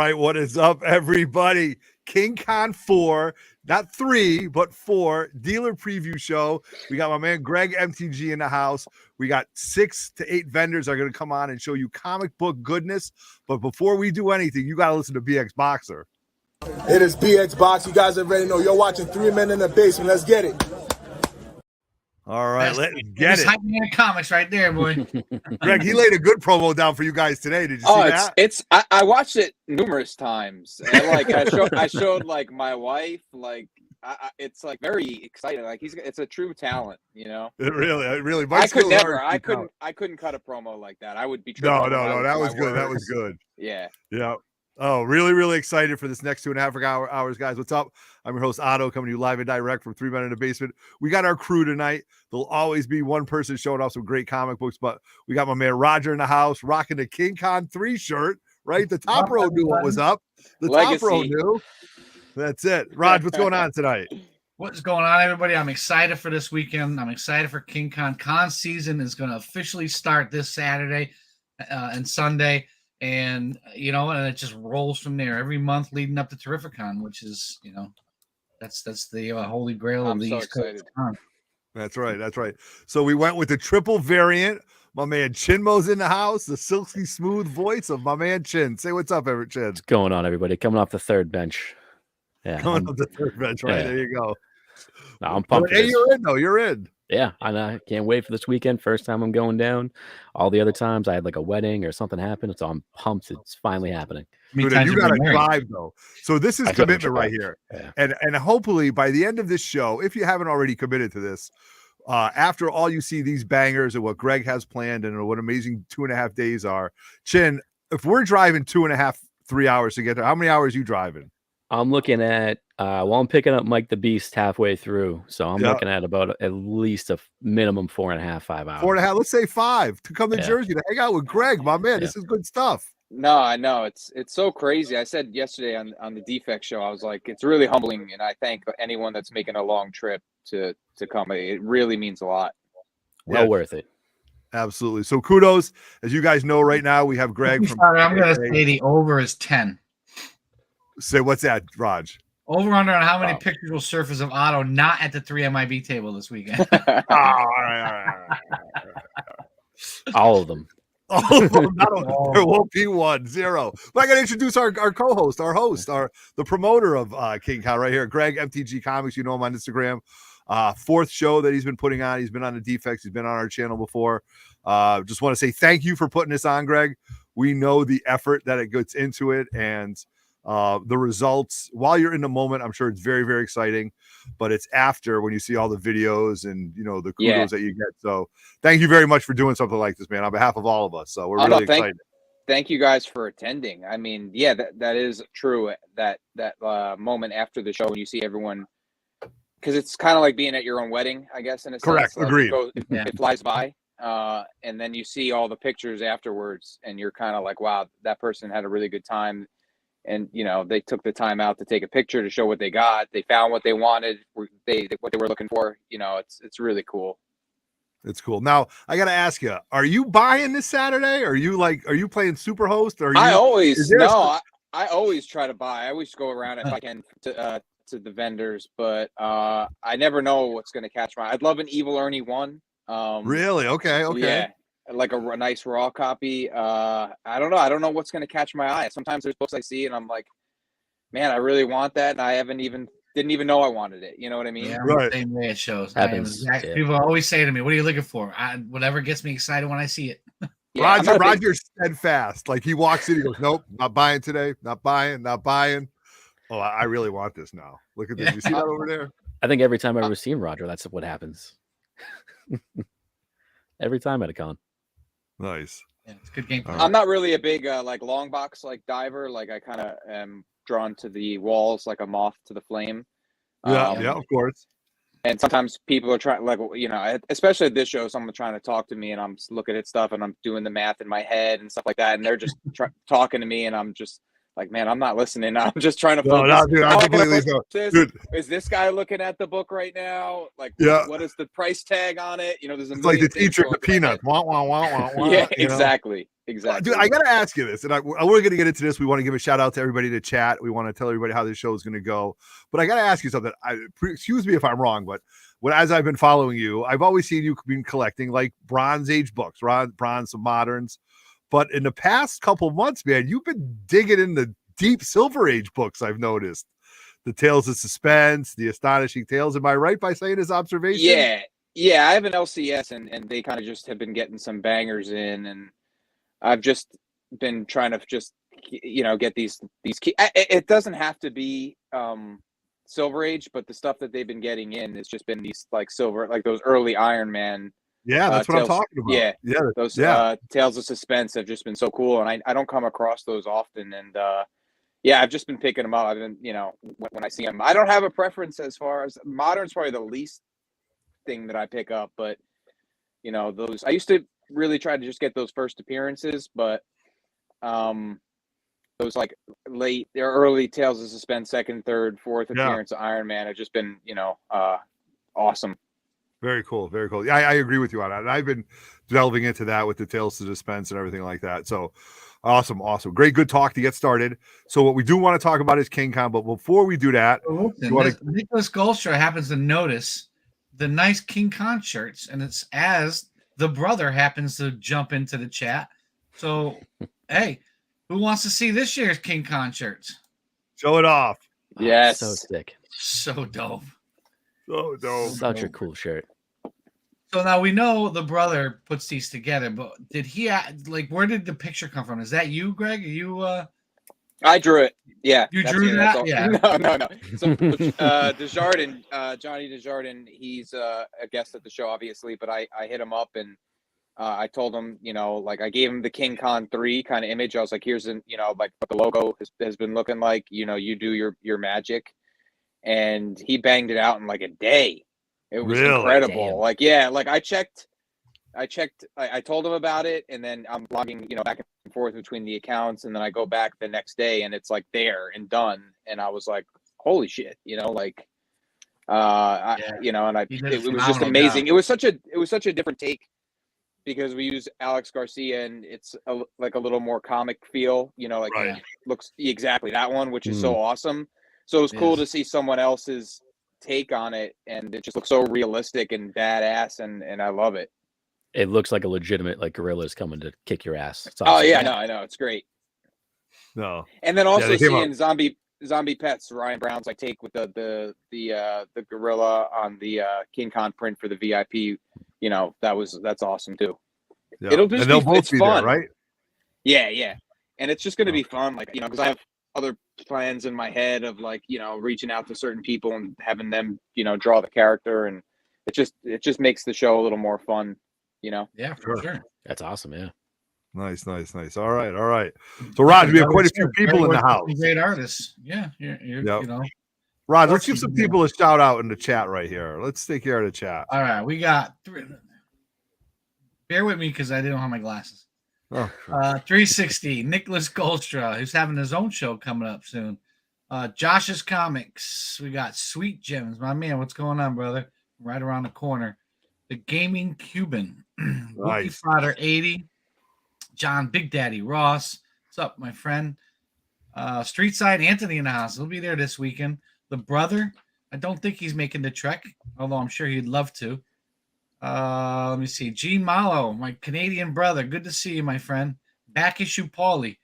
right, what is up, everybody? King Con 4, not 3, but 4 dealer preview show. We got my man Greg MTG in the house. We got 6 to 8 vendors are going to come on and show you comic book goodness. But before we do anything, you got to listen to BX Boxer. It is BX Box. You guys already know. You're watching 3 Men in the Basement. Let's get it. All right, let's get it. Hype-Man Comics right there, boy. Greg, he laid a good promo down for you guys today. Did you see that? I watched it numerous times. And I showed like my wife, like it's like very exciting. Like it's a true talent, you know. It really. I couldn't cut a promo like that. I would be. No. That was good. That was good. Yeah. Yeah. Oh, really excited for this next 2.5 hours, guys. What's up? I'm your host, Otto, coming to you live and direct from 3 Men in the Basement. We got our crew tonight. There'll always be one person showing off some great comic books, but we got my man Roger in the house rocking the King Con 3 shirt, right? The top row knew what was up. The Legacy. top row knew. That's it. Raj, what's going on tonight? What's going on, everybody? I'm excited for this weekend. I'm excited for King Con. Con season is going to officially start this Saturday and Sunday. And, you know, and it just rolls from there every month leading up to Terrificon, which is, you know, that's the holy grail of the East Coast Con. That's right. So we went with the triple variant. My man Chinmo's in the house, the silky smooth voice of my man Chin. Say what's up, Chin. What's going on, everybody? Coming off the third bench. Yeah. Coming off the third bench, right? Yeah. There you go. No, I'm pumped. Hey, you're in, though. You're in. Yeah, I can't wait for this weekend. First time I'm going down. All the other times I had like a wedding or something happened, so I'm pumped. It's finally happening. Dude, you got to drive though. So this is commitment right here. Yeah. And hopefully by the end of this show, if you haven't already committed to this, after all you see these bangers and what Greg has planned and what amazing 2.5 days are, Chin, if we're driving 2.5, 3 hours to get there, how many hours are you driving? I'm looking at I'm picking up Mike the Beast halfway through, so I'm looking at about at least a minimum 4.5, 5 hours. 4.5, let's say 5 to come to Jersey to hang out with Greg, my man. This is good stuff. No, I know it's so crazy. I said yesterday on the Defect show, I was like, it's really humbling, and I thank anyone that's making a long trip to come. It really means a lot. Well worth it. Absolutely. So kudos, as you guys know, right now we have Greg from. I'm going to say the over is 10. Say what's that, Raj? Over under on how many pictures will surface of Otto not at the 3 MIB table this weekend. All right. All of them. There won't be 1, 0. But I got to introduce our co-host, our host, the promoter of King Con right here, Greg MTG Comics. You know him on Instagram. 4th show that he's been putting on. He's been on the Defects. He's been on our channel before. Just want to say thank you for putting this on, Greg. We know the effort that it gets into it, and the results while you're in the moment, I'm sure it's very, very exciting, but it's after when you see all the videos and, you know, the kudos that you get. So thank you very much for doing something like this, man, on behalf of all of us. So we're really excited. Thank you guys for attending. I mean, yeah, that is true. That moment after the show when you see everyone, because it's kind of like being at your own wedding, I guess, in a sense. Correct. Like Agreed. It flies by. And then you see all the pictures afterwards and you're kind of like, wow, that person had a really good time. And, you know, they took the time out to take a picture to show what they got. They found what they wanted, what they were looking for. You know, it's really cool. It's cool. Now, I got to ask you, are you buying this Saturday? Are you playing Superhost? I always try to buy. I always go around if I can to the vendors, but I never know what's going to catch my eye. I'd love an Evil Ernie 1. Really? Okay. Yeah. Like a nice raw copy. I don't know. I don't know what's going to catch my eye. Sometimes there's books I see and I'm like, man, I really want that. And I didn't even know I wanted it. You know what I mean? Yeah, right. The same way it shows. People always say to me, what are you looking for? Whatever gets me excited when I see it. Yeah, Roger's steadfast. Like he walks in, he goes, nope, not buying today. Not buying. Oh, I really want this now. Look at this. You see that over there? I think every time I've ever seen Roger, that's what happens. Every time at a con. Nice. Yeah, it's a good game. I'm not really a big like long box like diver. Like I kind of am drawn to the walls like a moth to the flame. Yeah, of course. And sometimes people are trying, like, you know, especially at this show, someone's trying to talk to me and I'm looking at stuff and I'm doing the math in my head and stuff like that. And they're just talking to me and I'm just like, man, I'm not listening. I'm just trying to. No, dude, I completely dude. Is this guy looking at the book right now? Like, what is the price tag on it? You know, there's like the teacher in the Peanuts. Wah, wah, wah, wah, wah, yeah, exactly. Exactly. Dude, I got to ask you this, and we're going to get into this. We want to give a shout out to everybody in the chat. We want to tell everybody how this show is going to go. But I got to ask you something. Excuse me if I'm wrong, but as I've been following you, I've always seen you been collecting like Bronze Age books, Bronze, some moderns. But in the past couple of months, man, you've been digging in the deep Silver Age books, I've noticed. The Tales of Suspense, the Astonishing Tales. Am I right by saying this observation? Yeah. I have an LCS, and they kind of just have been getting some bangers in, and I've just been trying to just, get these key. It doesn't have to be Silver Age, but the stuff that they've been getting in has just been these like those early Iron Man. Yeah, that's what I'm talking about. Yeah, those Tales of Suspense have just been so cool, and I don't come across those often. And I've just been picking them up. I've been, when I see them, I don't have a preference as far as modern's probably the least thing that I pick up, but those I used to really try to just get those first appearances, but those like early Tales of Suspense, second, third, fourth appearance of Iron Man have just been awesome. Very cool. Very cool. Yeah, I agree with you on that. And I've been delving into that with the Tales of Suspense and everything like that. So awesome. Great, good talk to get started. So what we do want to talk about is King Kong, but before we do that, Nicholas Goldstra happens to notice the nice King Kong shirts, and it's as the brother happens to jump into the chat. So, hey, who wants to see this year's King Kong shirts? Show it off. Yes. So sick. So dope. So dope. Such a cool shirt. So now we know the brother puts these together, but did he where did the picture come from? Is that you, Greg? Are you I drew it. Yeah. You drew that? Yeah. No. So Desjardins, Johnny Desjardins, he's a guest at the show, obviously, but I hit him up and I told him, I gave him the King Kong 3 kind of image. I was like, here's what the logo has been looking like. You do your magic. And he banged it out in like a day. It was incredible. Damn. I told him about it, and then I'm logging, back and forth between the accounts, and then I go back the next day and it's like there and done. And I was like, holy shit, it was just amazing. It was such a different take because we use Alex Garcia and it's a little more comic feel, looks exactly that one, which is so awesome. So it was cool to see someone else's take on it, and it just looks so realistic and badass, and I love it. It looks like a legitimate gorillas coming to kick your ass. Oh yeah, I know, it's great. No, and then also seeing Zombie Pets, Ryan Brown's take with the gorilla on the King Kong print for the VIP. That's awesome too. Yeah. It'll just they'll both be fun, there, right? Yeah, and it's just going to be fun, because I have other plans in my head of reaching out to certain people and having them draw the character, and it just makes the show a little more fun. Yeah, for sure. That's awesome. Yeah. Nice. All right. So, Rod, we have quite a few people in the house. Great artists. Yeah. Rod, let's give some people a shout out in the chat right here. Let's take care of the chat. All right. We got three. Bear with me because I didn't have my glasses. 360, Nicholas Goldstra, who's having his own show coming up soon. Josh's Comics. We got Sweet Gems. My man, what's going on, brother? Right around the corner. The Gaming Cuban. Nice. Fodder 80. John Big Daddy Ross. What's up, my friend? Streetside Anthony in the house. He'll be there this weekend. The brother. I don't think he's making the trek, although I'm sure he'd love to. Let me see. Gene Mallow, my Canadian brother. Good to see you, my friend. Back issue Paulie.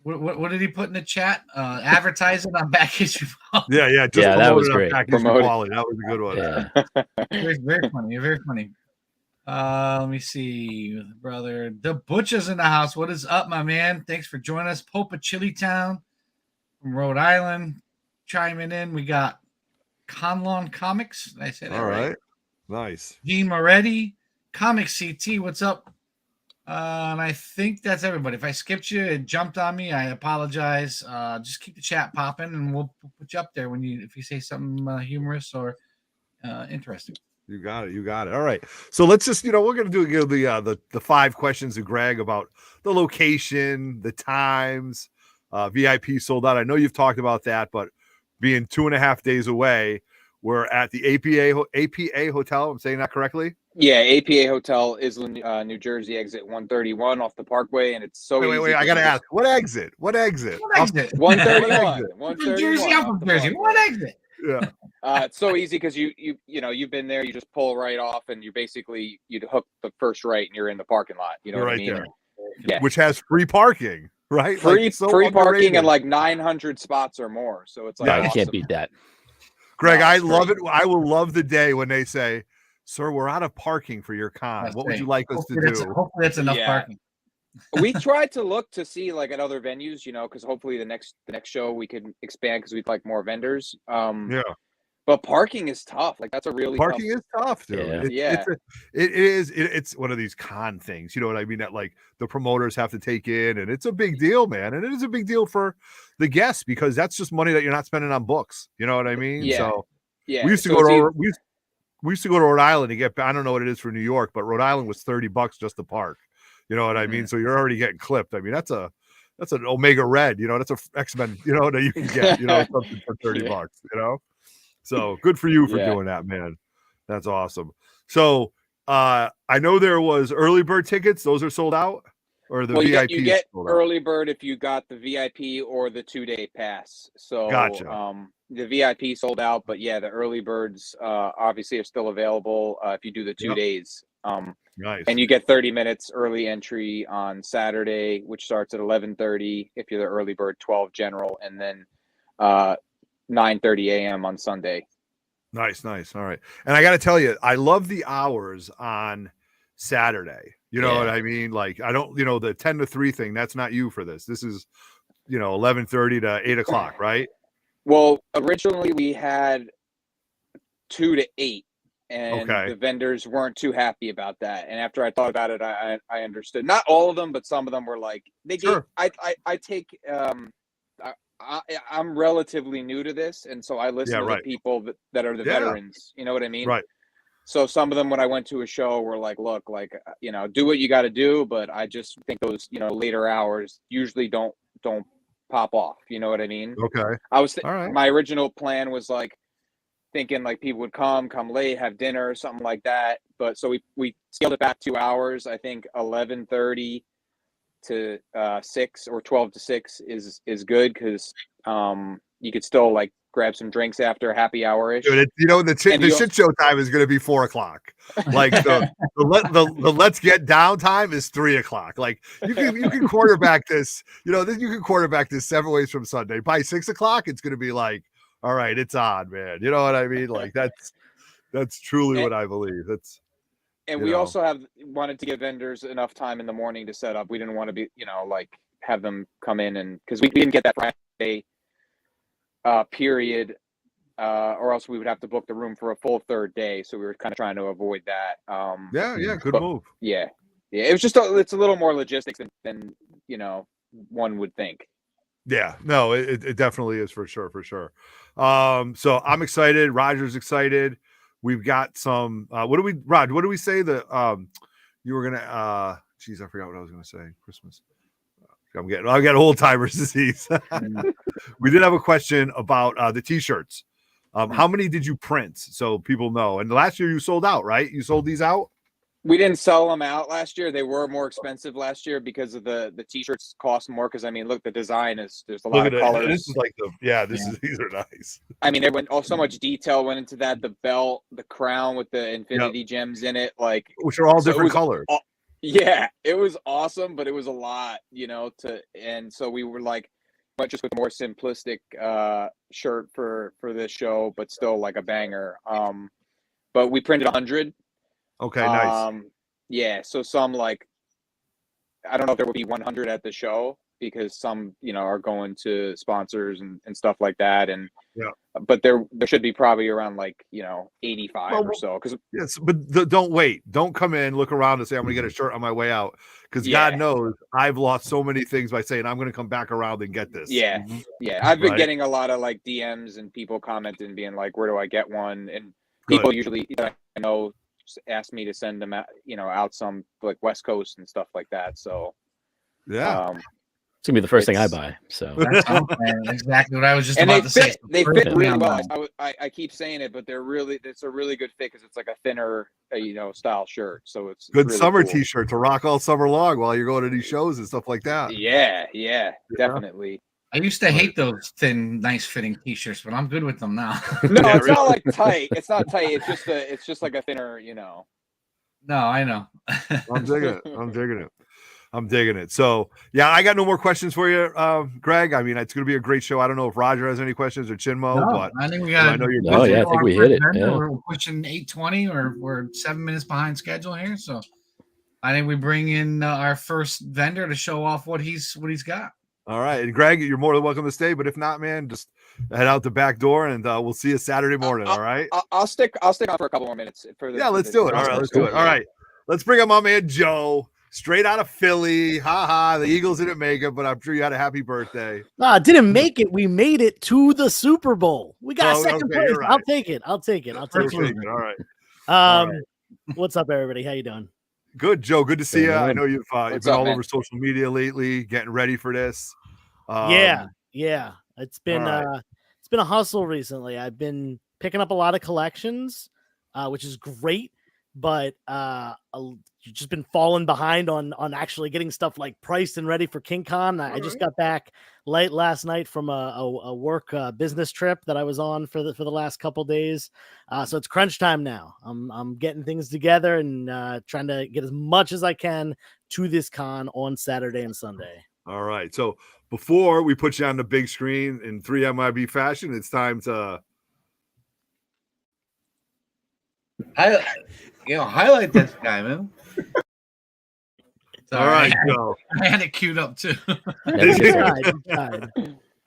What did he put in the chat? Advertising on Back issue Paulie. Yeah. That was great. Back issue Paulie. That was a good one. Yeah. Very funny. Very funny. Let me see, brother. The Butcher's in the house. What is up, my man? Thanks for joining us. Pope of Chilitown from Rhode Island chiming in. We got Conlon Comics. Did I say that right? Nice. Gene Moretti, Comic CT. What's up? And I think that's everybody. If I skipped you, it jumped on me. I apologize. Just keep the chat popping, and we'll put you up there if you say something humorous or interesting. You got it. All right. So let's just, we're going to give the 5 questions to Greg about the location, the times, VIP sold out. I know you've talked about that, but being 2.5 days away, we're at the APA Hotel. I'm saying that correctly? Yeah, APA Hotel, Island, New Jersey, exit 131 off the Parkway, and it's so easy. Wait, I gotta ask, what exit? What exit? What exit? 131. From Jersey, I'm from Jersey. What exit? Yeah. It's so easy because you've been there. You just pull right off, and you'd hook the first right, and you're in the parking lot. You know what I mean? There. Yeah. Which has free parking, right? Free parking and like 900 spots or more. So it's like I awesome. can't beat that. Greg, I love it. I will love the day when they say, "Sir, we're out of parking for your con. What would you like us to do?" Hopefully that's enough parking. We tried to look to see like at other venues, because hopefully the next show we could expand because we'd like more vendors. But parking is tough. Like that's a really parking is tough, dude. Yeah. It's one of these con things. You know what I mean? That like the promoters have to take in, and it's a big deal, man. And it is a big deal for the guests because that's just money that you're not spending on books. You know what I mean? Yeah. So yeah, we used to go to we used to go to Rhode Island to get. I don't know what it is for New York, but Rhode Island was $30 just to park. You know what I mean? So you're already getting clipped. I mean, that's an Omega Red. That's a X-Men. That you can get. Something for $30. So good for you for doing that, man. That's awesome. So I know there was early bird tickets. Those are sold out, or the VIP. You get early bird if you got the VIP or the 2-day pass. So gotcha. The VIP sold out, but yeah, the early birds obviously are still available if you do the 2 days. Nice. And you get 30 minutes early entry on Saturday, which starts at 11:30 if you're the early bird, 12 general, and then 9:30 a.m. on Sunday. Nice. All right. And I got to tell you, I love the hours on Saturday. You know what I mean? Like, I don't, the 10 to 3 thing, that's not you for this. This is, 11:30 to 8 o'clock, right? Well, originally we had 2 to 8. And the vendors weren't too happy about that. And after I thought about it, I understood. Not all of them, but some of them were like, I'm relatively new to this. And so I listen to the people that are the veterans. You know what I mean? Right. So some of them, when I went to a show, were like, look, like, do what you got to do. But I just think those, later hours usually don't pop off. You know what I mean? Okay. My original plan was like, thinking like people would come late, have dinner or something like that. But so we scaled it back 2 hours. I think 11:30 to 6 or 12 to 6 is good because you could still like grab some drinks after happy hour-ish. Dude, the shit show time is going to be 4 o'clock. Like the let's get down time is 3 o'clock. Like you can quarterback this. You can quarterback this 7 ways from Sunday. By 6 o'clock, it's going to be like, all right, it's on, man. You know what I mean? Like that's truly what I believe. And we also wanted to give vendors enough time in the morning to set up. We didn't want to be, like have them come in and because we didn't get that Friday period, or else we would have to book the room for a full 3rd day. So we were kind of trying to avoid that. Good move. Yeah. It was just it's a little more logistics than one would think. Yeah, no, it definitely is for sure. So I'm excited. Roger's excited. We've got some. What do we say? You were gonna. Geez, I forgot what I was gonna say. Christmas. I got old timers disease. We did have a question about the t-shirts. How many did you print so people know? And last year you sold out, right? You sold these out. We didn't sell them out last year. They were more expensive last year because of the t-shirts cost more. Because I mean, look, the design there's a lot of colors. This is like these are nice. I mean, so much detail went into that. The belt, the crown with the infinity gems in it, like which are all different colors. Yeah, it was awesome, but it was a lot, and so we were like, went just with a more simplistic shirt for this show, but still like a banger. But we printed 100. Okay, nice. Yeah, so some like I don't know if there will be 100 at the show because some are going to sponsors and stuff like that, and but there should be probably around like 85 or so. Because yes, but don't wait. Don't come in, look around, and say I'm going to get a shirt on my way out. Because God knows I've lost so many things by saying I'm going to come back around and get this. Yeah, I've been getting a lot of like DMs and people commenting, being like, "Where do I get one?" And people usually I know ask me to send them out, out some like West Coast and stuff like that. So It's gonna be the first thing I buy. So That's exactly what I was just and about to say. they fit really well. I keep saying it, but it's a really good fit because it's like a thinner, style shirt. So it's good really summer cool. T-shirt to rock all summer long while you're going to these shows and stuff like that. Yeah, definitely. I used to hate those thin, nice fitting T-shirts, but I'm good with them now. No, it's not like tight. It's not tight. It's just like a thinner, No, I know. I'm digging it. So yeah, I got no more questions for you, Greg. I mean, it's going to be a great show. I don't know if Roger has any questions or Chinmo, but I think we got. I know you're busy. I think we hit it. Yeah. We're pushing 8:20, or we're 7 minutes behind schedule here. So I think we bring in our first vendor to show off what he's got. All right, and Greg, you're more than welcome to stay. But if not, man, just head out the back door, and we'll see you Saturday morning. All right. I'll stick on for a couple more minutes. Let's do it. All right, let's do it. All right, let's bring up my man Joe. Straight out of Philly. The Eagles didn't make it, but I'm sure you had a happy birthday. Didn't make it. We made it to the Super Bowl. We got second place. Right. I'll take it. All right. All right. What's up, everybody? How you doing? Good, Joe. Good to see you. I know you've been all over social media lately, getting ready for this. Yeah. It's been a hustle recently. I've been picking up a lot of collections, which is great, but just been falling behind on actually getting stuff like priced and ready for King Con. I just got back late last night from a work business trip that I was on for the last couple days. So it's crunch time now. I'm getting things together and trying to get as much as I can to this con on Saturday and Sunday. All right. So before we put you on the big screen in 3MIB fashion, it's time to highlight this guy, man. All right, Joe. I had it queued up too.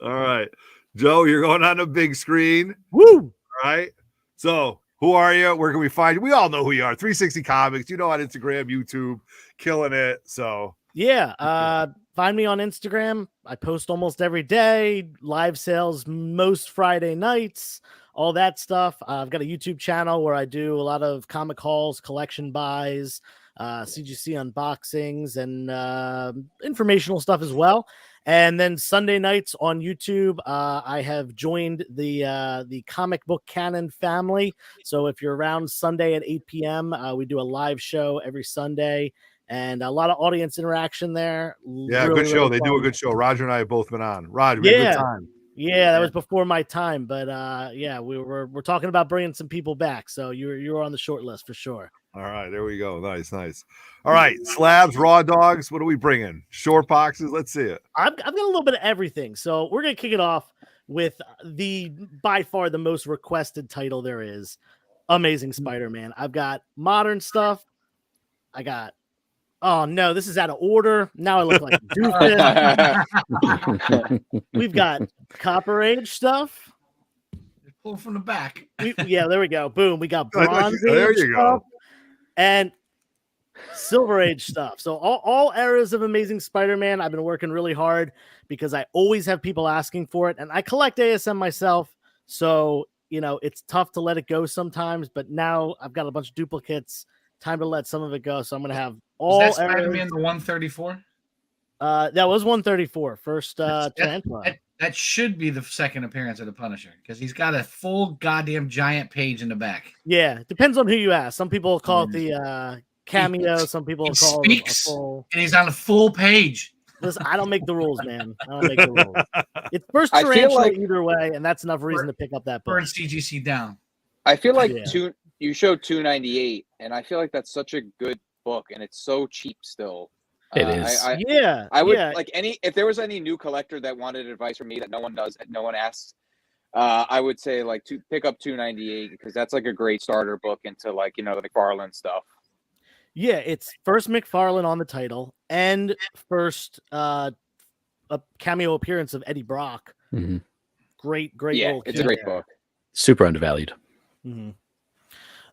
All right, Joe, you're going on the big screen. Woo! All right. So, who are you? Where can we find you? We all know who you are. 360 Comics. On Instagram, YouTube, killing it. So yeah, find me on Instagram. I post almost every day. Live sales most Friday nights. All that stuff. I've got a YouTube channel where I do a lot of comic hauls, collection buys, CGC unboxings, and informational stuff as well. And then Sunday nights on YouTube, I have joined the comic book canon family. So if you're around Sunday at 8 p.m., we do a live show every Sunday. And a lot of audience interaction there. Yeah, really, good show. Really they do a good show. Roger and I have both been on. Roger, we had a good time. Yeah, that was before my time, but we're talking about bringing some people back, so you're on the short list for sure. All right, there we go. Nice. All right, slabs, raw dogs. What are we bringing? Short boxes. Let's see it. I've got a little bit of everything, so we're gonna kick it off with the by far the most requested title there is, Amazing Spider-Man. I've got modern stuff. I got. Oh no, this is out of order. Now I look like a doofus. We've got Copper Age stuff. Pull from the back. There we go. Boom. We got Bronze there Age you stuff go. And Silver Age stuff. So all eras of Amazing Spider-Man. I've been working really hard because I always have people asking for it, and I collect ASM myself. So it's tough to let it go sometimes. But now I've got a bunch of duplicates. Time to let some of it go. So I'm going to have all. Is that Spider-Man the 134? That was 134. First Tarantula. That should be the second appearance of the Punisher because he's got a full goddamn giant page in the back. Yeah, depends on who you ask. Some people call it the cameo. Some people call it a full. And he's on a full page. Listen, I don't make the rules, man. I don't make the rules. It's first Tarantula either way, and that's enough reason to pick up that book. Burn CGC down. I feel like you showed 298, and I feel like that's such a good book, and it's so cheap still. It is. I would like if there was any new collector that wanted advice from me that no one does, that no one asks, I would say pick up 298 because that's like a great starter book into the McFarlane stuff. Yeah, it's first McFarlane on the title and first a cameo appearance of Eddie Brock. Mm-hmm. Great. Yeah, it's a great book. Super undervalued. Mm-hmm.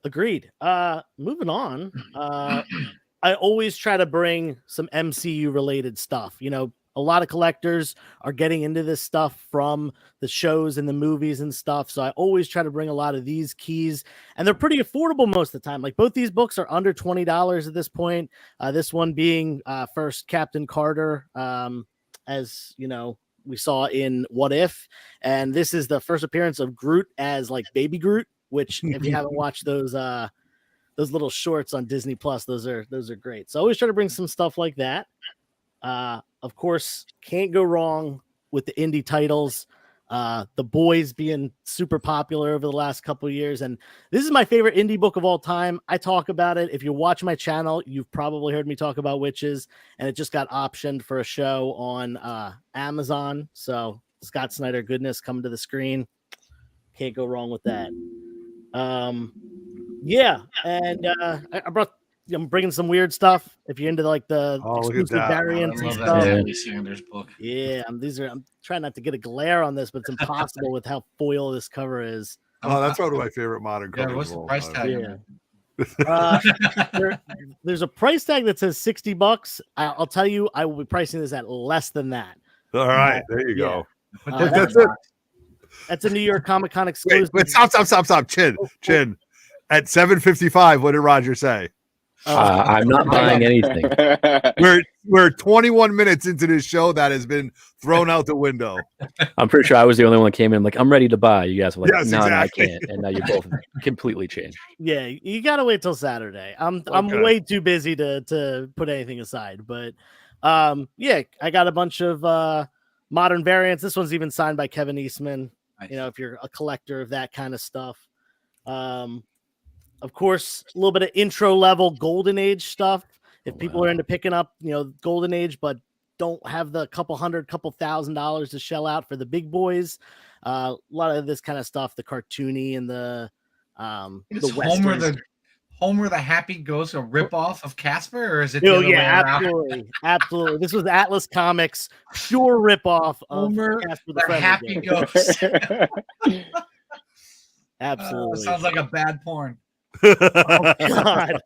Agreed. Moving on. I always try to bring some MCU related stuff. A lot of collectors are getting into this stuff from the shows and the movies and stuff. So I always try to bring a lot of these keys, and they're pretty affordable most of the time. Like both these books are under $20 at this point. This one being first Captain Carter, as you know, we saw in What If, and this is the first appearance of Groot as like Baby Groot. Which, if you haven't watched those little shorts on Disney Plus, those are great. So I always try to bring some stuff like that. Of course, can't go wrong with the indie titles. The Boys being super popular over the last couple of years, and this is my favorite indie book of all time. I talk about it. If you watch my channel, you've probably heard me talk about Witches, and it just got optioned for a show on Amazon. So Scott Snyder goodness coming to the screen. Can't go wrong with that. Yeah, and I'm bringing some weird stuff. If you're into like the exclusive variants and stuff. Andy Sanders book. Yeah, I'm trying not to get a glare on this, but it's impossible with how foil this cover is. Oh, that's one of my favorite modern covers. What's the price tag? Yeah. There's a price tag that says $60. I'll tell you, I will be pricing this at less than that. All right, there you go. That's it. That's a New York Comic Con exclusive. Wait, stop. Chin. At $7.55, what did Roger say? I'm not buying anything. We're 21 minutes into this show that has been thrown out the window. I'm pretty sure I was the only one that came in like, I'm ready to buy. You guys were like, yes, no, exactly. I can't. And now you both completely changed. Yeah, you gotta wait till Saturday. I'm way too busy to put anything aside. But yeah, I got a bunch of modern variants. This one's even signed by Kevin Eastman. Nice. You know, if you're a collector of that kind of stuff. Of course, a little bit of intro level Golden Age stuff. If people are into picking up, you know, Golden Age, but don't have the couple $1,000 to shell out for the big boys. A lot of this kind of stuff, the cartoony and the Homer the Happy Ghost, a ripoff of Casper, or is it? Absolutely. This was Atlas Comics, pure ripoff of Homer Casper the Happy Ghost. Absolutely. Sounds like a bad porn. Oh, God.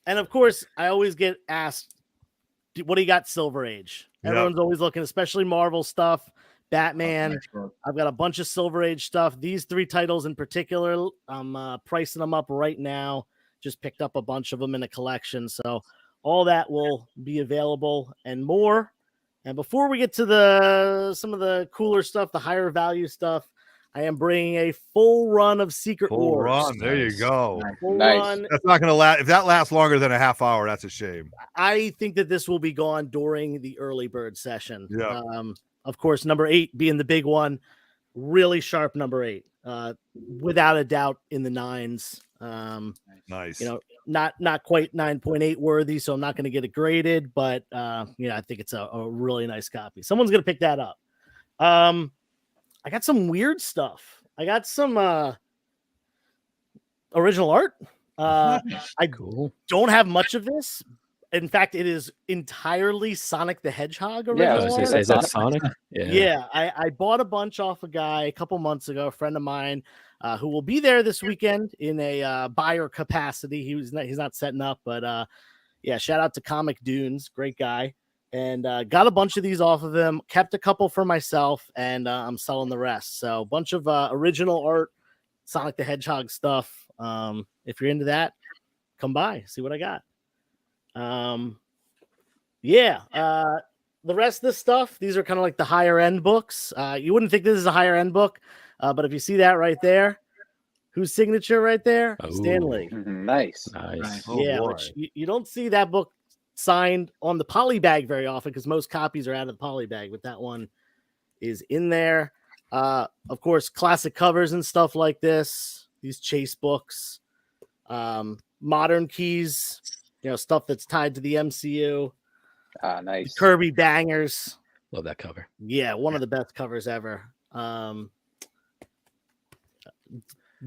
And of course, I always get asked, what do you got Silver Age? Everyone's always looking, especially Marvel stuff, Batman. I've got a bunch of Silver Age stuff. These 3 titles in particular, I'm pricing them up right now. Just picked up a bunch of them in a collection. So all that will be available and more. And before we get to some of the cooler stuff, the higher value stuff, I am bringing a full run of Secret Wars. Run. There you go. Nice. That's not going to last. If that lasts longer than a half hour, that's a shame. I think that this will be gone during the early bird session. Yeah. Of course, number 8 being the big one. Really sharp number 8. Without a doubt in the 9s. Nice. You know, not quite 9.8 worthy, so I'm not going to get it graded, but you know, I think it's a really nice copy. Someone's going to pick that up. I got some weird stuff. I got some original art. I don't have much of this. In fact, it is entirely Sonic the Hedgehog original art. Is that Sonic? Yeah. I bought a bunch off a guy a couple months ago, a friend of mine, who will be there this weekend in a buyer capacity. He's not setting up, but yeah, shout out to Comic Dunes, great guy. And got a bunch of these off of him, kept a couple for myself, and I'm selling the rest. So a bunch of original art, Sonic the Hedgehog stuff. If you're into that, come by, see what I got. The rest of this stuff, these are kind of like the higher end books. You wouldn't think this is a higher end book, but if you see that right there, whose signature right there? Stan Lee. Nice. Yeah, which you don't see that book signed on the poly bag very often because most copies are out of the poly bag, but that one is in there. Of course, classic covers and stuff like this, these chase books, modern keys, you know, stuff that's tied to the MCU. Nice. Kirby bangers. Love that cover. Yeah, one of the best covers ever.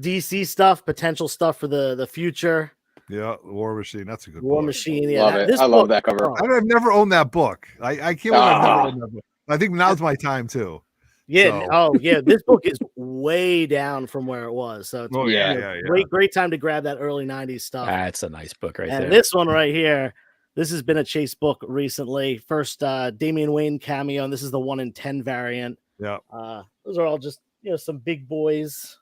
DC stuff, potential stuff for the future. Yeah, War Machine. That's a good War book. Machine. Yeah, love it. I love that cover. I've never owned that book. I can't believe I've never owned that book. I think now's my time too. Yeah. So. This book is way down from where it was. So it's great time to grab that early 90s stuff. That's a nice book right there. And this one right here, this has been a chase book recently. First Damian Wayne cameo, and this is the 1 in 10 variant. Yeah. Those are all just, you know, some big boys.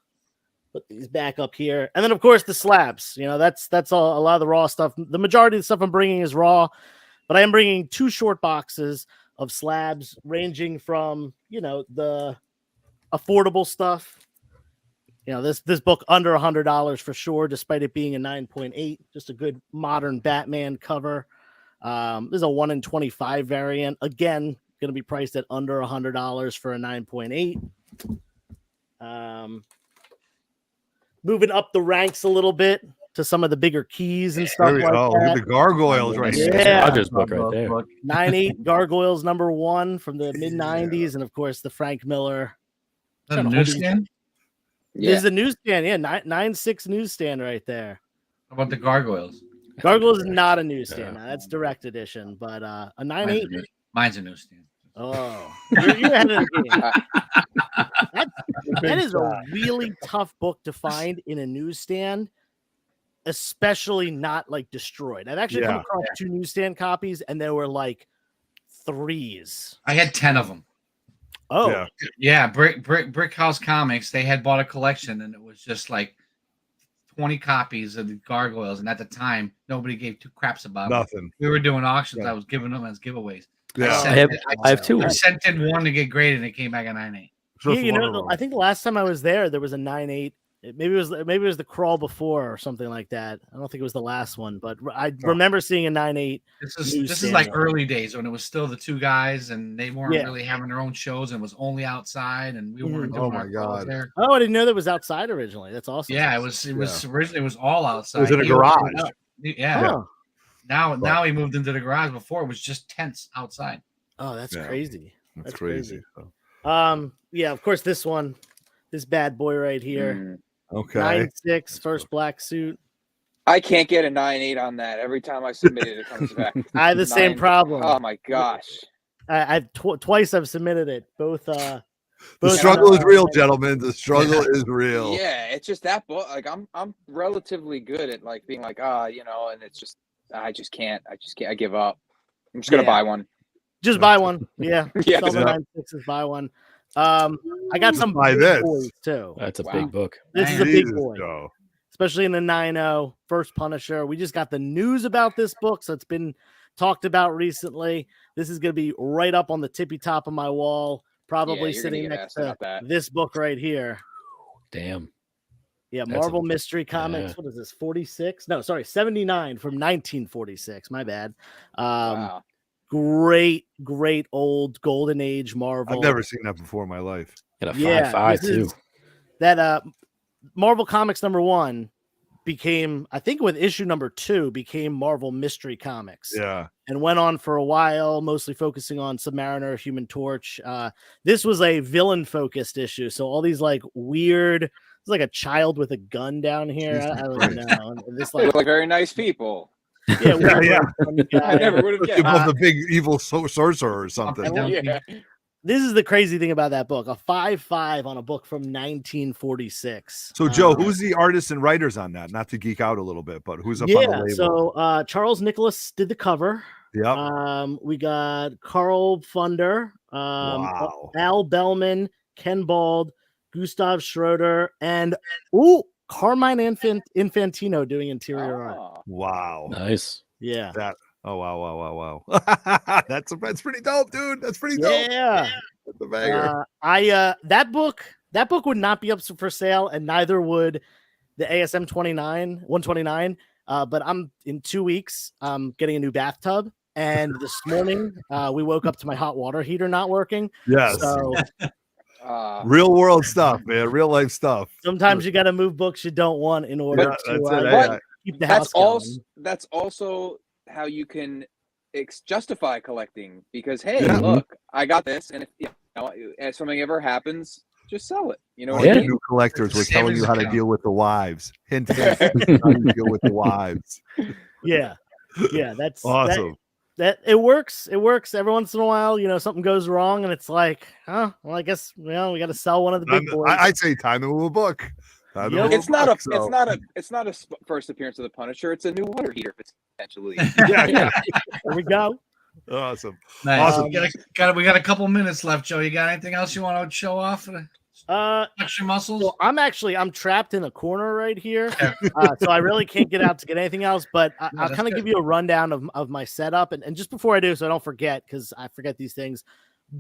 Put these back up here. And then, of course, the slabs. You know, that's all. A lot of the raw stuff. The majority of the stuff I'm bringing is raw. But I am bringing 2 short boxes of slabs ranging from, the affordable stuff. This book under $100 for sure, despite it being a 9.8, just a good modern Batman cover. This is a 1 in 25 variant. Again, going to be priced at under $100 for a 9.8. Moving up the ranks a little bit to some of the bigger keys and stuff like that. Look at the gargoyles right here. Yeah, Rogers book right there. 9.8 Gargoyles #1 from the mid-90s, and of course the Frank Miller. The newsstand? This is the newsstand, 9.6 newsstand right there. How about the gargoyles? Gargoyles is not a newsstand. Now, that's direct edition, but a 9.8. Mine's a newsstand. Oh, you're ahead of the game. That is a really tough book to find in a newsstand, especially not like destroyed. I've actually come across 2 newsstand copies, and there were like 3s. I had 10 of them. Oh, yeah. Brick House Comics. They had bought a collection, and it was just like 20 copies of the gargoyles. And at the time, nobody gave 2 craps about Nothing. it. We were doing auctions. I was giving them as giveaways. Yeah. I have 2. I sent in 1 to get graded, and it came back at 9.8. I think the last time I was there was a 9.8. Maybe it was the crawl before or something like that. I don't think it was the last one, but I remember seeing a 9.8. This is like early days when it was still the 2 guys, and they weren't really having their own shows, and was only outside, and we weren't doing our calls there. Oh, I didn't know that was outside originally. That's awesome. Yeah, it was originally it was all outside. It was in a garage. Yeah. Now he moved into the garage. Before it was just tents outside. Oh, that's crazy. That's crazy. Yeah, of course this bad boy right here. Okay. 9.6 first black suit. I can't get a 9.8 on that. Every time I submit it, it comes back. I have the same problem. Oh my gosh. I've twice I've submitted it. Both the struggle is real, gentlemen. The struggle is real. Yeah, it's just that book. Like I'm relatively good at like being like, and it's just I just can't. I give up. I'm just gonna buy one. Just buy one. Yeah. Yeah. Sell the 9.6s, buy one. I got some buy big this boys too. That's a big book. This is a big boy. Especially in the 9.0 first Punisher. We just got the news about this book, so it's been talked about recently. This is going to be right up on the tippy top of my wall, probably sitting next to this book right here. Damn. Yeah, Marvel Mystery Comics. What is this? 46? No, sorry, 79 from 1946. My bad. Wow. Great old golden age Marvel. I've never seen that before in my life. Got a 5.5 too. That Marvel Comics #1 became, I think with issue #2, became Marvel Mystery Comics. Yeah. And went on for a while, mostly focusing on Submariner, Human Torch. This was a villain focused issue. So all these like weird, it's like a child with a gun down here. I don't know. This they look like very nice people. Yeah. I never would have guessed. The big evil sorcerer or something. Yeah. This is the crazy thing about that book. A 5.5 on a book from 1946. So, Joe, who's the artists and writers on that? Not to geek out a little bit, but who's up on the label? So Charles Nicholas did the cover. Yeah. We got Carl Funder, Wow. Al Bellman, Ken Bald, Gustav Schroeder, and Carmine Infantino doing interior art. Wow. Nice. Yeah. Wow. That's pretty dope, dude. That's pretty dope. Yeah. That's a banger. That book would not be up for sale, and neither would the ASM 129. But I'm in 2 weeks. I'm getting a new bathtub, and this morning we woke up to my hot water heater not working. Yes. So real world stuff, man. Real life stuff. Sometimes you got to move books you don't want in order to keep the house going. That's also how you can justify collecting, because hey, look, I got this, and if something ever happens, just sell it. You know what I mean? New collectors were telling you how to deal with the wives. Hint, how you deal with the wives. Yeah, that's awesome. That it works. It works every once in a while. Something goes wrong, and it's like, well, I guess we got to sell one of the big boys. I'd say time to move a book. It's not a first appearance of the Punisher. It's a new water heater potentially. Yeah. There we go. Awesome. Nice. Awesome. We got a couple minutes left, Joe. You got anything else you want to show off? Flex your muscles. Well, I'm trapped in a corner right here, so I really can't get out to get anything else. But I'll kind of give you a rundown of my setup, and just before I do, so I don't forget, because I forget these things.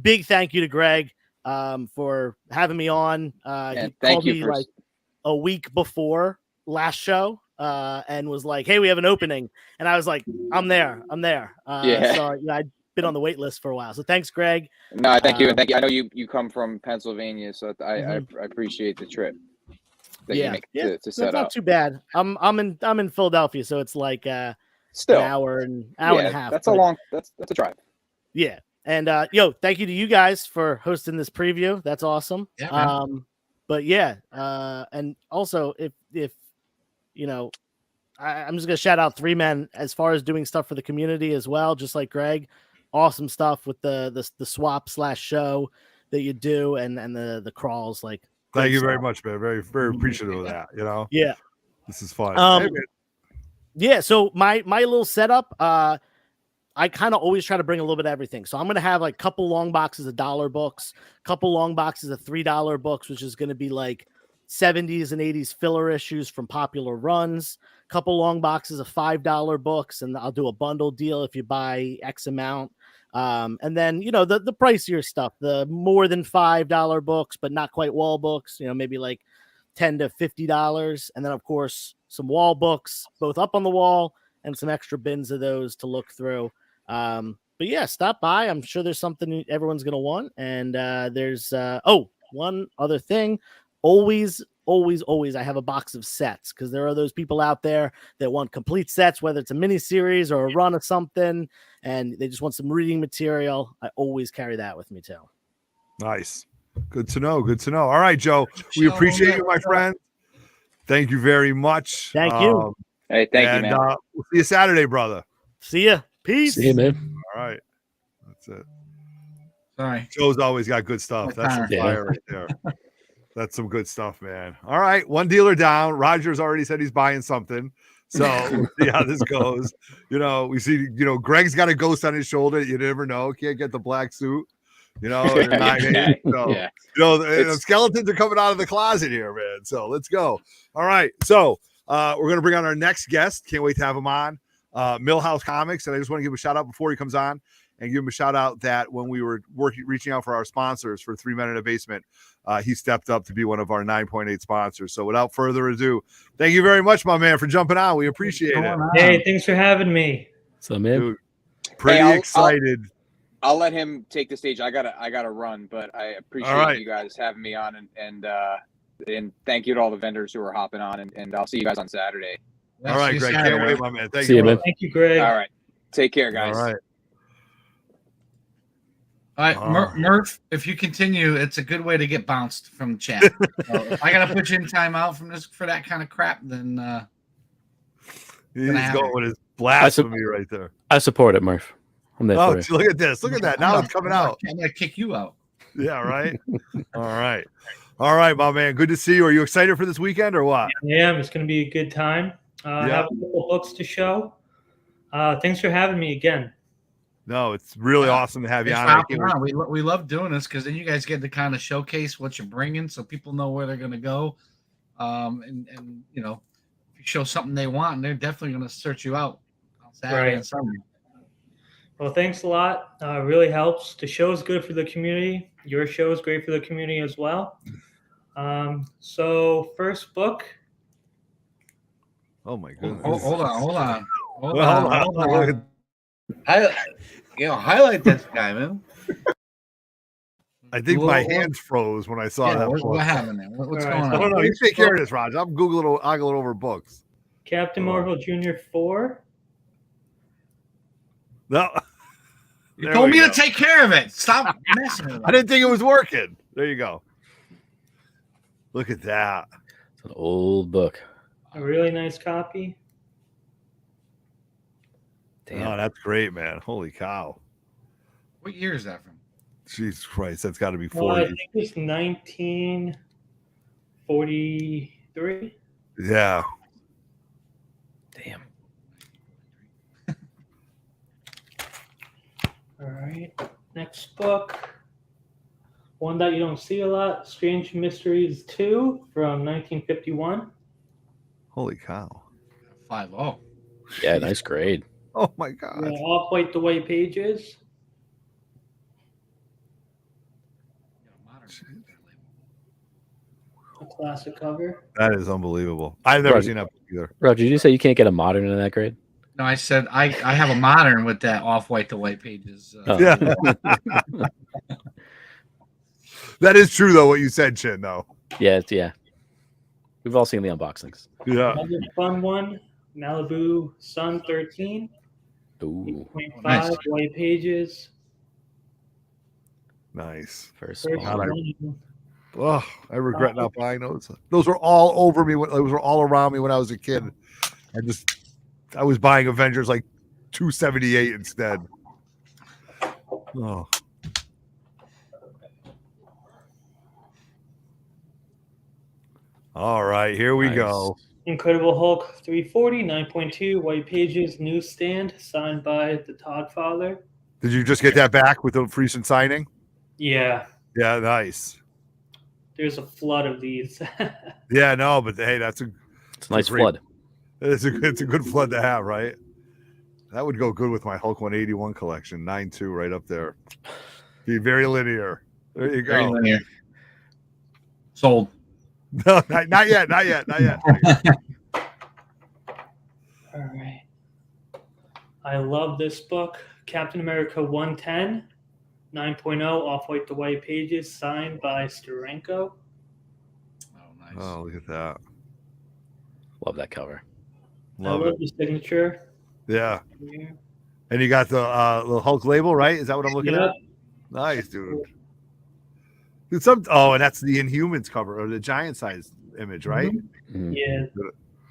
Big thank you to Greg for having me on. He called me like a week before last show and was like, "Hey, we have an opening," and I was like, "I'm there." So I'd been on the wait list for a while. So thanks, Greg. No, thank you, and thank you. I know you come from Pennsylvania, so I appreciate the trip that you make to set up. Not too bad. I'm in Philadelphia, so it's like still an hour and a half. That's a drive. Yeah. And thank you to you guys for hosting this preview. That's awesome. Yeah, but yeah, and also if I'm just gonna shout out 3 Men as far as doing stuff for the community as well, just like Greg. Awesome stuff with the swap / show that you do and the crawls. Like, thank you very much, man. Very, very appreciative of that. Yeah, this is fun. Yeah. So my little setup, I kind of always try to bring a little bit of everything. So I'm going to have like a couple long boxes of $1 books, a couple long boxes of $3 books, which is going to be like 70s and 80s filler issues from popular runs, a couple long boxes of $5 books, and I'll do a bundle deal if you buy X amount. And then, the pricier stuff, the more than $5 books, but not quite wall books, maybe like $10 to $50. And then, of course, some wall books, both up on the wall and some extra bins of those to look through. But yeah, stop by. I'm sure there's something everyone's going to want. And there's one other thing. Always, I have a box of sets, because there are those people out there that want complete sets, whether it's a mini series or a run of something, and they just want some reading material. I always carry that with me too. Nice. Good to know. All right, Joe. We appreciate you, my friend. Thank you very much. Thank you. Hey, thank you, man. We'll see you Saturday, brother. See ya. Peace. See you, man. All right. That's it. Sorry. Joe's always got good stuff. That's some fire right there. That's some good stuff, man. All right. One dealer down. Roger's already said he's buying something. So we'll see how this goes. We see, Greg's got a ghost on his shoulder. You never know. Can't get the black suit, and a 9/8. So, the skeletons are coming out of the closet here, man. So let's go. All right. So we're going to bring on our next guest. Can't wait to have him on. Milhouse Comics. And I just want to give a shout out before he comes on, and give him a shout out that when we were reaching out for our sponsors for 3 Men in a Basement, he stepped up to be one of our 9.8 sponsors. So without further ado, thank you very much, my man, for jumping on. We appreciate it. Hey, thanks for having me. So, man, dude, pretty excited. I'll let him take the stage. I gotta run, but I appreciate you guys having me on, and thank you to all the vendors who are hopping on, and I'll see you guys on Saturday. All right, Greg. Can't wait, my man. Thank you, man. Thank you, Greg. All right. Take care, guys. All right, Murph, if you continue, it's a good way to get bounced from chat. So if I got to put you in timeout for that kind of crap, then he's going with his blasphemy right there. I support it, Murph. I'm there for you. Look at this. Look at that. Now it's coming out. I'm going to kick you out. Yeah, right? All right, my man. Good to see you. Are you excited for this weekend or what? Yeah, it's going to be a good time. I have a couple books to show. Thanks for having me again. No, it's really awesome to have you on. We love doing this because then you guys get to kind of showcase what you're bringing, so people know where they're going to go. And if you show something they want, they're definitely going to search you out on Saturday and Sunday. Well, thanks a lot. Really helps. The show is good for the community. Your show is great for the community as well. So first book. Oh my goodness! Hold on. Highlight this guy, man. I think my hands froze when I saw that. What happened there? What's going on? I don't know. You take care of this, Roger. I'm Googling over books. Captain Marvel Jr. 4. No. You told me to take care of it. Stop messing with it. I didn't think it was working. There you go. Look at that. It's an old book. A really nice copy. Damn. Oh, that's great, man. Holy cow. What year is that from? Jesus Christ, that's got to be 40. Well, I think it's 1943. Yeah. Damn. All right. Next book. One that you don't see a lot, Strange Mysteries 2 from 1951. Holy cow. 5-0. Yeah, nice grade. Oh my god. Yeah, off-white the white pages. A classic cover. That is unbelievable. I've never Roger. seen that book either. Roger, did you say you can't get a modern in that grade? No, I said I have a modern with that off-white to white pages. Oh. Yeah. That is true though, what you said, Chin, though. Yeah. We've all seen the unboxings. Yeah. Another fun one, Malibu Sun 13. Ooh, 8.5 nice. white pages. Nice. first First one. one. Oh, I regret not buying those. Those were all over me. Those were all around me when I was a kid. I was buying Avengers like 278 instead. Oh. All right, here we Nice. go. Incredible Hulk 340, 9.2 white pages, newsstand, signed by the Todd Father. Did you just get that back with the recent signing? Yeah, Yeah, nice. there's a flood of these. Yeah, no, but hey, It's a nice great- flood. it's a good flood to have, right? That would go good with my Hulk 181 collection, 9.2 right up there. Be very linear. There you Very go. linear. Sold. No, not yet. All right. I love this book. Captain America 110, 9.0 off-white to white pages, signed by Steranko. Oh, nice. Oh, look at that. Love that cover. Love I love it. the signature. Yeah. Yeah. And you got the Hulk label, right? Is that what I'm looking Yeah. at? Nice, dude. And that's the Inhumans cover or the giant size image, right? Mhm. Yeah.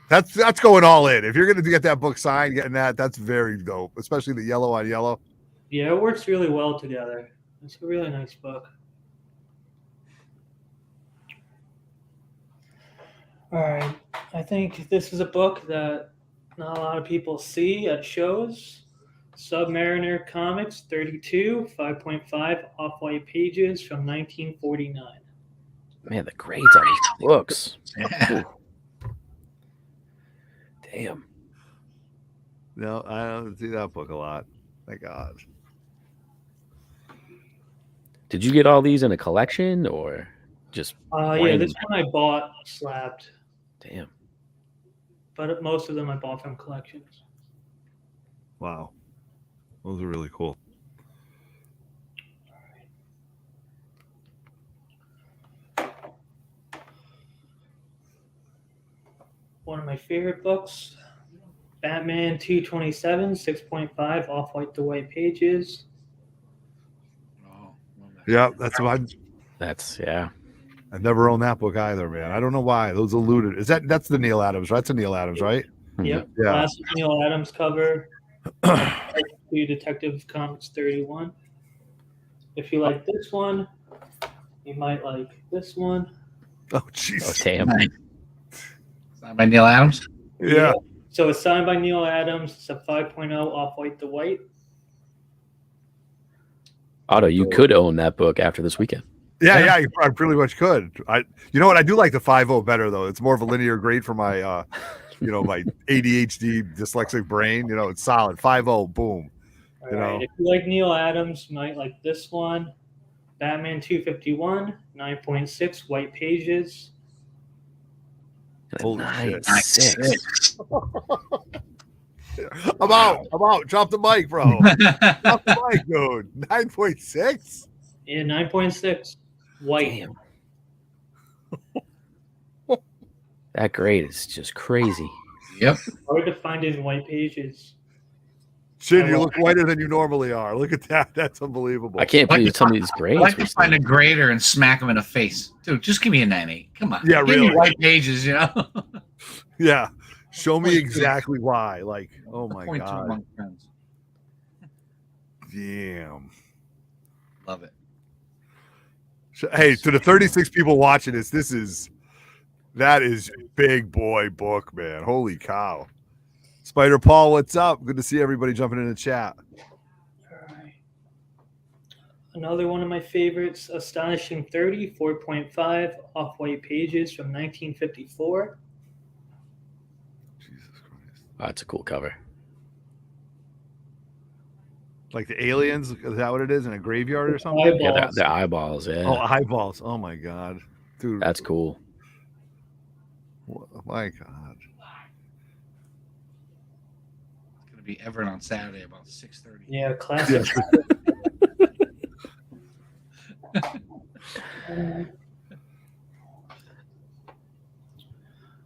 That's going all in. If you're gonna get that book signed, getting that's very dope, especially the yellow on yellow. Yeah, it works really well together. It's a really nice book. All right. I think this is a book that not a lot of people see at shows. Submariner Comics 32, 5.5 off-white pages from 1949. Man, the grades on these books. Yeah. Damn. No, I don't see that book a lot. Thank God. Did you get all these in a collection or just Yeah, random? this one I bought slabbed, Damn. but most of them I bought from collections. Wow. Those are really cool. One of my favorite books, Batman 227, 6.5 off-white to white pages. Oh, love that. Yeah, that's what I've never owned that book either, man. I don't know why. Those eluded. That's the Neil Adams, right? That's a Neil Adams, right? Yep. Yeah. Last Neil Adams cover. To Detective Comics 31. If you like this one, you might like this one. Oh, Oh, Jesus. damn. Signed by Neil Adams. Yeah. So it's signed by Neil Adams. It's a 5.0 off-white to white. Otto, you could own that book after this weekend. Yeah, I pretty much could. You know what? I do like the 5.0 better though. It's more of a linear grade for my, my ADHD dyslexic brain. It's solid. 5.0, boom. All You right. know. If you like Neil Adams, you might like this one. Batman 251, 9.6 white pages. Holy shit. Nice. I'm out. Drop the mic, bro. Drop the mic, dude. 9.6. Yeah, 9.6 white. Damn. That grade is just crazy. Yep. Hard to find in white pages. Chin, you look whiter than you normally are. Look at that. That's unbelievable. I can't believe some of these I grades. like were to find a still- grader and smack him in the face. Dude, just give me a 9.8. Come on. Yeah, Give me really. white pages, Yeah. Show me exactly why. Like, oh my Point to God. among friends. Damn. Love it. Hey, to the 36 people watching this, that is big boy book, man. Holy cow. Spider Paul, what's up? Good to see everybody jumping in the chat. All right. Another one of my favorites, Astonishing 30, 4.5 off-white pages from 1954. Jesus Christ. Oh, that's a cool cover. Like the aliens, is that what it is? In a graveyard or something? Yeah, the eyeballs. Yeah. Oh, eyeballs. Oh my God. Dude. That's cool. Oh my God. It's gonna be Everett on Saturday about 6:30. Yeah, classic.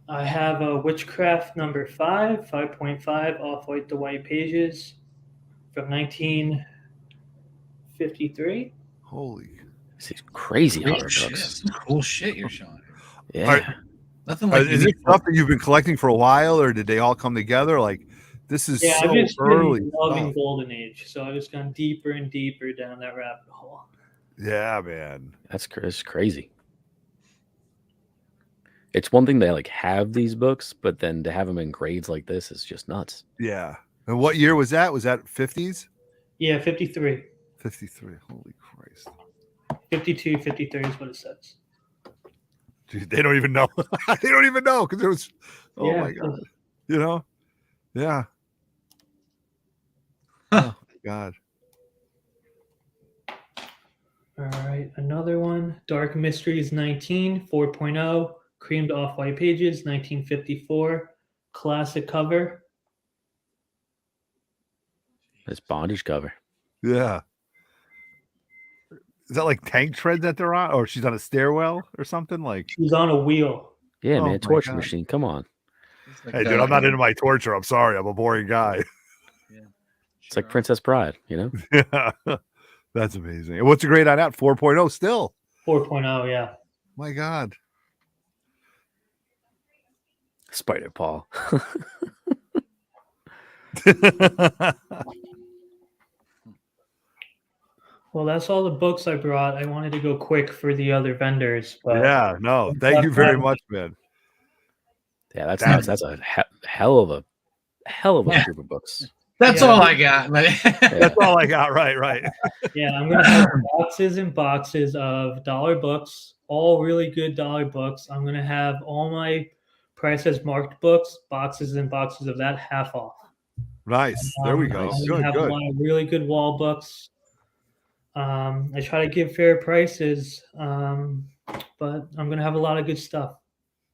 I have a Witchcraft number 5, 5.5 off-white to white pages from 1953. Holy. These crazy Cool horror shit. books. Cool shit you're showing. Yeah. Nothing like Is it stuff that you've been collecting for a while, or did they all come together? Like, this is Yeah, so I've just early. been loving stuff. Golden Age, so I've just gone deeper and deeper down that rabbit hole. Yeah, man. That's crazy. It's one thing to like have these books, but then to have them in grades like this is just nuts. Yeah. And what year was that? Was that 50s? Yeah, 53. 53. Holy Christ. 52, 53 is what it says. Dude, they don't even know. They don't even know because it was, oh Yeah. my God. You know? Yeah. Oh my God. All right, another one. Dark Mysteries 19, 4.0, creamed off-white pages, 1954. Classic cover. This bondage cover. Yeah. Is that like tank tread that they're on? Or she's on a stairwell or something? Like, She's on a wheel. Yeah, Oh my man. Torture God. machine. Come on. hey, dude, I'm not into my torture. I'm sorry. I'm a boring guy. It's like Princess Bride, you know? Yeah. That's amazing. And what's the grade on that? 4.0 still. 4.0, yeah. My God. Spider Paul. Well, that's all the books I brought. I wanted to go quick for the other vendors, but Yeah, no. Thank you very much, man. Yeah, that's Damn. nuts. That's a hell of a group of books. That's Yeah. all I got. That's all I got. Right. Yeah, I'm gonna have boxes and boxes of dollar books, all really good dollar books. I'm gonna have all my prices marked books, boxes and boxes of that half off. Nice. There we go. I'm gonna have a Good. lot of really good wall books. I try to give fair prices, but I'm gonna have a lot of good stuff.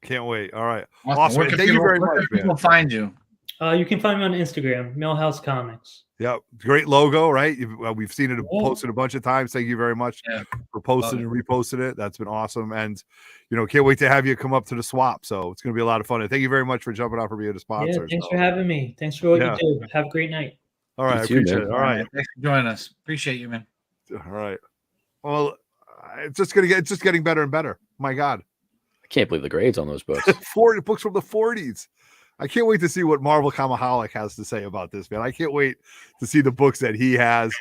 Can't wait. All right. Awesome. Awesome. Where can Thank you people- very where much, can people man. find you? You can find me on Instagram, Milhouse Comics. Yep. Great logo, right? We've seen it Yeah. posted a bunch of times. Thank you very much Yeah. for posting and reposting it. That's been awesome. And, can't wait to have you come up to the swap. So it's going to be a lot of fun. And thank you very much for jumping out for being a sponsor. Yeah, thanks So, for having me. Thanks for what Yeah. you do. Have a great night. all right. I You too, appreciate man. it. All right. Thanks for joining us. Appreciate you, man. All right. Well, it's just getting better and better. My God. I can't believe the grades on those books. 40 books from the 40s. I can't wait to see what Marvel Comaholic has to say about this, man. I can't wait to see the books that he has.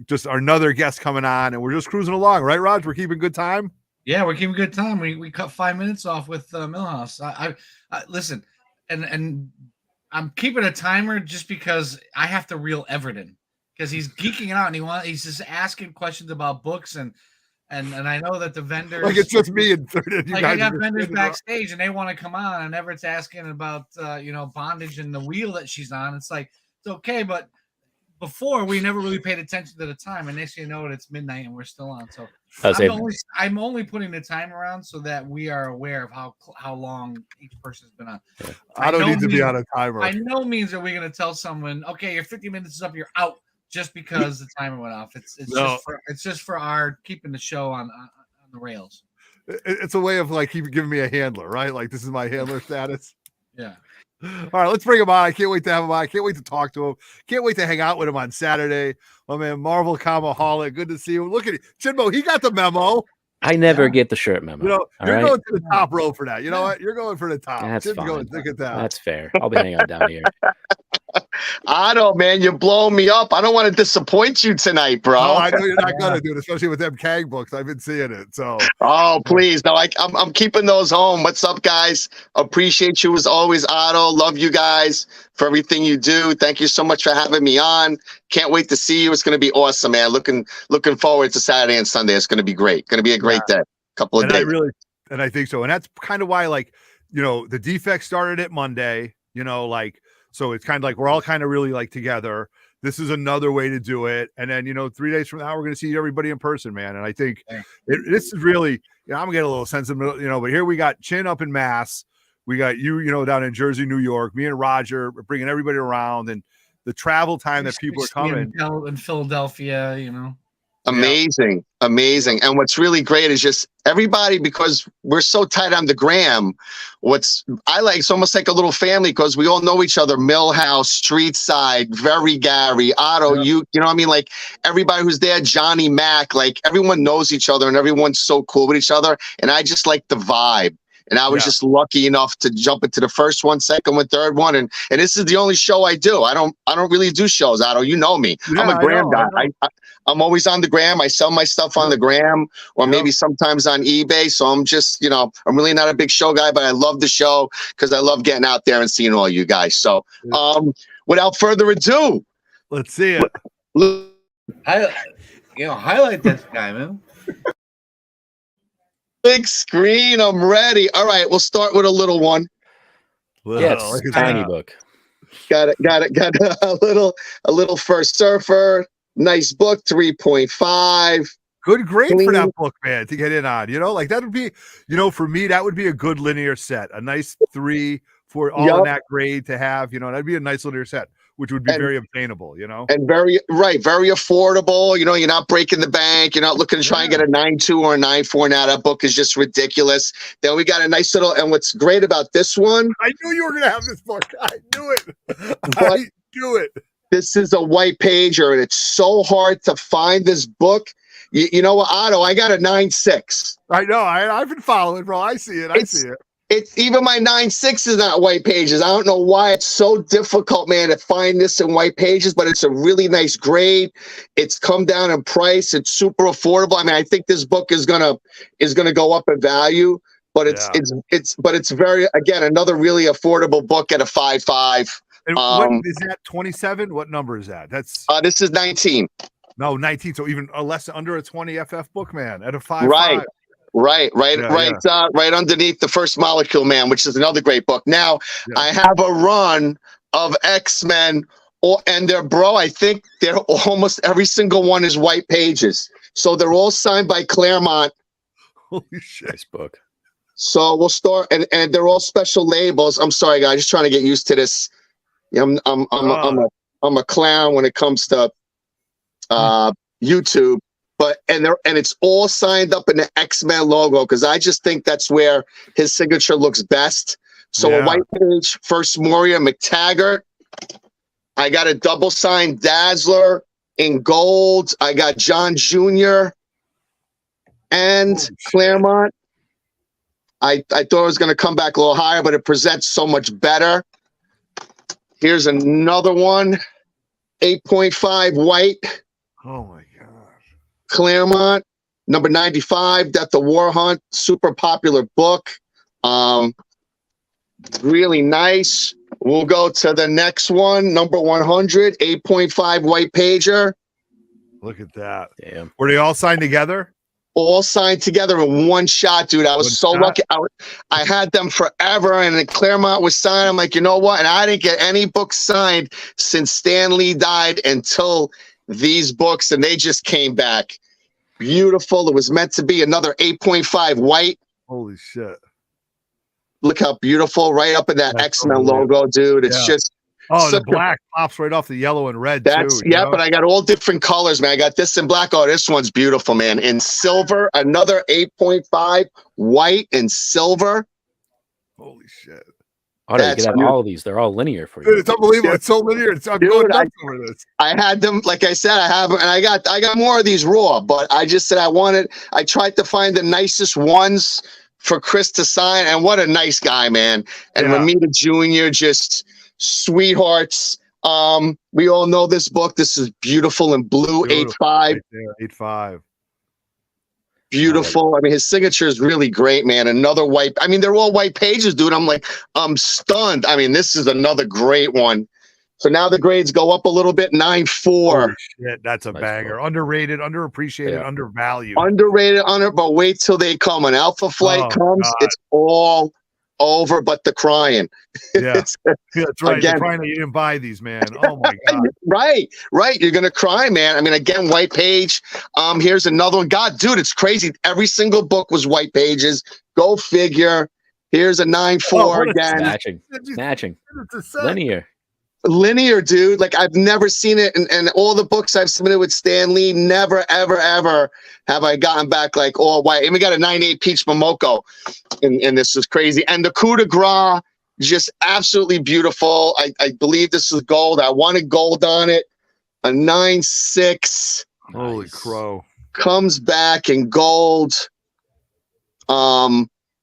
Just another guest coming on, and we're just cruising along, right, Raj? We're keeping good time. Yeah, we're keeping good time. We cut 5 minutes off with Milhouse. I listen, and I'm keeping a timer just because I have to reel Everett in because he's geeking out and he's just asking questions about books and I know that the vendors Like it's just me and you like guys I got are just vendors sitting around. backstage and they want to come on and Everett's asking about bondage and the wheel that she's on. It's like it's okay, but before we never really paid attention to the time, and next thing you know it's midnight and we're still on. So I'm only putting the time around so that we are aware of how long each person's been on. Yeah. I don't need to be on a timer. By no means are we going to tell someone, okay, your 50 minutes is up, you're out, just because the timer went off. It's just for our keeping the show on the rails. It's a way of like keep giving me a handler, right? Like this is my handler status. Yeah. All right, let's bring him on. I can't wait to have him on. I can't wait to talk to him. Can't wait to hang out with him on Saturday. Oh man, Marvel Comaholic. Good to see him. Look at it. Chinmo, he got the memo. I never get the shirt memo. You're right? going to the top row for that. You know what? You're going for the top. That's Chin's fine. going, look at that. That's fair. I'll be hanging out down here. Otto, man, you're blowing me up. I don't want to disappoint you tonight, bro. Oh, I know you're not gonna do it, especially with them Kang books. I've been seeing it. So oh, please. No, I'm keeping those home. What's up, guys? Appreciate you as always, Otto. Love you guys for everything you do. Thank you so much for having me on. Can't wait to see you. It's gonna be awesome, man. Looking forward to Saturday and Sunday. It's gonna be great. Gonna be a great day. Couple of days. And I think so. And that's kind of why, like, you know, the defect started at Monday, you know, like, so it's kind of like we're all kind of really like together. This is another way to do it. And then, you know, 3 days from now, we're going to see everybody in person, man. And I think this is really, you know, I'm going to get a little sensitive, you know, but here we got Chin up in Mass. We got you, you know, down in Jersey, New York, me and Roger bringing everybody around, and the travel time that people are coming in Philadelphia, you know. Amazing. And what's really great is just everybody, because we're so tight on the gram. It's almost like a little family, because we all know each other. Milhouse, Streetside, Very Gary, Otto, you know what I mean? Like everybody who's there, Johnny Mac, like everyone knows each other and everyone's so cool with each other. And I just like the vibe. And I was just lucky enough to jump into the first one, second one, third one, and this is the only show I do. I don't really do shows, Otto. You know me. Yeah, I'm a gram guy. I'm always on the gram. I sell my stuff on the gram, or maybe sometimes on eBay. So I'm just, you know, I'm really not a big show guy, but I love the show because I love getting out there and seeing all you guys. So without further ado, let's see it. Highlight this guy, man. Big screen, I'm ready. All right, we'll start with a little one. Yes, tiny book. Got a little First Surfer. Nice book, 3.5. Good grade for that book, man, to get in on. You know, like that would be, you know, for me, that would be a good linear set. A nice 3 for all in that grade to have, you know, that'd be a nice linear set, which would be very obtainable, you know. And very affordable. You know, you're not breaking the bank. You're not looking to try and get a 9.2 or a 9.4 now. That book is just ridiculous. Then we got a nice little, and what's great about this one. I knew you were going to have this book. I knew it. I knew it. This is a white pager, and it's so hard to find this book. You know what, Otto? I got a 9.6. I know. I've been following, bro. I see it. I see it. It's even my 9.6 is not white pages. I don't know why it's so difficult, man, to find this in white pages, but it's a really nice grade. It's come down in price. It's super affordable. I mean, I think this book is gonna go up in value, but it's very, again, another really affordable book at a 5.5. And what is that, 27? What number is that? That's this is 19. No, 19. So even less, under a 20 FF book, man, at a 5.5. Right underneath the First Molecule Man, which is another great book. Now, I have a run of X-Men, and I think they're almost every single one is white pages. So they're all signed by Claremont. Holy shit. Nice book. So we'll start, and they're all special labels. I'm sorry, guys, just trying to get used to this. I'm a clown when it comes to YouTube. But and it's all signed up in the X-Men logo, because I just think that's where his signature looks best. So a white page, First Moria McTaggart. I got a double signed Dazzler in gold. I got John Jr. and Claremont. I thought it was going to come back a little higher, but it presents so much better. Here's another one, 8.5 white. Oh my God. Claremont, number 95, Death of War Hunt, super popular book. Really nice. We'll go to the next one, number 100, 8.5 white pager. Look at that. Damn. Were they all signed together? All signed together in one shot, dude. I was so lucky. I had them forever, and then Claremont was signed. I'm like, you know what? And I didn't get any books signed since Stan Lee died until these books, and they just came back. Beautiful. It was meant to be another 8.5 white. Holy shit. Look how beautiful, right up in that X-Men logo, dude. It's just the black pops right off the yellow and red. That's too, but I got all different colors, man. I got this in black. Oh, this one's beautiful, man. In silver, another 8.5 white and silver. Holy shit. Oh, you can have all of these. They're all linear for you. Dude, it's unbelievable. It's so linear. I'm going nuts over this. I had them, like I said, I have them, and I got more of these raw, but I just said I tried to find the nicest ones for Chris to sign, and what a nice guy, man. And Ramita Jr., just sweethearts. We all know this book. This is beautiful in blue, 8.5. Right there, 8.5. Beautiful. I mean, his signature is really great, man. Another white. I mean, they're all white pages, dude. I'm stunned. I mean, this is another great one. So now the grades go up a little bit, 9.4. Oh, shit, that's a banger. Underrated, underappreciated, undervalued. Underrated, but wait till they come. When Alpha Flight comes, God. it's all over but the crying. Yeah, that's right. Again, crying that you didn't buy these, man. Oh my God. Right. You're gonna cry, man. I mean, again, white page. Here's another one. God, dude, it's crazy. Every single book was white pages. Go figure. Here's a 9.4 again. Matching. Linear, dude. Like, I've never seen it, and all the books I've submitted with Stan Lee, never, ever, ever have I gotten back like all white. And we got a 9.8 Peach Momoko, and this is crazy. And the coup de grace, just absolutely beautiful. I believe this is gold. I wanted gold on it. A 9.6. Holy crow. Comes back in gold.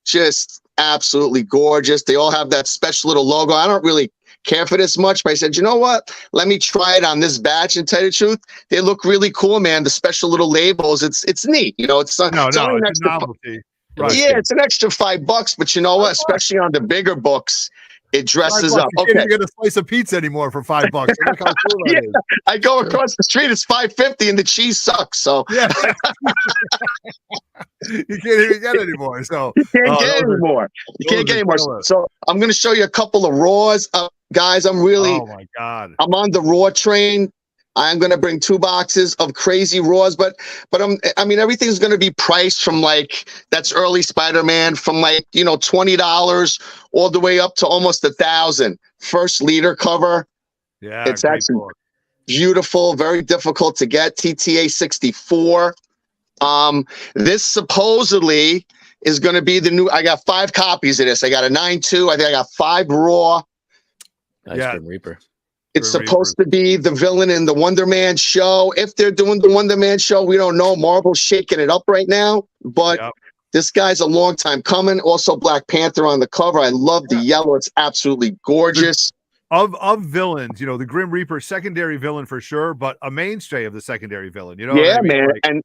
Just absolutely gorgeous. They all have that special little logo. I don't really care for this much, but I said, you know what? Let me try it on this batch and tell you the truth. They look really cool, man. The special little labels, it's neat. You know, it's only an extra novelty. Right. Yeah, it's an extra $5, but you know what? Especially on the bigger books, it dresses up. You can't even get a slice of pizza anymore for $5. Look how cool that is. I go across the street, it's $5.50, and the cheese sucks. So yeah, you can't even get it anymore. So you can't get anymore. You can't get anymore. So I'm going to show you a couple of raws, guys. I'm really, oh my God, I'm on the raw train. I'm going to bring 2 boxes of crazy raws, but I mean, everything's going to be priced from like, that's early Spider-Man, from like, you know, $20 all the way up to almost $1,000. First leader cover. Yeah, it's actually beautiful, very difficult to get. TTA 64. This supposedly is going to be the new, I got 5 copies of this. I got a 9.2. I think I got 5 raw. Nice. Grim Reaper. It's supposed to be the villain in the Wonder Man show. If they're doing the Wonder Man show, we don't know. Marvel's shaking it up right now, but this guy's a long time coming. Also, Black Panther on the cover. I love the yellow. It's absolutely gorgeous. Of villains, you know, the Grim Reaper, secondary villain for sure, but a mainstay of the secondary villain. You know, yeah, what I mean? man. Like, and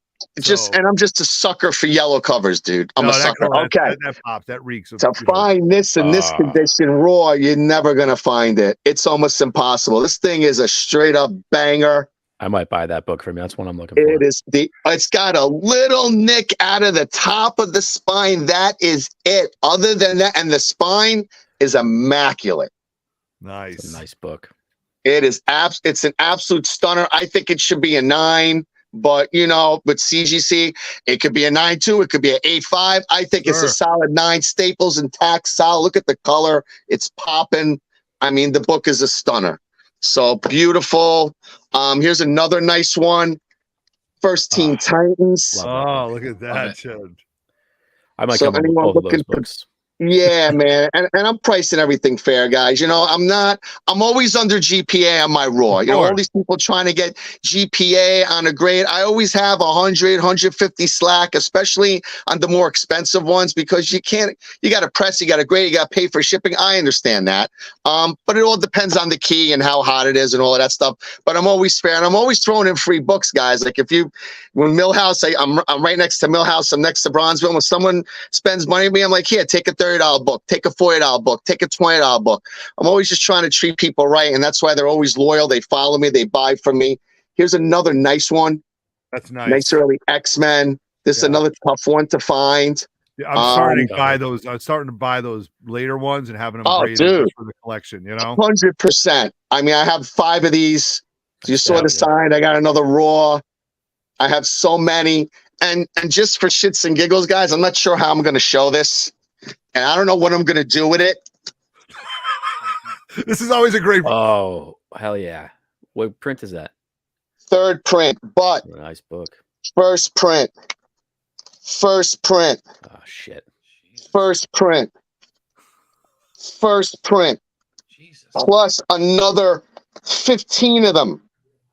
I'm just a sucker for yellow covers, dude. I'm a sucker. Okay, that pops. That reeks. To find this in this condition raw, you're never gonna find it. It's almost impossible. This thing is a straight up banger. I might buy that book from you. That's what I'm looking for. It is it's got a little nick out of the top of the spine. That is it. Other than that, and the spine is immaculate. Nice. It's a nice book. It is it's an absolute stunner. I think it should be a 9, but you know, with CGC, it could be a 9.2, it could be an 8.5. I think it's a solid 9. Staples intact, solid. Look at the color. It's popping. I mean, the book is a stunner. So beautiful. Here's another nice one. First Teen Titans. Oh, look at that, Chad. I might come up with both of those books. Yeah, man. And I'm pricing everything fair, guys. You know, I'm always under GPA on my raw. You know, all these people trying to get GPA on a grade. I always have 100, 150 slack, especially on the more expensive ones, because you got to press, you got to grade, you got to pay for shipping. I understand that. But it all depends on the key and how hot it is and all of that stuff. But I'm always fair, and I'm always throwing in free books, guys. Like when Milhouse, I'm right next to Milhouse, I'm next to Bronzeville. When someone spends money with me, I'm like, here, take a $30 book, take a $40 book, take a $20 book. I'm always just trying to treat people right, and that's why they're always loyal. They follow me, they buy from me. Here's another nice one. That's nice. Nice early X-Men. This is another tough one to find. Yeah, I'm starting to buy those. I'm starting to buy those later ones and having them graded for the collection. You know, 100%. I mean, I have 5 of these. You saw the sign. I got another raw. I have so many, and just for shits and giggles, guys, I'm not sure how I'm going to show this. And I don't know what I'm going to do with it. This is always a great. Oh, hell yeah. What print is that? 3rd print, but nice book. First print. Oh, shit. First print. Jesus. Plus another 15 of them.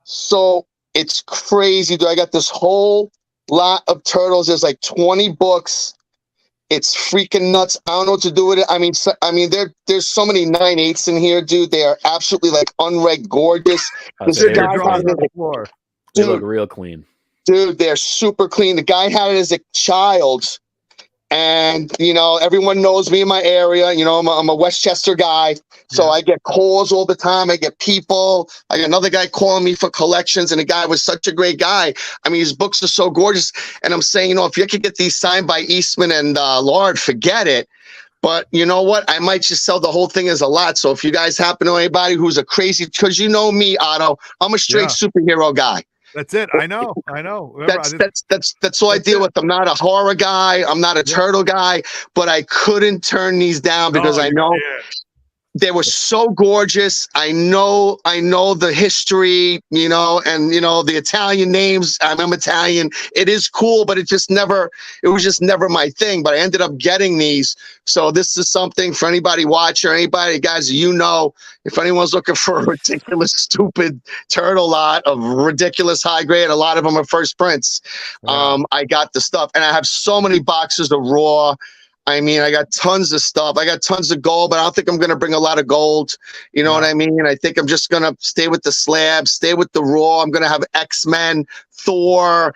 So it's crazy, dude. I got this whole lot of turtles. There's like 20 books. It's freaking nuts. I don't know what to do with it. I mean, there's so many 9/8s in here, dude. They are absolutely like unread gorgeous. This They guy Drawing had on it, the floor. They dude, look real clean. dude, they're super clean. The guy had it as a child. And, you know, everyone knows me in my area. You know, I'm a Westchester guy. So I get calls all the time. I get people. I got another guy calling me for collections. And the guy was such a great guy. I mean, his books are so gorgeous. And I'm saying, you know, if you could get these signed by Eastman and Lard, forget it. But you know what? I might just sell the whole thing as a lot. So if you guys happen to know anybody who's a crazy, because you know me, Otto, I'm a straight superhero guy. That's it. I know. Remember, That's all I deal with. I'm not a horror guy. I'm not a turtle guy, but I couldn't turn these down because I know they were so gorgeous. I know the history, you know, and you know the Italian names. I'm Italian. It is cool, but it was just never my thing. But I ended up getting these. So this is something for anybody watching, anybody, guys, you know, if anyone's looking for a ridiculous, stupid turtle lot of ridiculous high grade, a lot of them are first prints. I got the stuff, and I have so many boxes of raw. I mean, I got tons of stuff. I got tons of gold, but I don't think I'm going to bring a lot of gold. You know what I mean? I think I'm just going to stay with the slabs, stay with the raw. I'm going to have X-Men, Thor,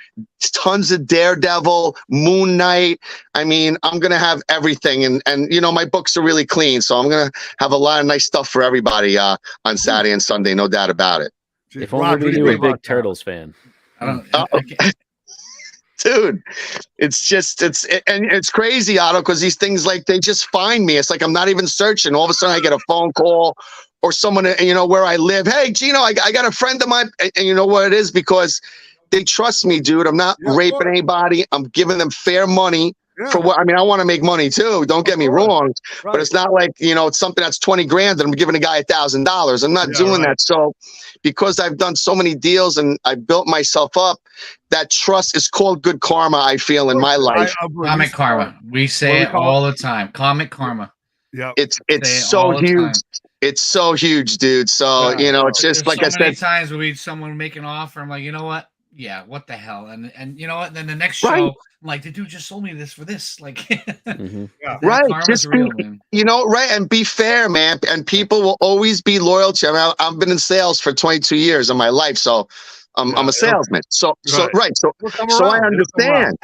tons of Daredevil, Moon Knight. I mean, I'm going to have everything. And you know, my books are really clean. So I'm going to have a lot of nice stuff for everybody on Saturday and Sunday. No doubt about it. If only we were a big Turtles fan. Dude, it's crazy, Otto, because these things, like, they just find me. It's like I'm not even searching. All of a sudden I get a phone call or someone, you know, where I live. Hey, Gino, I got a friend of mine. And you know what it is? Because they trust me, dude. I'm not raping anybody. I'm giving them fair money for what, I mean, I want to make money too. Don't get me wrong, but it's not like, you know, it's something that's 20 grand and I'm giving a guy $1,000. I'm not doing that. So because I've done so many deals and I built myself up, that trust is called good karma, I feel, in my life. Comic karma. We say it all the time. Comic karma. Yeah. It's so huge. It's so huge, dude. So, you know, it's just like I said. Times we someone make an offer. I'm like, you know what? Yeah, what the hell? And you know what? Then the next show, I'm like, the dude just sold me this for this. Like, right. Just be, you know, right. And be fair, man. And people will always be loyal to you. I mean, I've been in sales for 22 years of my life. So I'm a salesman. So I understand.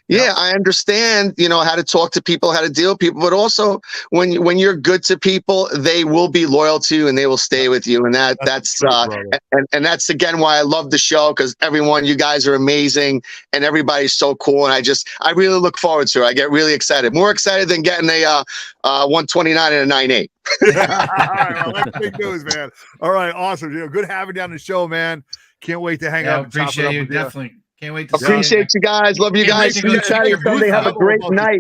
Yeah, I understand, you know, how to talk to people, how to deal with people, but also when you're good to people, they will be loyal to you and they will stay with you. And that's and that's again why I love the show, because everyone, you guys are amazing and everybody's so cool. And I really look forward to it. I get really excited, more excited than getting a 129 and a 9.8. All right, well, that's big news, man. All right, awesome. You know, good having you on the show, man. Can't wait to hang out. Appreciate you, definitely. Can't wait to appreciate you guys. Love you guys. See you Saturday, Sunday. Have a great night.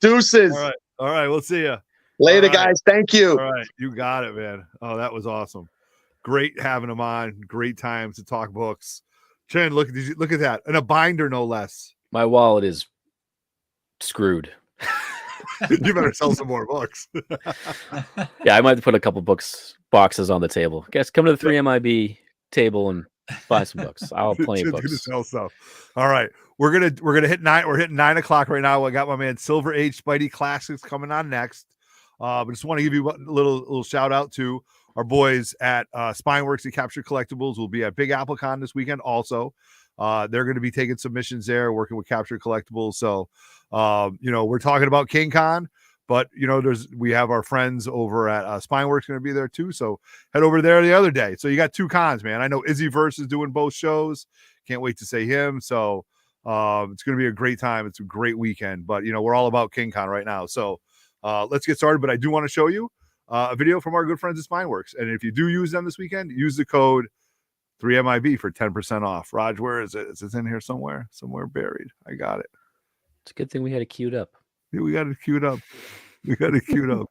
Deuces. All right. We'll see you later, guys. Thank you. All right, you got it, man. Oh, that was awesome. Great having him on. Great times to talk books. Chen, look at that, and a binder, no less. My wallet is screwed. You better sell some more books. Yeah, I might put a couple boxes on the table. Guys, come to the 3MIB table and buy some books. I'll have plenty of books. Sell stuff. All right, we're gonna hit 9. We're hitting 9 o'clock right now. I got my man Silver Age Spidey Classics coming on next. But just want to give you a little shout out to our boys at Spineworks and Capture Collectibles. Will be at Big Apple Con this weekend. Also, they're going to be taking submissions there, working with Capture Collectibles. So, you know, we're talking about King Con. But, you know, we have our friends over at Spineworks going to be there too. So head over there the other day. So you got 2 cons, man. I know Izzyverse is doing both shows. Can't wait to say him. So it's going to be a great time. It's a great weekend. But, you know, we're all about King Con right now. So let's get started. But I do want to show you a video from our good friends at Spineworks. And if you do use them this weekend, use the code 3MIB for 10% off. Raj, where is it? Is it in here somewhere? Somewhere buried. I got it. It's a good thing we had it queued up. Yeah, we got it queued up. We got it queued up.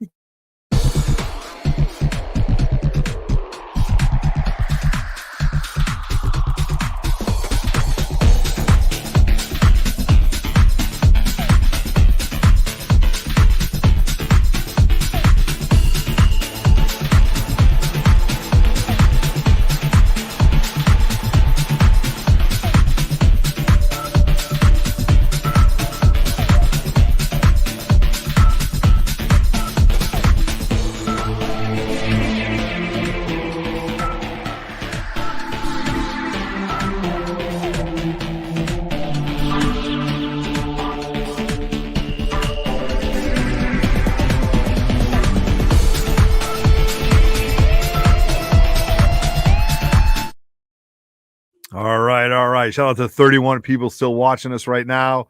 All right, all right. Shout out to 31 people still watching us right now.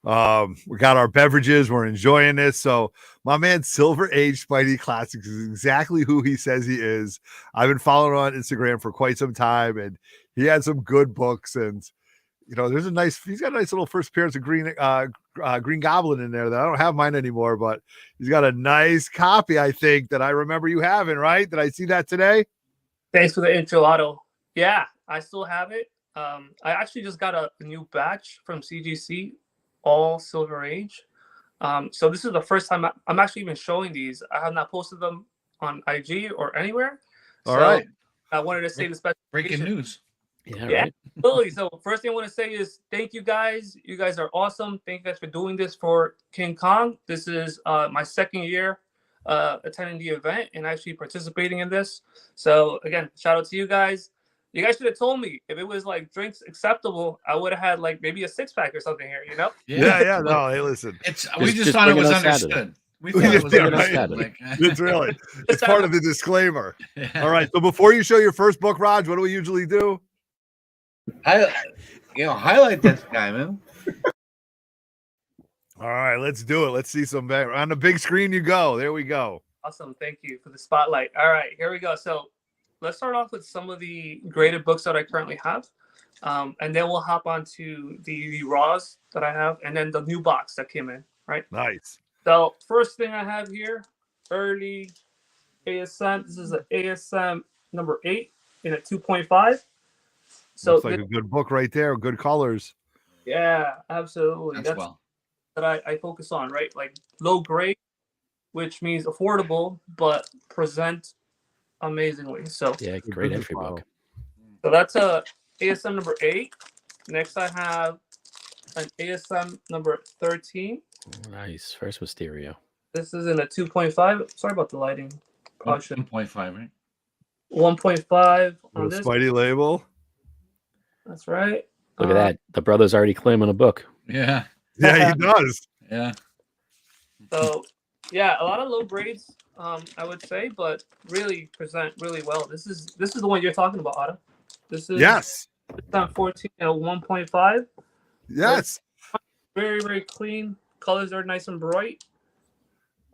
We got our beverages. We're enjoying this. So my man Silver Age Spidey Classics is exactly who he says he is. I've been following him on Instagram for quite some time, and he had some good books. And you know, he's got a nice little first appearance of Green Goblin in there that I don't have mine anymore, but he's got a nice copy, I think, that I remember you having, right? Did I see that today? Thanks for the intro, Otto. Yeah, I still have it. I actually just got a new batch from CGC, all Silver Age. So this is the first time I'm actually even showing these. I have not posted them on IG or anywhere. All right. I wanted to say the special Breaking news. Yeah, absolutely. So first thing I want to say is thank you guys. You guys are awesome. Thank you guys for doing this for King Kong. This is my second year attending the event and actually participating in this. So again, shout out to you guys. You guys should have told me if it was like drinks acceptable, I would have had like maybe a 6-pack or something here, you know? Yeah. No, hey, listen. We just thought it was understood. We thought it was understood. Right. It's really, it's part of the disclaimer. All right. So before you show your first book, Raj, what do we usually do? Highlight this guy, man. All right, let's do it. Let's see some back on the big screen. You go. There we go. Awesome. Thank you for the spotlight. All right, here we go. So let's start off with some of the graded books that I currently have. And then we'll hop on to the raws that I have and then the new box that came in, right? Nice. So first thing I have here, early ASM. This is an ASM number 8 in a 2.5. So looks like a good book right there. Good colors. Yeah, absolutely. That's well. That I focus on, right? Like low grade, which means affordable, but present amazingly. So yeah, great entry book. So that's a ASM number 8. Next, I have an ASM number 13. Nice. First was stereo. This is in a 2.5. Sorry about the lighting. 1.5, right? 1.5 on this. Spidey label. That's right. Look at that. The brother's already claiming a book. Yeah. Yeah, he does. Yeah. So, yeah, a lot of low grades, I would say, but really present really well. This is the one you're talking about, Otto. This is yes. It's on 14 and a 1.5. Yes. Very, very clean. Colors are nice and bright.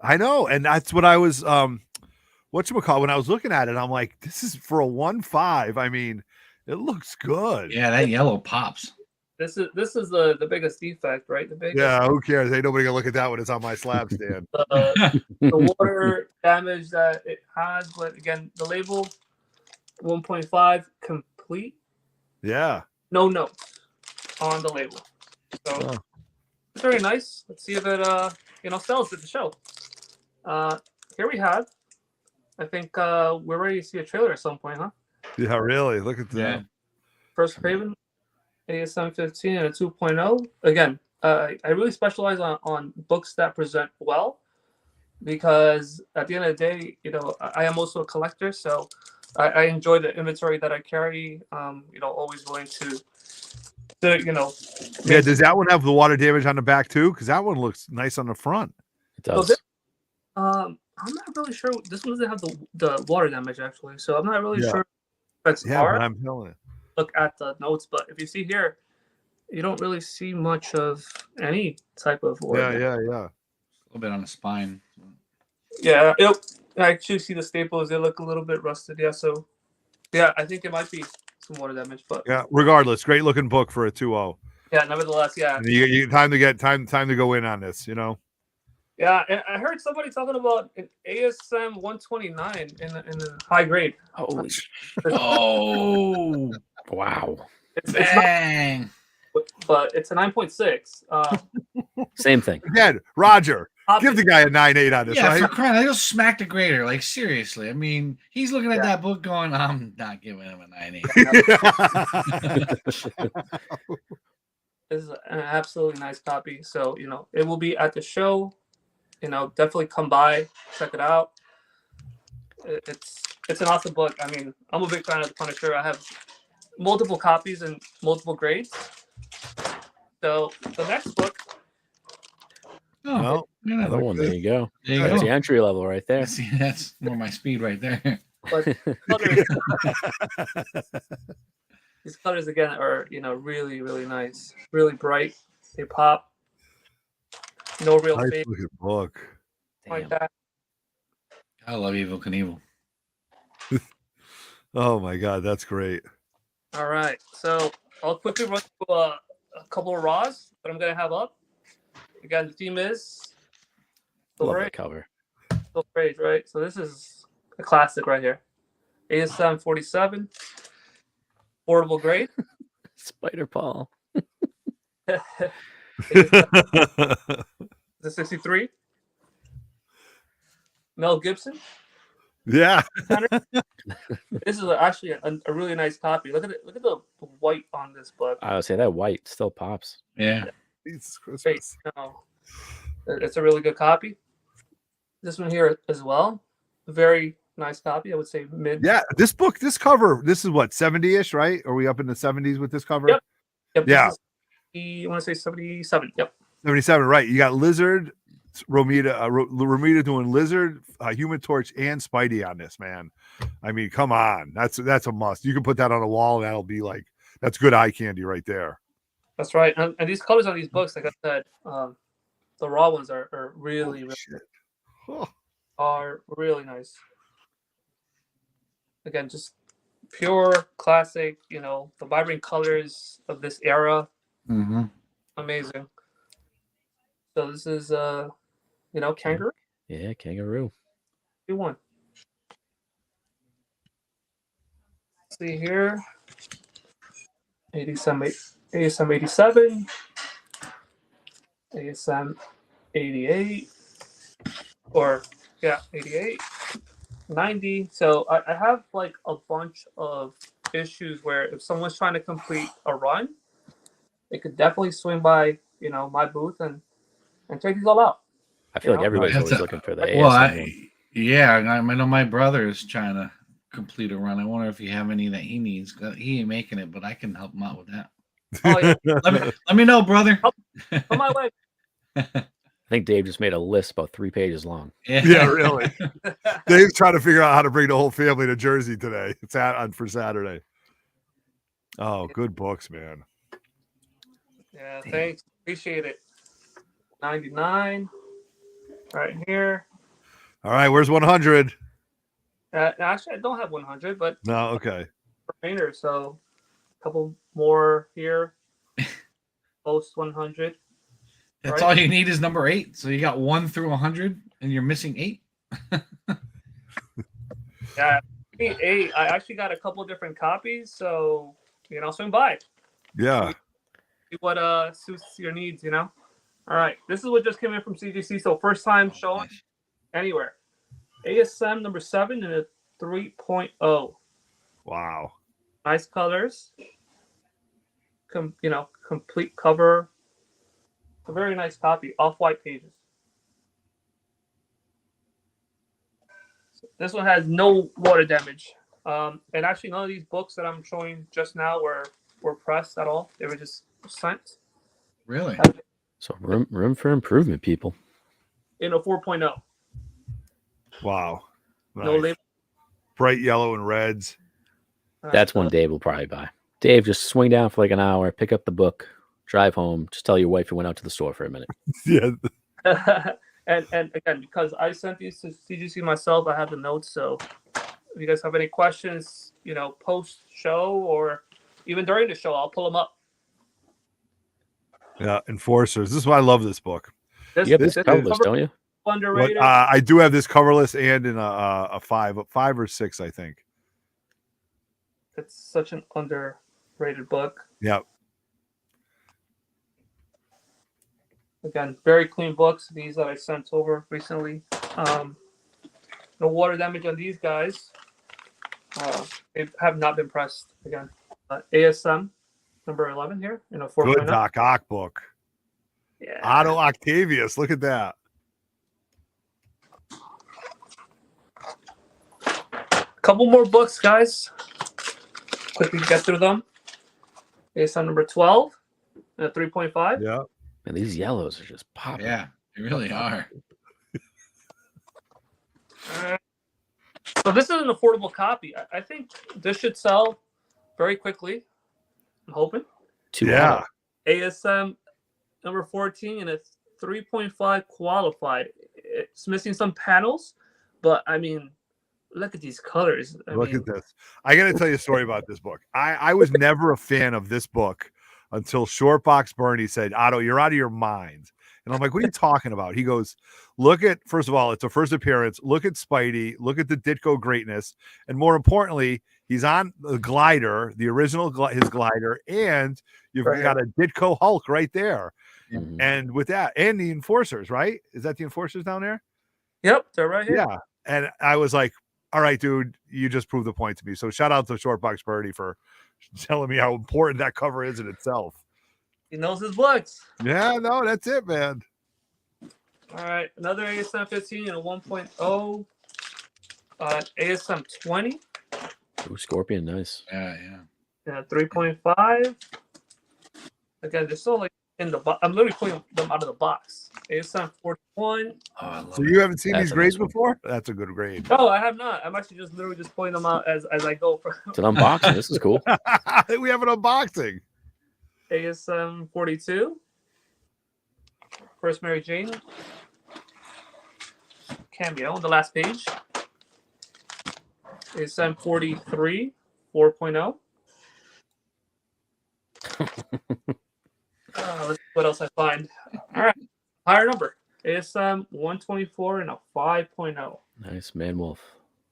I know, and that's what I was whatchamacallit, when I was looking at it, I'm like, this is for a 1.5. I mean, it looks good. Yeah, that yellow pops. This is the biggest defect, right? The biggest. Yeah, who cares? Ain't nobody gonna look at that when it's on my slab stand. The water damage that it has, but again, the label 1.5 complete. Yeah. No notes on the label. So it's very nice. Let's see if it sells at the show. Here we have. I think we're ready to see a trailer at some point, huh? Yeah, really. Look at that. Yeah. First Craven, ASM 15 and a 2.0. Again, I really specialize on books that present well because at the end of the day, I am also a collector, so I enjoy the inventory that I carry. Always willing to Yeah, does that one have the water damage on the back too? Because that one looks nice on the front. It does. I'm not really sure. This one doesn't have the water damage actually, so I'm not really sure. But I'm feeling it. Look at the notes, but if you see here, you don't really see much of any type of water. Yeah. A little bit on the spine. Yeah, I actually see the staples. They look a little bit rusted. Yeah, so yeah, I think it might be some water damage, but yeah. Regardless, great looking book for a 2.0. Yeah, nevertheless, yeah. You time to go in on this. Yeah, and I heard somebody talking about an ASM 129 in the high grade. Holy! Oh, wow! It's bang! But it's a 9.6. Same thing. Again, Roger, give the guy a 9.8 on this. Yeah, right? for crying, I just smacked the grader. Like seriously, I mean, he's looking at that book going, "I'm not giving him a 9.8." This is an absolutely nice copy. So it will be at the show. Definitely come by, check it out. It's an awesome book. I mean, I'm a big fan of the Punisher. I have multiple copies and multiple grades. So the next book. Another one. There you go. There you That's go. the entry level right there. See, that's more my speed right there. But These colors again are really really nice, really bright. They pop. No real Nice fade looking book. like that. I love Evil Knievel. Oh my God, that's great. All right, so I'll quickly run through a couple of raws that I'm gonna have up. Again, the theme is Love Silver that Age. cover. Silver Age, right? So this is a classic right here. ASM 47, affordable grade. Spider Paul. The 63. Mel Gibson. Yeah. This is actually a really nice copy. Look at it. Look at the white on this book. I would say that white still pops. Yeah. It's Great. Christmas. No, it's a really good copy. This one here as well. Very nice copy. I would say mid. Yeah, this book, this cover, this is what, 70-ish, right? Are we up in the 70s with this cover? Yep. Yeah. I want to say 77. Yep. 77, right. You got Lizard, Romita doing Lizard, Human Torch, and Spidey on this, man. I mean, come on. That's a must. You can put that on a wall and that'll be like, that's good eye candy right there. That's right. And these colors on these books, like I said, the raw ones are really, are really nice. Again, just pure classic, the vibrant colors of this era. Mm-hmm. Amazing. So this is Kangaroo. Yeah, Kangaroo. One. See here. ASM 87. ASM 88. Or 88. 90. So I have like a bunch of issues where if someone's trying to complete a run, they could definitely swing by, my booth and check these all out. I feel like everybody's always looking for the ASM. Well, I know my brother is trying to complete a run. I wonder if you have any that he needs. He ain't making it, but I can help him out with that. Oh, yeah. let me know, brother. On my way. I think Dave just made a list about 3 pages long. Yeah, really. Dave's trying to figure out how to bring the whole family to Jersey today. It's on for Saturday. Oh, good books, man. Yeah, thanks. Appreciate it. 99. Right here. All right, where's 100? Actually, I don't have 100, but No, okay. Trainer, so a couple more here. Post 100. That's all you need is number 8. So you got 1 through 100, and you're missing 8. Yeah, 8. I actually got a couple different copies, so swing by. Yeah. See what suits your needs. All right, this is what just came in from CGC. So first time showing anywhere. ASM number 7 and a 3.0. Wow. Nice colors. Complete cover. A very nice copy. Off-white pages. So this one has no water damage. And actually, none of these books that I'm showing just now were pressed at all. They were just sent. Really? So room for improvement, people. In a 4.0. Wow. Nice. No label. Bright yellow and reds. That's one Dave will probably buy. Dave, just swing down for like an hour, pick up the book, drive home. Just tell your wife you went out to the store for a minute. Yeah. and again, because I sent these to CGC myself, I have the notes. So if you guys have any questions, post show or even during the show, I'll pull them up. Yeah, Enforcers. This is why I love this book. You have this coverless, don't you? Underrated. I do have this coverless and in a 5 or 6, I think. It's such an underrated book. Yep. Again, very clean books. These that I sent over recently. No water damage on these guys. They have not been pressed. Again, ASM number 11 here in a 4.0. Good Doc Ock book. Yeah. Otto Octavius. Look at that. Couple more books, guys. Quickly get through them. ASM number 12 and a 3.5. Yeah. And these yellows are just popping. Yeah, they really are. So this is an affordable copy. I think this should sell very quickly. I'm hoping. Yeah. ASM number 14 and a 3.5 qualified. It's missing some panels, but I mean, look at these colors. Look at this. I got to tell you a story about this book. I was never a fan of this book until Shortbox Bernie said, Otto, you're out of your mind. And I'm like, what are you talking about? He goes, look at, first of all, it's a first appearance. Look at Spidey. Look at the Ditko greatness. And more importantly, he's on the glider, the original, his glider. And you've got a Ditko Hulk right there. Mm-hmm. And with that, and the Enforcers, right? Is that the Enforcers down there? Yep, they're right here. Yeah. And I was like, all right, dude, you just proved the point to me. So shout out to Shortbox Birdie for telling me how important that cover is in itself. He knows his books. Yeah, no, that's it, man. All right, another ASM 15 and a 1.0. ASM 20. Ooh, Scorpion, nice. Yeah. 3.5. Again, they're still like in the box. I'm literally pulling them out of the box. ASM 41. So you haven't seen these grades before? That's a good grade. No, I have not. I'm actually just literally just pulling them out as I go. It's an unboxing. This is cool. We have an unboxing. ASM 42. First Mary Jane. Cameo on the last page. ASM 43, 4.0. Let's see what else I find. All right. Higher number. ASM 124 and a 5.0. Nice, Man Wolf.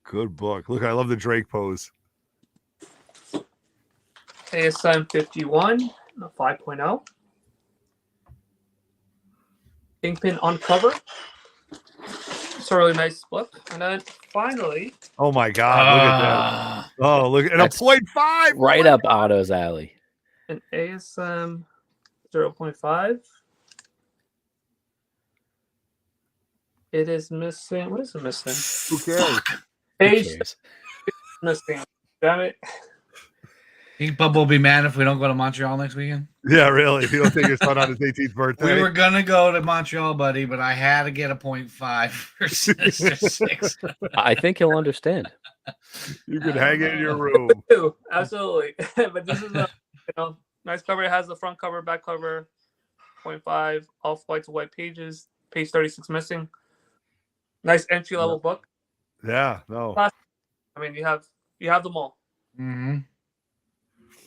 Good book. Look, I love the Drake pose. ASM 51 and a 5.0. Kingpin on cover. It's a really nice book. And then finally. Oh my God. Look at that. Oh, look at a 0.5. Right up Otto's alley. An ASM 0.5. It is missing. What is it missing? Who cares? Page missing. Damn it. Think Bubba will be mad if we don't go to Montreal next weekend? Yeah, really. If you don't take your son on his 18th birthday. We were going to go to Montreal, buddy, but I had to get a 0.5 for Sinister 6. I think he'll understand. You can hang it in your room. Absolutely. But this is a nice cover. It has the front cover, back cover, 0.5, off white to white pages, page 36 missing. Nice entry level book. Yeah, no. I mean, you have them all. Mm-hmm.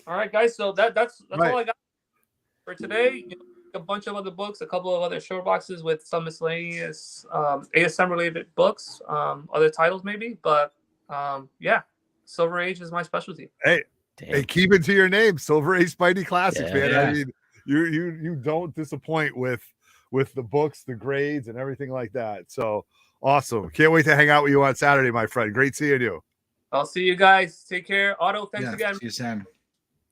All right, guys. So that's right. all I got for today. A bunch of other books, a couple of other short boxes with some miscellaneous ASM related books, other titles maybe. But yeah, Silver Age is my specialty. Hey, keep it to your name, Silver Age Spidey Classics, man. Yeah. I mean, you don't disappoint with the books, the grades, and everything like that. So awesome! Can't wait to hang out with you on Saturday, my friend. Great seeing you. I'll see you guys. Take care, Otto. Thanks again. See you, Sam.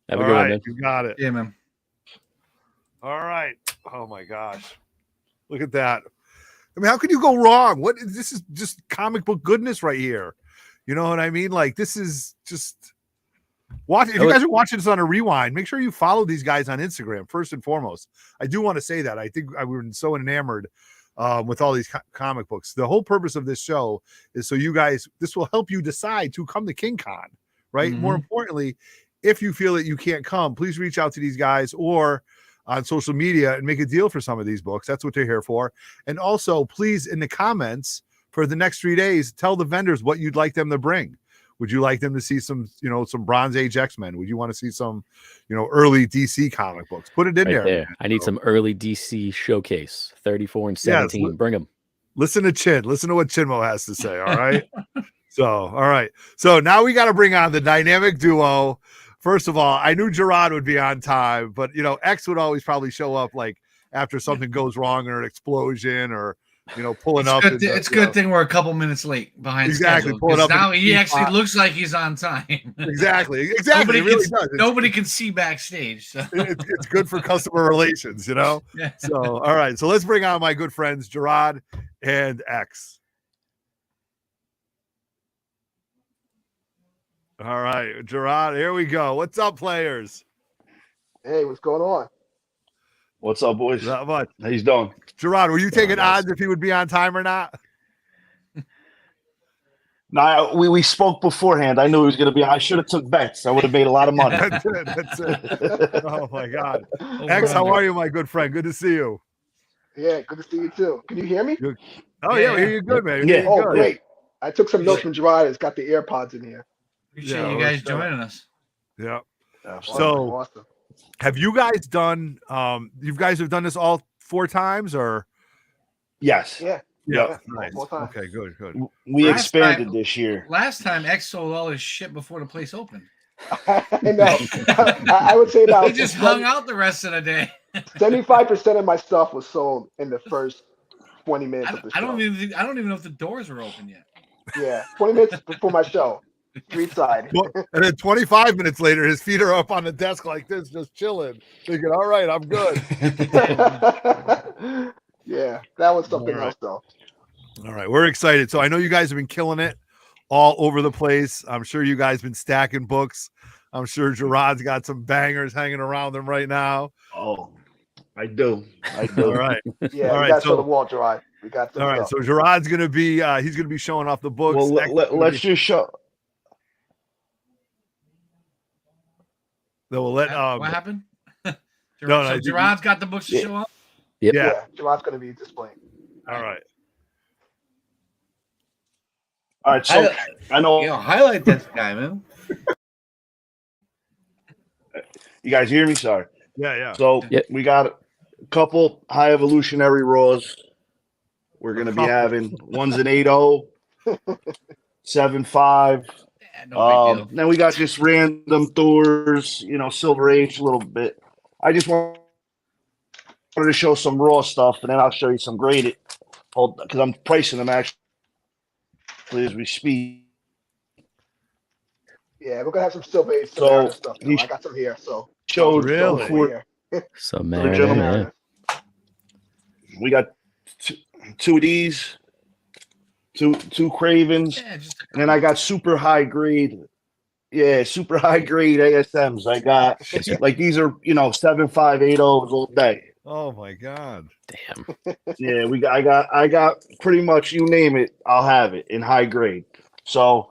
Have a good one, man. You got it. Yeah, man. All right. Oh my gosh. Look at that. I mean, how could you go wrong? This is just comic book goodness right here. You know what I mean? Like, this is just watch. If you guys are watching this on a rewind, make sure you follow these guys on Instagram first and foremost. I do want to say that. I think we were so enamored with all these comic books. The whole purpose of this show is so you guys, this will help you decide to come to King Con, right? Mm-hmm. More importantly, if you feel that you can't come, please reach out to these guys or on social media and make a deal for some of these books. That's what they're here for. And also, please, in the comments for the next 3 days, tell the vendors what you'd like them to bring. Would you like them to see some, some Bronze Age X-Men? Would you want to see some, early DC comic books? Put it in there. I need some early DC showcase, 34 and 17. Yes, bring them. Listen to Chin. Listen to what Chinmo has to say. All right. All right. So now we got to bring on the dynamic duo. First of all, I knew Gerard would be on time, but X would always probably show up like after something goes wrong or an explosion or pulling up. It's a good thing we're a couple minutes late behind. Exactly. Schedule, pulling up. Now he actually looks like he's on time. Exactly. Nobody can see backstage. So. It's good for customer relations, Yeah. So all right. So let's bring on my good friends Gerard and X. All right, Gerard, here we go. What's up, players? Hey, what's going on? What's up, boys? Not much. How you doing? Gerard, were you taking odds if he would be on time or not? No, we spoke beforehand. I knew it was going to be. I should have took bets. I would have made a lot of money. That's it. That's it. Oh my God. X, how are you, my good friend? Good to see you. Yeah, good to see you too. Can you hear me? Good. Oh yeah, we hear you good, man. Yeah. Oh, good. great. I took some notes from Gerard. It's got the AirPods in here. Appreciate you guys joining us. Yeah. Awesome. Awesome. Have you guys done? You guys have done this all 4 times, or? Yes. Yeah. Yeah. Nice. More time. Okay. Good. Good. We Last expanded time- this year. Last time X sold all his shit before the place opened. I know. I would say about He just hung out the rest of the day. 75% of my stuff was sold in the first 20 minutes of the show. I don't even know if the doors were open yet. Yeah, 20 minutes before my show. Streetside. And then 25 minutes later, his feet are up on the desk like this, just chilling, thinking, "All right, I'm good." Yeah, that was something else though. All right, we're excited. So I know you guys have been killing it all over the place. I'm sure you guys been stacking books. I'm sure Gerard's got some bangers hanging around him right now. Oh, I do. All right. Yeah, all we right. got to So the wall, Gerard. We got to all right. So Gerard's gonna be he's gonna be showing off the books. Well, let's just show. Then we'll let What happened? no, Gerard's got the books to show up. Yep. Yeah, Gerard's going to be displaying. All right. All right. So I know. Highlight this guy, man. You guys hear me? Sorry. Yeah. So we got a couple high evolutionary raws. We're going to be having one's an 8.0, 7.5. No big deal. Then we got just random Thors, Silver Age a little bit. I just wanted to show some raw stuff, and then I'll show you some graded. Because I'm pricing them actually as we speak. Yeah, we're going to have some Silver Age So stuff. he I got some here. So showed really? So gentlemen, we got two of these. Two Cravens, and then I got super high grade ASMs. I got like these are 7.5, 8.0s all day. Oh my God. Damn. Yeah, I got pretty much you name it, I'll have it in high grade. So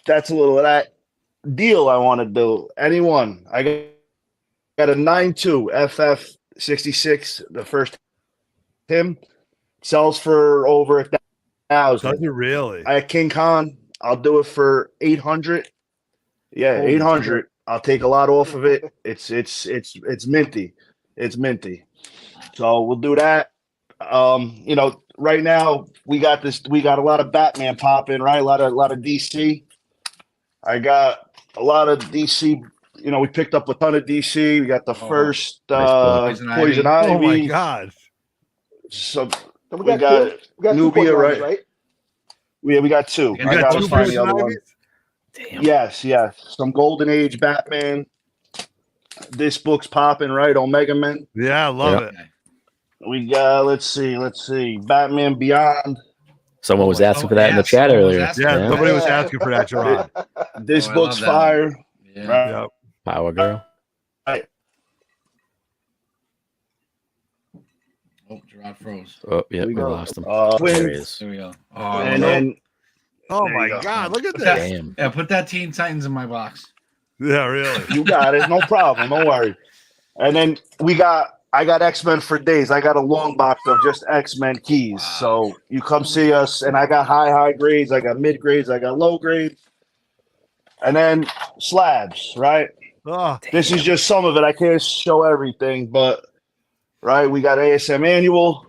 that's a little of that deal I want to do. Anyone, I got a 9.2 FF66, the first him sells for over 1,000. Does it really? I at King Kong, I'll do it for 800. Yeah, 800. I'll take a lot off of it. It's minty. It's minty. So we'll do that. Right now we got a lot of Batman popping, right? A lot of DC. I got a lot of DC. We picked up a ton of DC. We got the first Poison Ivy. Oh my God. So we got Nubia, right? Yeah, we got 2. You I got got 2 find the other one. Damn. Yes. Some Golden Age Batman. This book's popping, right? Omega Men. Yeah, I love it. We got let's see. Batman Beyond. Someone was asking for that in the chat earlier. Yeah, somebody was asking for that, Gerard. This book's fire. Yeah. Right. Yep. Power Girl. Oh, Gerard froze. Oh, yeah, we go. lost him. There he is. There we go. And then Oh my God, look at this. Damn. Yeah, put that Teen Titans in my box. Yeah, really. you got it, no problem, don't worry. And then I got X-Men for days. I got a long box of just X-Men keys. Wow. So you come see us, and I got high grades, I got mid grades, I got low grades, and then slabs, right? Oh, this is just some of it. I can't show everything, but right, we got ASM Annual,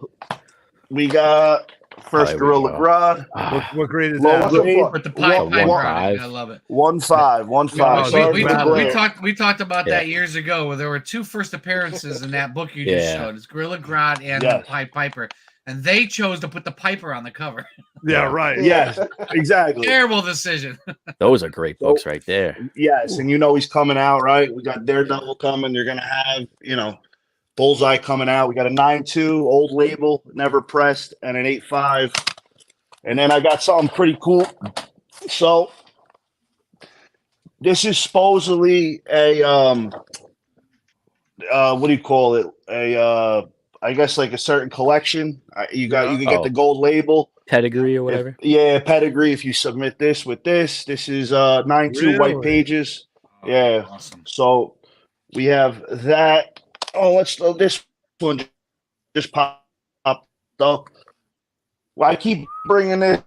we got first Gorilla Grodd. What grade is that? With the piper, I love it. 1.5. We talked about that years ago, where there were 2 first appearances in that book you just showed. It's Gorilla Grodd and the Piper, and they chose to put the Piper on the cover. Yeah, right. Yes, exactly. Terrible decision. Those are great books right there. Yes, and he's coming out, right? We got Daredevil coming. You're gonna have, Bullseye coming out. We got a 9.2 old label, never pressed, and an 8.5. And then I got something pretty cool. So this is supposedly a what do you call it? I guess like a certain collection. You can get the gold label. Pedigree or whatever. Yeah, pedigree. If you submit this with this is 9-2 white pages. Yeah. Awesome. So we have that. Oh, this one just popped up. Well, I keep bringing this,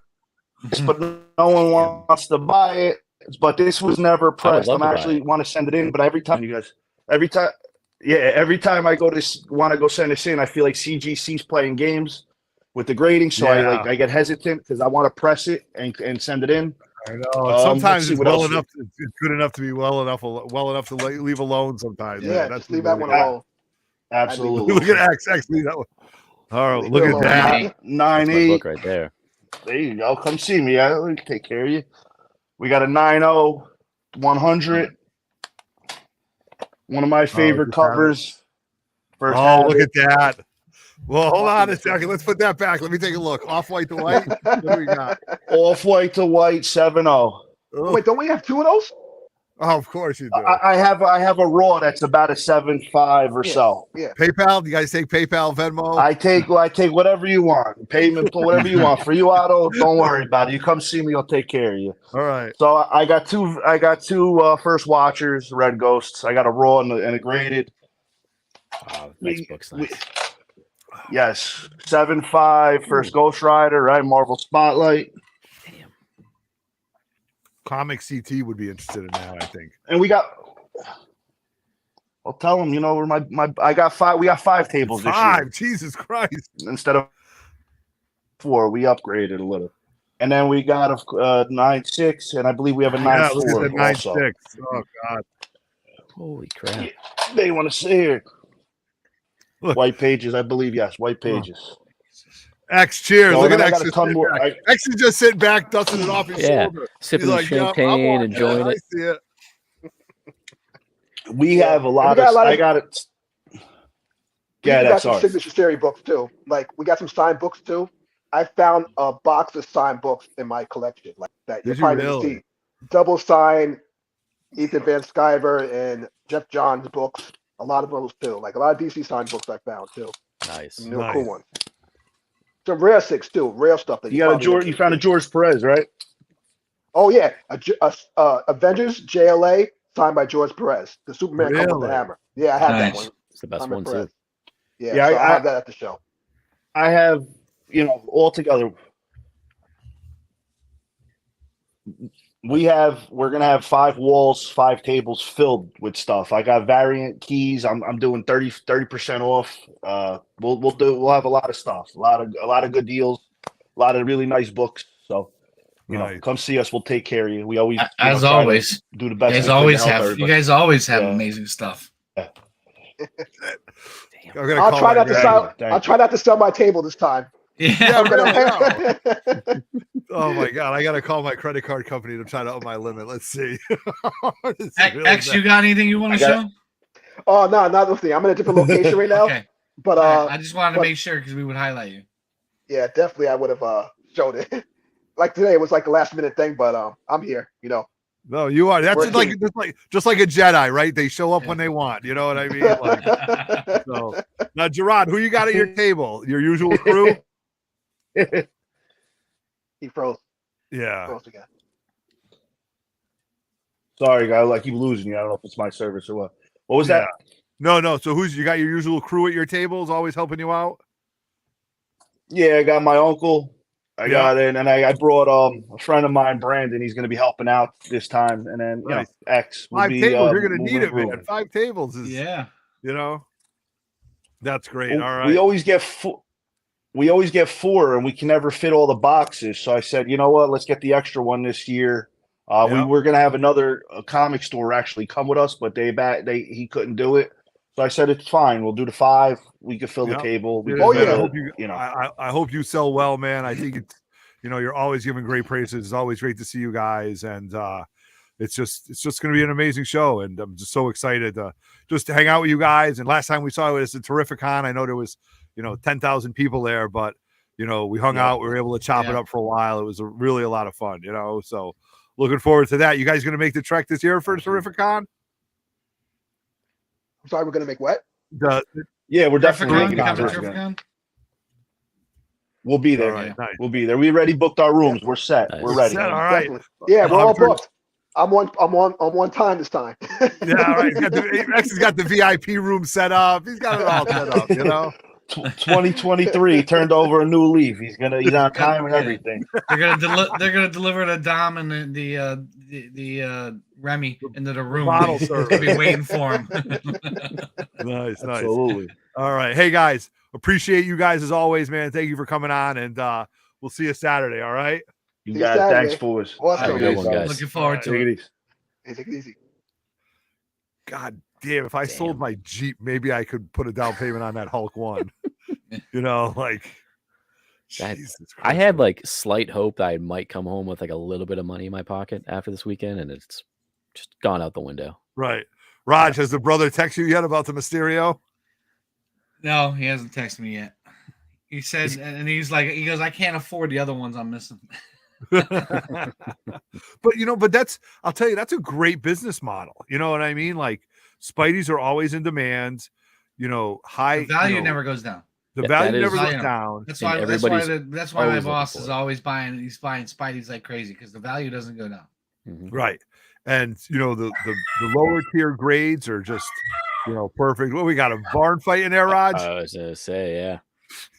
but no one wants to buy it. But this was never pressed. I'm actually want to send it in, but every time I want to go send this in, I feel like CGC's playing games with the grading, so I get hesitant because I want to press it and send it in. I know. Sometimes it's well enough. It's good enough to be well enough to leave alone. Sometimes. Yeah, just leave that one alone. Absolutely. Look at X. Leave that one. All right, look at that. 9-8 book right there. There you go. Come see me. I'll take care of you. We got a 9-0 100. One of my favorite covers. Look at that. Well, hold on a second. Let's put that back. Let me take a look. Off-white to white. What do we got? Off-white to white 7-0. Wait, don't we have two of those? Oh, of course you do. I have a raw that's about a 7.5 or so. Yeah. PayPal? Do you guys take PayPal, Venmo? I take whatever you want. Payment, whatever you want. For you, Otto, don't worry about it. You come see me, I'll take care of you. All right. So I got two first watchers, Red Ghosts. I got a raw and a graded. Wow, nice books. Nice. Yes, 7.5 first Ghost Rider, right? Marvel Spotlight. Comic CT would be interested in that, I think. And we got. I'll tell them, where I got 5. We got 5 tables this year. Jesus Christ! Instead of 4, we upgraded a little. And then we got a 9.6, and I believe we have a 9.4. Look at that 9.6. Oh God! Holy crap! They want to see here. Look. White pages, I believe. Yes, white pages. X, cheers. Look at X. X is just sitting back, dusting it off his shoulder. Sipping the champagne, enjoying it. I see it. We have a lot of. I got it. Yeah, that's some signature series books too. Like we got some signed books too. I found a box of signed books in my collection, like that. You probably didn't see. Double signed Ethan Van Sciver and Jeff Johns books. A lot of those too. Like a lot of DC signed books I found too. Nice. Some real cool ones. Some rare six too, rare stuff that you got. You found a George Perez, right? Oh yeah, Avengers JLA signed by George Perez. The Superman cover with the hammer. Yeah, I have that one. It's the best one too. Yeah, so I have that at the show. I have, all together. We're gonna have 5 walls, 5 tables filled with stuff. I got variant keys. I'm doing 30% off. We'll have a lot of stuff, a lot of good deals, a lot of really nice books. So come see us. We'll take care of you. We always, as always, do the best. You guys always have amazing stuff. Yeah. I'll try not to sell my table this time. Yeah. Oh my God! I gotta call my credit card company to try to up my limit. Let's see. X, you got anything you want to show? Oh no, not the thing. I'm in a different location right now. Okay. But I just wanted to make sure because we would highlight you. Yeah, definitely. I would have showed it. Like today, it was like a last minute thing, but I'm here. No, you are. That's just like a Jedi, right? They show up when they want. You know what I mean? Like, so now, Gerard, who you got at your table? Your usual crew? He froze. Yeah. Froze again. Sorry, guys. I keep losing you. I don't know if it's my service or what. What was that? No. So you got your usual crew at your tables, always helping you out? Yeah, I got my uncle. I got in, and I brought a friend of mine, Brandon. He's going to be helping out this time, and then X. 5 tables. You're going to need it, man. 5 tables is that's great. All right. We always get 4, and we can never fit all the boxes. So I said, you know what? Let's get the extra one this year. We were going to have another comic store actually come with us, but he couldn't do it. So I said, it's fine. We'll do the 5. We can fill the table. I hope you sell well, man. I think it's, you're always giving great praises. It's always great to see you guys. And it's just going to be an amazing show. And I'm just so excited to hang out with you guys. And last time we saw it was a terrific con. I know there was, 10,000 people there, but, we hung out. We were able to chop it up for a while. It was really a lot of fun, so looking forward to that. You guys going to make the trek this year for Terrific Con? I'm sorry, we're going to make what? We're definitely making Terrific Con. We'll be there. All right, nice. We'll be there. We already booked our rooms. We're set. Nice. We're ready. All right. Definitely. Yeah, we're all booked. I'm on time this time. Yeah, all right. X has got the VIP room set up. He's got it all set up, you know. 2023 turned over a new leaf. He's on time and everything. They're gonna deliver the Dom and the Remy into the room. Bottle They'll service. be waiting for him. Nice. Absolutely. All right. Hey guys, appreciate you guys as always, man. Thank you for coming on, and we'll see you Saturday. All right. You got it. Thanks, boys. Awesome. Have a good one, guys. Looking forward to Take it. it easy. Hey, take it easy. God damn, if I sold my Jeep, maybe I could put a down payment on that Hulk one. You know, like Jesus Christ. I had like slight hope that I might come home with like a little bit of money in my pocket after this weekend, and it's just gone out the window. Right. Raj, has the brother text you yet about the Mysterio? No, he hasn't texted me yet. He said, and he goes, I can't afford the other ones I'm missing. But I'll tell you, that's a great business model. You know what I mean? Like Spideys are always in demand, you know, high The value never goes down. The value never goes down. That's why my boss is always buying. He's buying Spideys like crazy because the value doesn't go down. Right. And you know, the lower tier grades are just, you know, perfect. What, we got a barn fight in there, Raj? I was gonna say, yeah.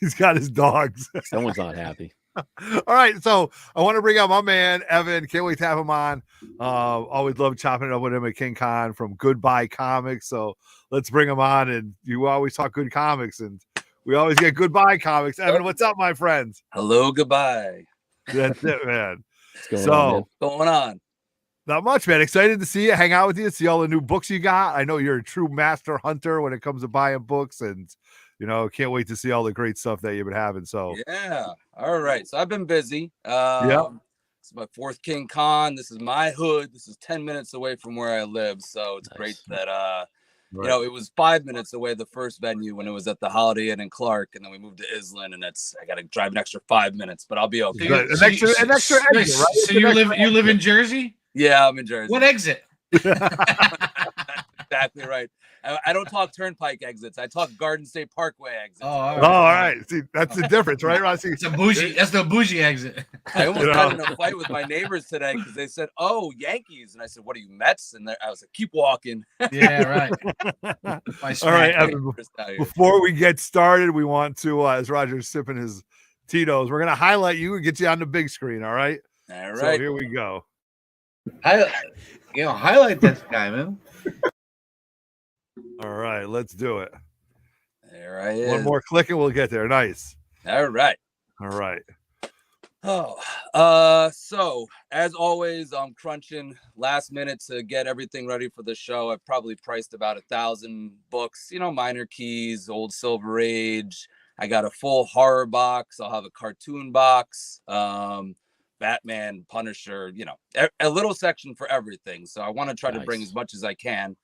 He's got his dogs. Someone's not happy. All right, so I want to bring out my man Evan. Can't wait to have him on. Always love chopping it up with him at King Con from GOODBUY Comics. So let's bring him on. And you always talk good comics, and we always get GOODBUY Comics. Evan, what's up, my friends? Hello, goodbye. That's it, man. What's going on? Not much, man. Excited to see you, hang out with you, see all the new books you got. I know you're a true master hunter when it comes to buying books, and you know, can't wait to see all the great stuff that you've been having. So yeah, all right. So I've been busy. Yeah. It's my fourth King Con. This is my hood. This is 10 minutes away from where I live. So it's great that you know, it was 5 minutes away the first venue when it was at the Holiday Inn in Clark, and then we moved to Island, and I got to drive an extra 5 minutes, but I'll be okay. An extra exit, right? So you live in Jersey? Yeah, I'm in Jersey. What exit? Exactly right. I don't talk turnpike exits. I talk Garden State Parkway exits. Oh, all right. See, that's the difference, right, Rossi? It's a bougie. That's the bougie exit. I almost got in a fight with my neighbors today because they said, "Oh, Yankees," and I said, "What are you, Mets?" And I was like, "Keep walking." Yeah, right. All right, Evan, before we get started, we want to, as Roger's sipping his Tito's, we're gonna highlight you and get you on the big screen. All right. All right. So here we go. Highlight this guy, man. All right, let's do it. There I am. One more click and we'll get there. Nice. All right. All right. So as always, I'm crunching last minute to get everything ready for the show. I've probably priced about 1,000 books, you know, minor keys, old Silver Age. I got a full horror box. I'll have a cartoon box, Batman, Punisher, you know, a little section for everything. So I want to try to bring as much as I can.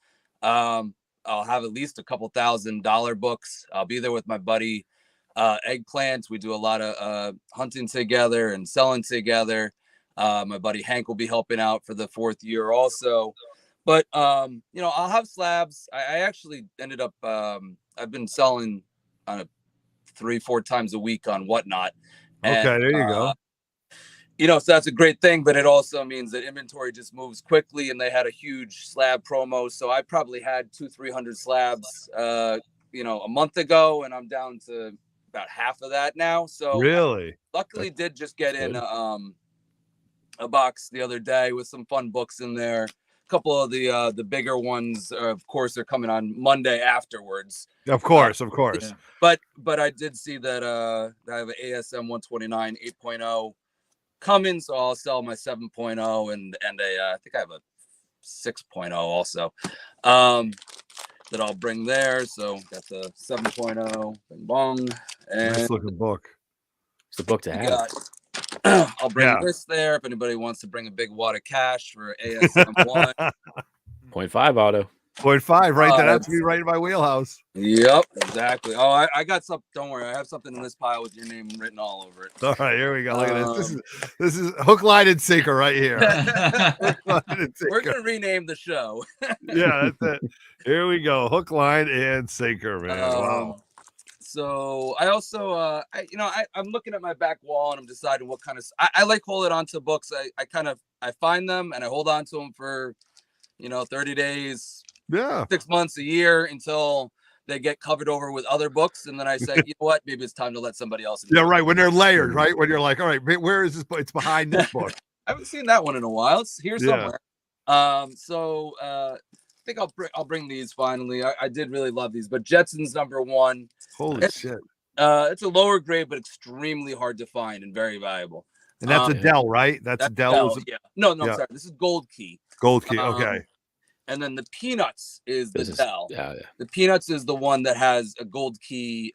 I'll have at least a couple $1,000 books. I'll be there with my buddy Eggplant. We do a lot of hunting together and selling together. My buddy Hank will be helping out for the 4th year also. But you know, I'll have slabs. I actually ended up I've been selling on 3-4 times a week on Whatnot. Okay, there you go. You know, so that's a great thing, but it also means that inventory just moves quickly, and they had a huge slab promo. So I probably had 200-300 slabs, you know, a month ago, and I'm down to about half of that now. So really, luckily did just get in a box the other day with some fun books in there. A couple of the bigger ones, of course, are coming on Monday afterwards. Of course. Yeah. But I did see that I have an ASM 129 8.0 coming, so I'll sell my 7.0 and I think I have a 6.0 also that I'll bring there. So got the 7.0 bing bong, and nice looking book. It's a book to have. I'll bring this there if anybody wants to bring a big wad of cash for ASM 1. 0.5 auto. 0.5, right? That has to be right in my wheelhouse. Yep, exactly. Oh, I got something. Don't worry, I have something in this pile with your name written all over it. All right, here we go. Look at this. This is hook, line, and sinker right here. We're gonna rename the show. Yeah, that's it. Here we go. Hook, line, and sinker, man. Wow. So I also, I'm looking at my back wall and I'm deciding what kind of. I like holding on to books. I find them and I hold on to them for, 30 days, 6 months, a year until they get covered over with other books, and then I say, you know what, maybe it's time to let somebody else. Yeah, right. When they're layered, right? When you're like, all right, where is this book? It's behind this book. I haven't seen that one in a while. It's here somewhere. So I think I'll bring these finally. I did really love these, but Jetsons #1. Holy shit! It's a lower grade, but extremely hard to find and very valuable. And that's a Dell, right? That's a Dell. Yeah. No, I'm sorry. This is Gold Key. Gold Key. Okay. And then the Peanuts is the Dell. Yeah. The Peanuts is the one that has a Gold Key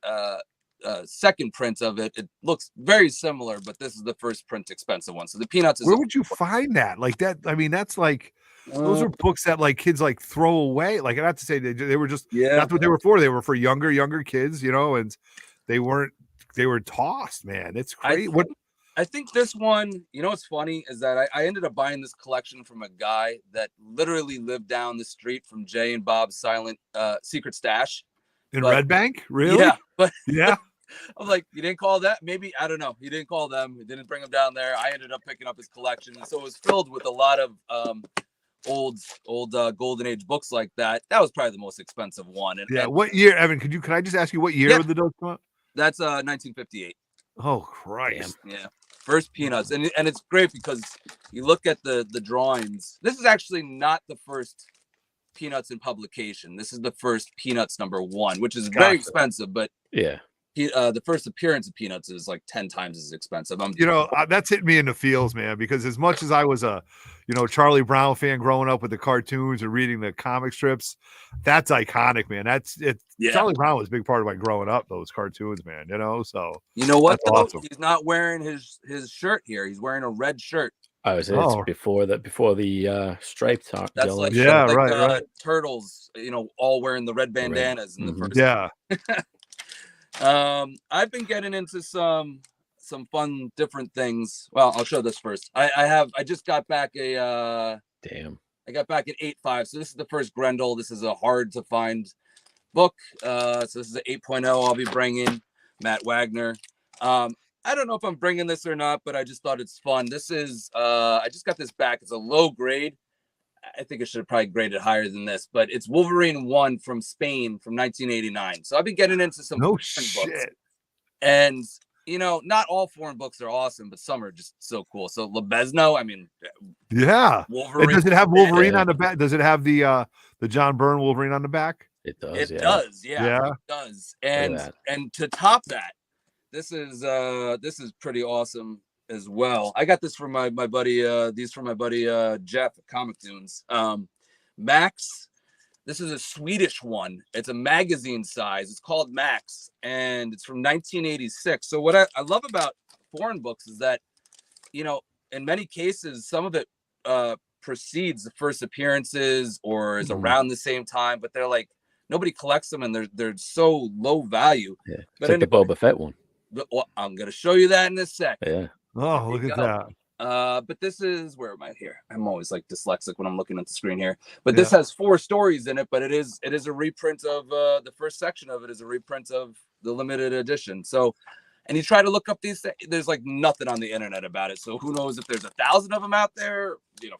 second print of it. It looks very similar, but this is the first print expensive one. So the Peanuts is. Where would you find that? Like that? I mean, that's like those are books that like kids like throw away. Like not to say they were just that's what they were for. They were for younger kids, and they were tossed. Man, it's crazy. I think this one, what's funny is that I ended up buying this collection from a guy that literally lived down the street from Jay and Bob's silent secret stash in Red Bank. Really? Yeah, but yeah. I'm like, you didn't call that? Maybe, I don't know. He didn't call them. He didn't bring them down there. I ended up picking up his collection, and so it was filled with a lot of old golden age books like that. That was probably the most expensive one. And what year, Evan? Can I just ask you what year did the notes come out? That's 1958. Oh Christ! Yeah. First Peanuts, and it's great because you look at the drawings. This is actually not the first Peanuts in publication. This is the first Peanuts #1, which is very expensive. But the first appearance of Peanuts is like 10 times as expensive. That's hitting me in the feels, man. Because as much as I was a Charlie Brown fan growing up with the cartoons and reading the comic strips, that's iconic, man. Charlie Brown was a big part of my growing up. Those cartoons, man. So you know what? Though? Awesome. He's not wearing his shirt here. He's wearing a red shirt. I was it's before the striped top. That's like right. Turtles, all wearing the red bandanas in the first. Yeah. I've been getting into some fun different things. Well, I'll show this first. I just got back I got back an 8.5. So this is the first Grendel. This is a hard to find book. So this is an 8.0 I'll be bringing. Matt Wagner. I don't know if I'm bringing this or not, but I just thought it's fun. This is I just got this back. It's a low grade. I think I should have probably graded higher than this, but it's Wolverine 1 from Spain from 1989. So I've been getting into some foreign books. And, not all foreign books are awesome, but some are just so cool. So Lebesno, I mean, Wolverine. And does it have Wolverine on the back? Does it have the John Byrne Wolverine on the back? It does. It does. Yeah, it does. And to top that, this is pretty awesome as well. I got this from my buddy. These from my buddy Jeff at Comic Dunes. Max. This is a Swedish one. It's a magazine size. It's called Max, and it's from 1986. So what I love about foreign books is that, in many cases, some of it precedes the first appearances or is around the same time, but they're like nobody collects them and they're so low value. Yeah, it's like the Boba Fett one. Well, I'm gonna show you that in a sec. Yeah. Oh, look at that. But this is, where am I here? I'm always like dyslexic when I'm looking at the screen here. But this has 4 stories in it, but it is a reprint of the first section of it is a reprint of the limited edition. So, and you try to look up these things, there's like nothing on the internet about it. So who knows if there's 1,000 of them out there,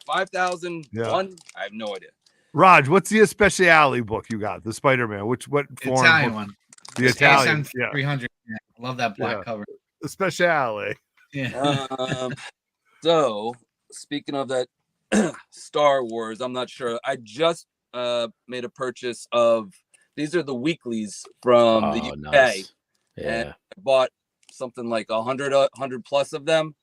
5,000, one? I have no idea. Raj, what's the Speciale book you got? The Spider-Man. What foreign Italian book? one. The Italian. 300. Yeah. Love that black cover. The Speciale. Yeah. So speaking of that Star Wars, I'm not sure. I just made a purchase of, these are the weeklies from the UK. Nice. Yeah. And I bought something like 100 plus of them.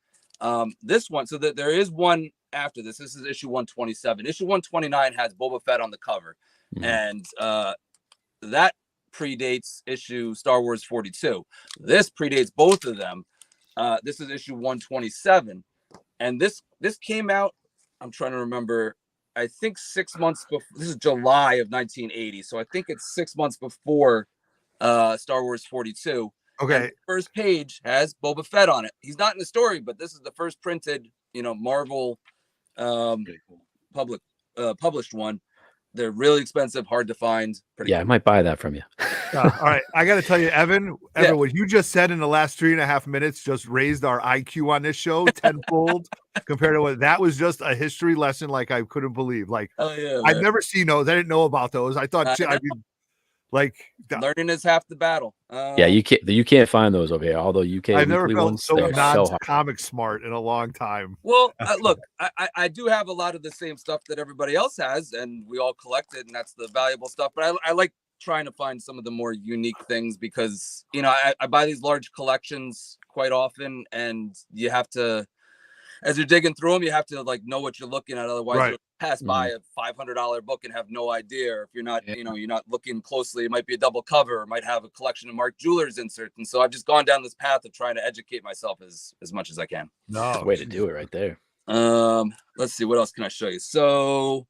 This one, so that there is one after this. This is issue 127. Issue 129 has Boba Fett on the cover. And that predates issue Star Wars 42. This predates both of them. This is issue 127. And this came out, I'm trying to remember, I think 6 months before. This is July of 1980. So I think it's 6 months before Star Wars 42. Okay. And the first page has Boba Fett on it. He's not in the story, but this is the first printed, Marvel published one. They're really expensive, hard to find. I might buy that from you. All right, I got to tell you, Evan, what you just said in the last 3.5 minutes just raised our IQ on this show tenfold compared to what that was. Just a history lesson, like I couldn't believe. Like, I've never seen those. I didn't know about those. I thought, like, learning is half the battle. Yeah, you can't find those over here. All the UK I've never weekly felt ones, so they're non-comic smart in a long time. Well, look, I do have a lot of the same stuff that everybody else has, and we all collect it, and that's the valuable stuff. But I like trying to find some of the more unique things because, you know, I buy these large collections quite often, and you have to, as you're digging through them, you have to like know what you're looking at. Otherwise, you'll pass by a $500 book and have no idea. Or if you're not, you know, you're not looking closely, it might be a double cover, it might have a collection of Mark Jewelers inserts. And so I've just gone down this path of trying to educate myself as much as I can. No way to do it right there. Let's see, what else can I show you? So,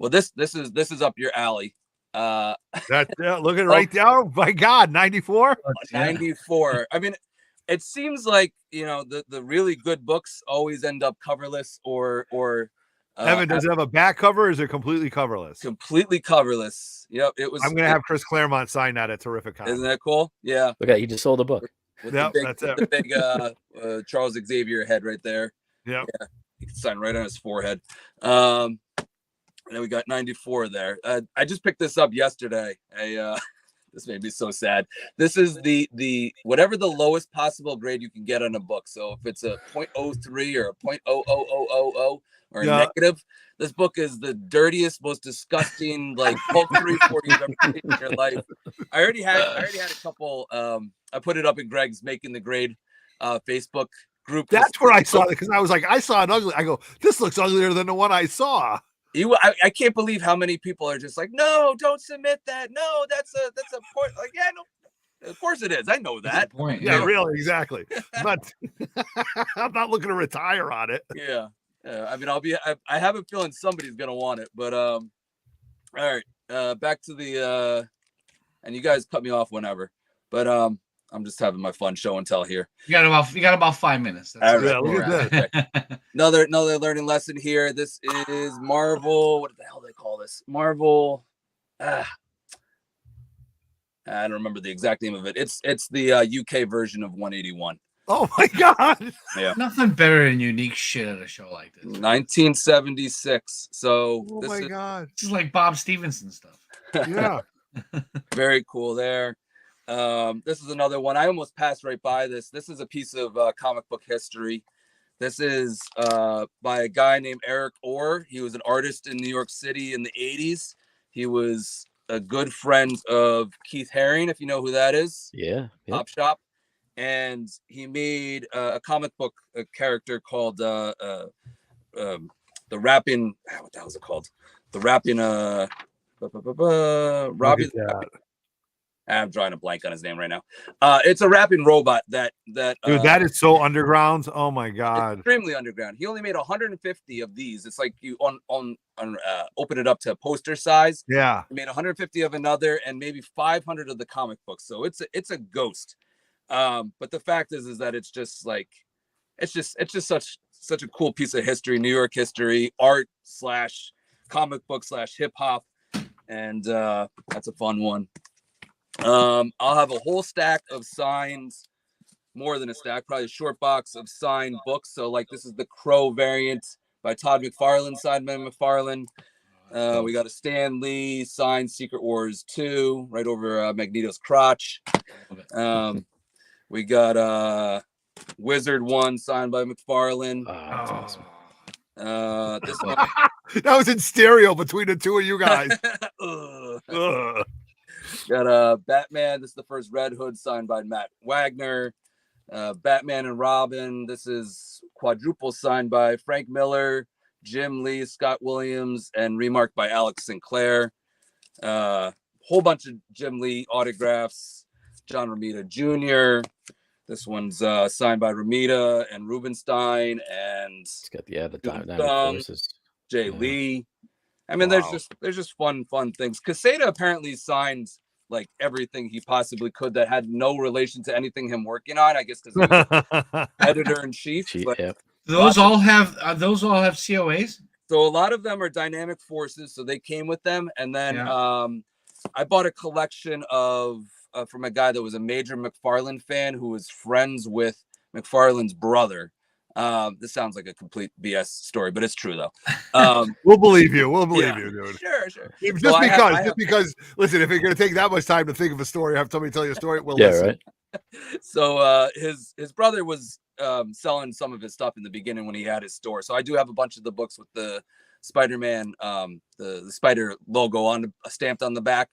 well, this is up your alley. That's look at right there. Oh my God, 94. 94. I mean, it seems like, you know, the really good books always end up coverless or Evan, does it have a back cover or is it completely coverless? Completely coverless. Yep. It was. I'm gonna have Chris Claremont sign that at Terrific Comics. Isn't that cool? Yeah. Look at, he just sold a book. Yep, that's it. The big Charles Xavier head right there. Yep. Yeah. He can sign right on his forehead. And then we got 94 there. I just picked this up yesterday. This made me so sad. This is the whatever the lowest possible grade you can get on a book. So if it's a 0.03 or a 0.00000 or a negative, this book is the dirtiest, most disgusting, like bulk 340 you've ever seen in your life. I already had a couple. I put it up in Greg's Making the Grade Facebook group. That's where I saw it because I was like, I saw it ugly. I go, this looks uglier than the one I saw. I can't believe how many people are just like, no, don't submit that. No, that's a point. Like, yeah, no, of course it is. I know that. Point. Yeah, really, exactly. But I'm not looking to retire on it. Yeah. I mean, I have a feeling somebody's gonna want it. But all right. Back to the and you guys cut me off whenever. But I'm just having my fun show and tell here. You got about 5 minutes. That's right, look at that. Another learning lesson here. This is Marvel. What the hell do they call this? Marvel. I don't remember the exact name of it. It's the UK version of 181. Oh my God. Yeah. Nothing better than unique shit at a show like this. 1976. So oh my God. This is like Bob Stevenson stuff. Yeah. Very cool there. This is another one. I almost passed right by this. This is a piece of comic book history. This is by a guy named Eric Orr. He was an artist in New York City in the 80s. He was a good friend of Keith Haring, if you know who that is. Yeah. Pop Shop. And he made a comic book character called the Rapping. What the hell is it called? The Rapping. Robbie. I'm drawing a blank on his name right now. It's a rapping robot that dude, that is so underground. Oh my God. Extremely underground. He only made 150 of these. It's like you open it up to poster size. Yeah. He made 150 of another and maybe 500 of the comic books. So it's a ghost. But the fact is that it's just like it's just such a cool piece of history, New York history, art / comic book / hip hop. And that's a fun one. I'll have a whole stack of signs, more than a stack, probably a short box of signed books. So like this is the Crow variant by Todd McFarlane, signed by McFarlane. We got a Stan Lee signed Secret Wars 2 right over Magneto's crotch. We got Wizard 1 signed by McFarlane. That's awesome. This one. That was in stereo between the two of you guys. Got Batman. This is the first Red Hood signed by Matt Wagner. Batman and Robin. This is quadruple signed by Frank Miller, Jim Lee, Scott Williams, and remarked by Alex Sinclair. Whole bunch of Jim Lee autographs. John Romita Jr. This one's signed by Romita and Rubenstein, and it's got the dynamic forces. Jay Lee. I mean, there's just fun things. Caseta apparently signed like everything he possibly could that had no relation to anything him working on. I guess because he was editor in chief. Yeah. Those all have COAs. So a lot of them are dynamic forces, so they came with them. And then I bought a collection of from a guy that was a major McFarlane fan who was friends with McFarlane's brother. This sounds like a complete BS story, but it's true though. We'll believe you. We'll believe you, dude. Sure. Just because, listen, if you're going to take that much time to think of a story, have somebody tell you a story, we'll listen. Right. So his brother was selling some of his stuff in the beginning when he had his store. So I do have a bunch of the books with the Spider-Man, the Spider logo stamped on the back.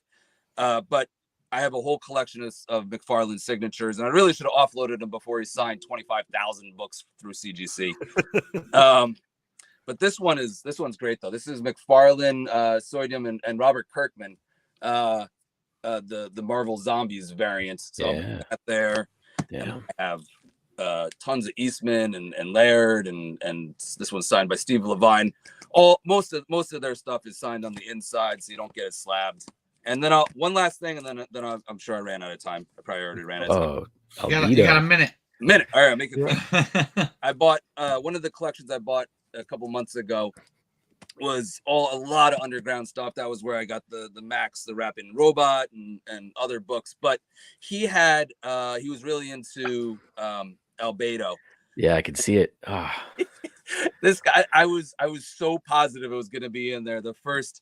But I have a whole collection of McFarlane signatures, and I really should have offloaded them before he signed 25,000 books through CGC. But this one's great though. This is McFarlane, Soydium, and Robert Kirkman, the Marvel Zombies variant. So that there. Yeah. I have tons of Eastman and Laird, and this one's signed by Steve Levine. Most of their stuff is signed on the inside, so you don't get it slabbed. And then one last thing, and then I'm sure I ran out of time. I probably already ran out of time. You got a minute. All right, I'll make it quick. I bought one of the collections I bought a couple months ago was a lot of underground stuff. That was where I got the Max, the Rapping Robot, and other books. But he was really into Albedo. Yeah, I could see it. This guy, I was so positive it was going to be in there. The first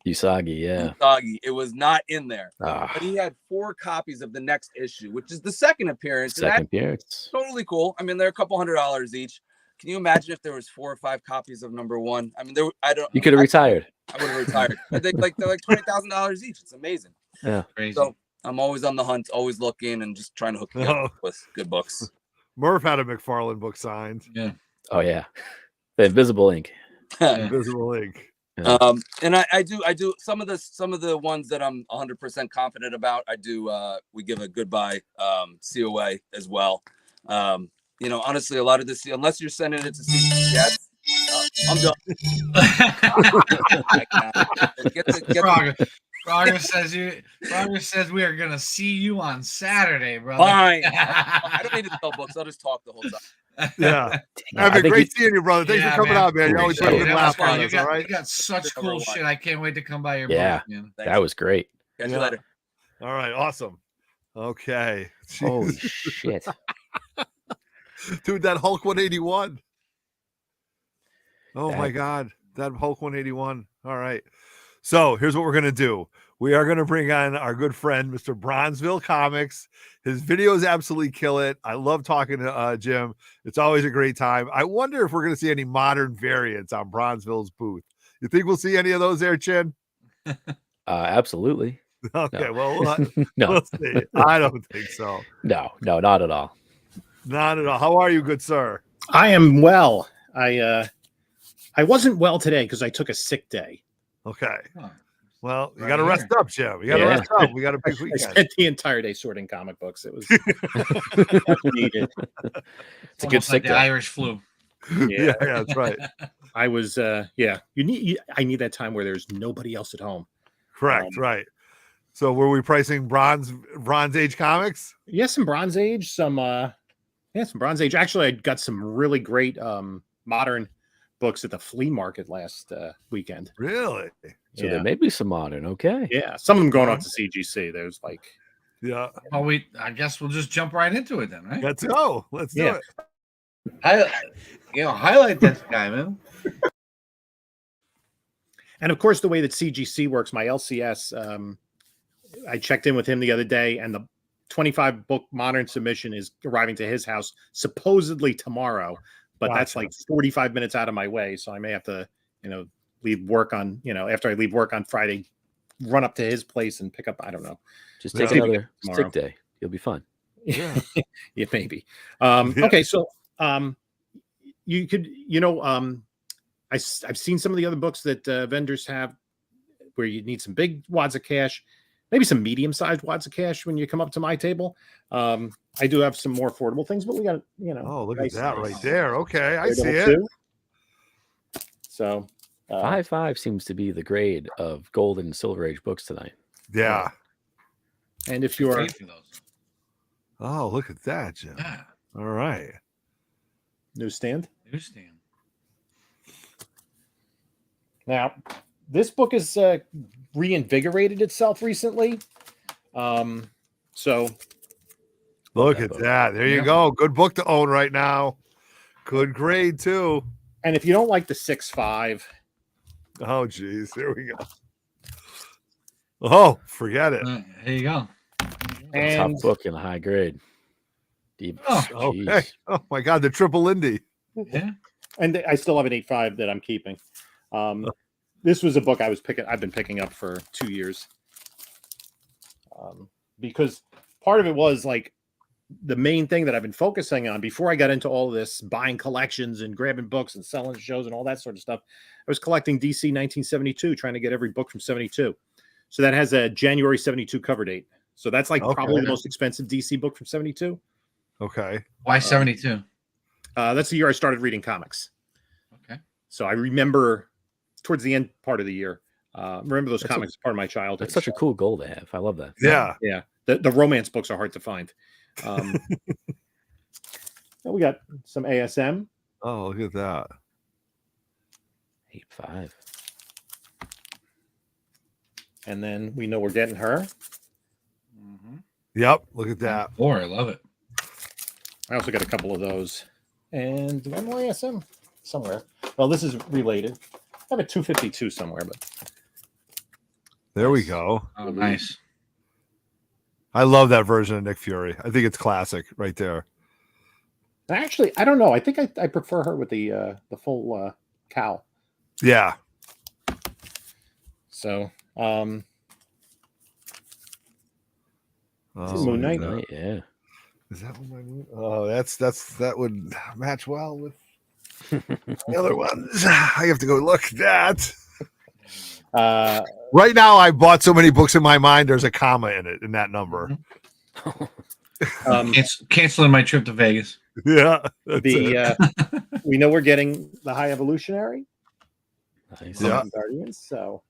Usagi, yeah. Usagi. It was not in there. But he had 4 copies of the next issue, which is the second appearance. Totally cool. I mean, they're a couple $100 each. Can you imagine if there was 4 or 5 copies of #1? I mean, you could have retired. I would have retired. I think they're like $20,000 each. It's amazing. Yeah. Crazy. So I'm always on the hunt, always looking, and just trying to hook you up with good books. Murph had a McFarlane book signed. Yeah. Oh yeah. The Invisible Ink. Invisible Ink. Yeah. And I do some of the ones that I'm 100% confident about. We give a goodbye COA as well. Honestly, a lot of this, unless you're sending it to CGS, I'm done. Frogger says we are gonna see you on Saturday, brother. Fine. I don't need to sell books. I'll just talk the whole time. Yeah. Have been great seeing you, brother. Thanks for coming out, man. You always put a good laugh on us, all right? You got such cool shit. I can't wait to come by your booth, man. That was great. Catch you later. All right, awesome. Okay. Holy shit. Dude, that Hulk 181. Oh my God. That Hulk 181. All right. So here's what we're going to do. We are going to bring on our good friend, Mr. Bronzeville Comics. His videos absolutely kill it. I love talking to Jim. It's always a great time. I wonder if we're going to see any modern variants on Bronzeville's booth. You think we'll see any of those there, Chin? Absolutely. Okay, no. Well, no. We'll see. I don't think so. No, not at all. Not at all. How are you, good sir? I am well. I wasn't well today because I took a sick day. Okay. Well, you got to rest up, Jim. You got to rest up. We got a big weekend. I spent the entire day sorting comic books. It was needed. It's a good sick day. The Irish flu. Yeah, that's right. I was. I need that time where there's nobody else at home. Correct. Right. So, were we pricing Bronze Age comics? Yes, some Bronze Age. Some Bronze Age. Actually, I got some really great modern books at the flea market last weekend. Really? So there may be some modern. Okay. Yeah, some of them going off to CGC. There's like, yeah. Well, I guess we'll just jump right into it then, right? Let's go. Let's do it. Highlight this guy, man. And of course, the way that CGC works, my LCS, I checked in with him the other day, and the 25 book modern submission is arriving to his house supposedly tomorrow. But that's like 45 minutes out of my way. So I may have to, leave work on, after I leave work on Friday, run up to his place and pick up, I don't know. Just take another sick day. You'll be fine. Yeah. Yeah, maybe. Okay. So you could, I've seen some of the other books that vendors have where you need some big wads of cash, maybe some medium-sized wads of cash when you come up to my table. I do have some more affordable things, but we got, Oh, look at that right there. Okay, I see it. Too. So 5.5 seems to be the grade of gold and silver age books tonight. Yeah. And if you're, oh, look at that, Jim. Yeah. All right. Newsstand. Now, this book has reinvigorated itself recently. So look at that. There you go. Good book to own right now. Good grade too. And if you don't like the 6.5, oh geez, there we go. Oh, forget it. There you go. And top book in a high grade. Deep. Oh, okay. Oh my God, the triple Indy. Yeah. And I still have an 8.5 that I'm keeping. This was a book I've been picking up for 2 years. Because part of it was like the main thing that I've been focusing on before I got into all of this buying collections and grabbing books and selling shows and all that sort of stuff. I was collecting DC 1972, trying to get every book from 72. So that has a January 72 cover date. So that's like probably the most expensive DC book from 72. Okay. Why 72? That's the year I started reading comics. Okay. So I remember towards the end part of the year. Remember those comics, part of my childhood. That's such a cool goal to have. I love that. Yeah. Yeah. The romance books are hard to find. We got some ASM. Oh, look at that. 8.5. And then we know we're getting her. Yep. Look at that. I love it. I also got a couple of those. And do I have more ASM? Somewhere. Well, this is related. I have a 252 somewhere, but there we go. Oh, nice. I love that version of Nick Fury. I think it's classic right there. Actually, I don't know. I think I prefer her with the full cowl. Yeah. So, oh, Moon Knight. Yeah. Is that one my moon? Oh, that would match well with the other ones. I have to go look at that. Right now, I bought so many books in my mind. There's a comma in it in that number. Canceling my trip to Vegas. Yeah. We know we're getting the High Evolutionary. Nice. Yeah. Guardians. So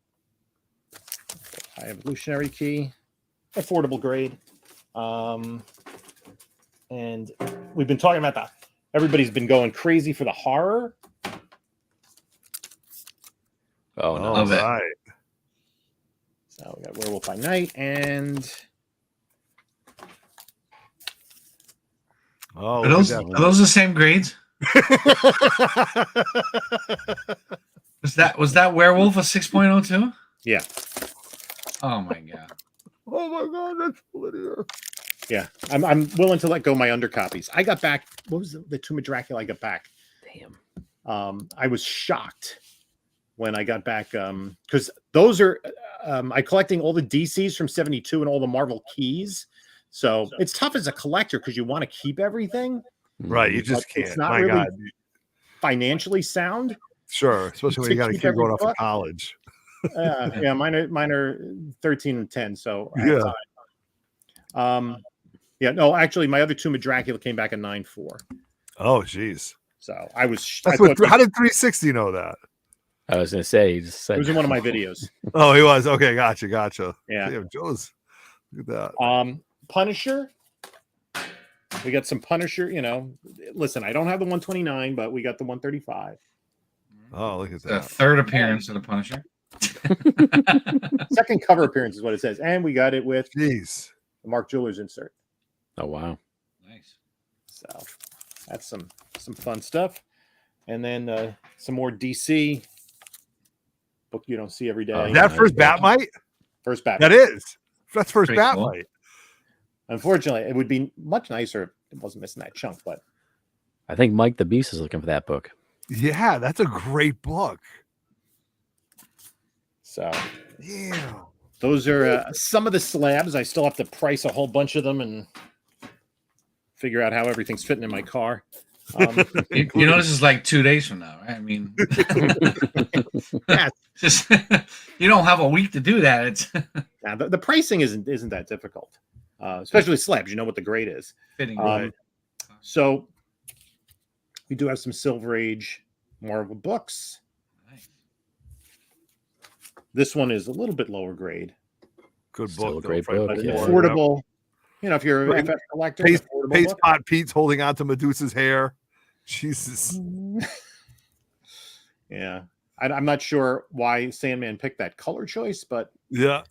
High Evolutionary key, affordable grade. And we've been talking about that. Everybody's been going crazy for the horror. Oh, no. All right. So we got Werewolf by Night and oh, are those the same grades? Was that Werewolf a 6.0 too? Yeah. Oh my God. Oh my God, that's linear. Yeah, I'm willing to let go my undercopies. I got back. What was the Tomb of Dracula I got back? Damn. I was shocked when I got back because those are I collecting all the DCs from 72 and all the Marvel keys. So it's tough as a collector because you want to keep everything. Right, you just can't. It's not my really God. financially sound. Sure, especially when you got to keep going off of college. Yeah, mine are 13 and 10. So yeah. Yeah, no, actually, my other Tomb of Dracula came back in 9.4. Oh, geez. So I was. That's what. How did 360 know that? I was going to say, he just said It was in one of my videos. Oh, he was. Okay, gotcha. Yeah. Damn, Joe's. Look at that. Punisher. We got some Punisher. You know, listen, I don't have the 129, but we got the 135. Oh, look at The that. third appearance of the Punisher. Second cover appearance is what it says, and we got it with the Mark Jewelers insert. Oh, wow. Nice. So that's some fun stuff. And then some more DC book you don't see every day. Is that first Batmite? First Batmite. That is. That's first Pretty Batmite. cool. Unfortunately, it would be much nicer if it wasn't missing that chunk, but I think Mike the Beast is looking for that book. Yeah, that's a great book. So yeah, those are some of the slabs. I still have to price a whole bunch of them and figure out how everything's fitting in my car. You know, this is like 2 days from now, right? I mean, yeah, just you don't have a week to do that. It's yeah, the pricing isn't that difficult, especially slabs. You know what the grade is. fitting. So we do have some Silver Age Marvel books. Nice. This one is a little bit lower grade. Good Still book. a great though, book, Fred yeah. Moore. Affordable. You know, if you're an FF collector, Pace affordable book. Pot Pete's holding on to Medusa's hair. Jesus. Yeah. I'm not sure why Sandman picked that color choice, but Yeah.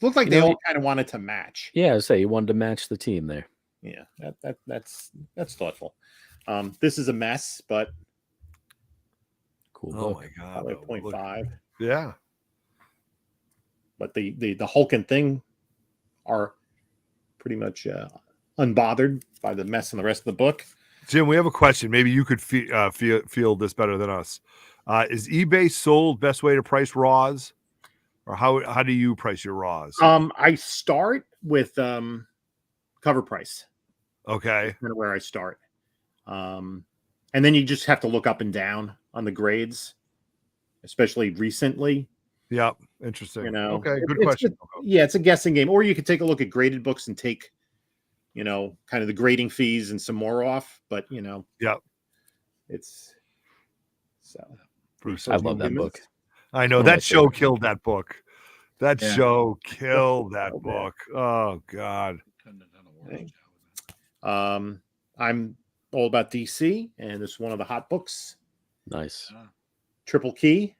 looked like You they know, all kind of wanted to match. Yeah, I say you wanted to match the team there. Yeah, that's thoughtful. This is a mess, but cool. Oh book. my god, probably 0.5. Yeah, But the Hulk and Thing are pretty much unbothered by the mess in the rest of the book. Jim, we have a question. Maybe you could feel this better than us. Is eBay sold best way to price raws, or how do you price your raws? I start with cover price. Okay, That's kind of where I start, and then you just have to look up and down on the grades, especially recently. Yep, interesting. You know, okay, good it's question. Yeah, it's a guessing game, or you could take a look at graded books and take, you know, kind of the grading fees and some more off. But you know, yep, it's so. Bruce, I love that book. I know One of my that show favorites. killed that book. That show killed that book. Oh God. I'm all about DC, and it's one of the hot books. Nice. Triple Key.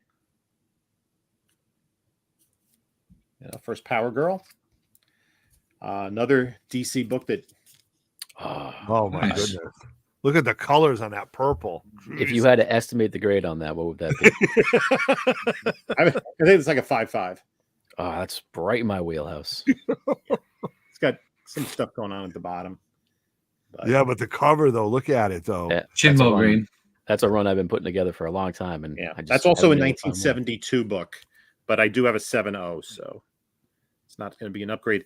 First Power Girl. Another DC book that. Oh my goodness! Look at the colors on that purple. If you had to estimate the grade on that, what would that be? I think it's like a 5.5. Oh, that's right in my wheelhouse. It's got some stuff going on at the bottom. Yeah, but the cover though, look at it though. Yeah, Chinmo green. That's a run I've been putting together for a long time, and Yeah, I just that's also a haven't been able to find one. 1972 book, but I do have a 7.0, so it's not going to be an upgrade.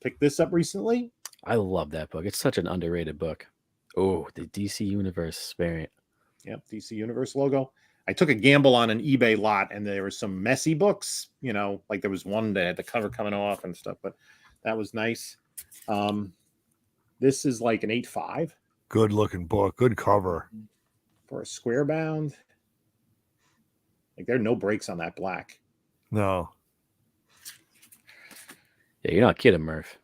Picked this up recently. I love that book. It's such an underrated book. Oh, the DC Universe variant. Yep, DC Universe logo. I took a gamble on an eBay lot, and there were some messy books. You know, like there was one that had the cover coming off and stuff, but that was nice. This is like an 8.5. Good looking book. Good cover. For a square bound. Like there are no breaks on that black. No. Yeah, you're not kidding, Murph.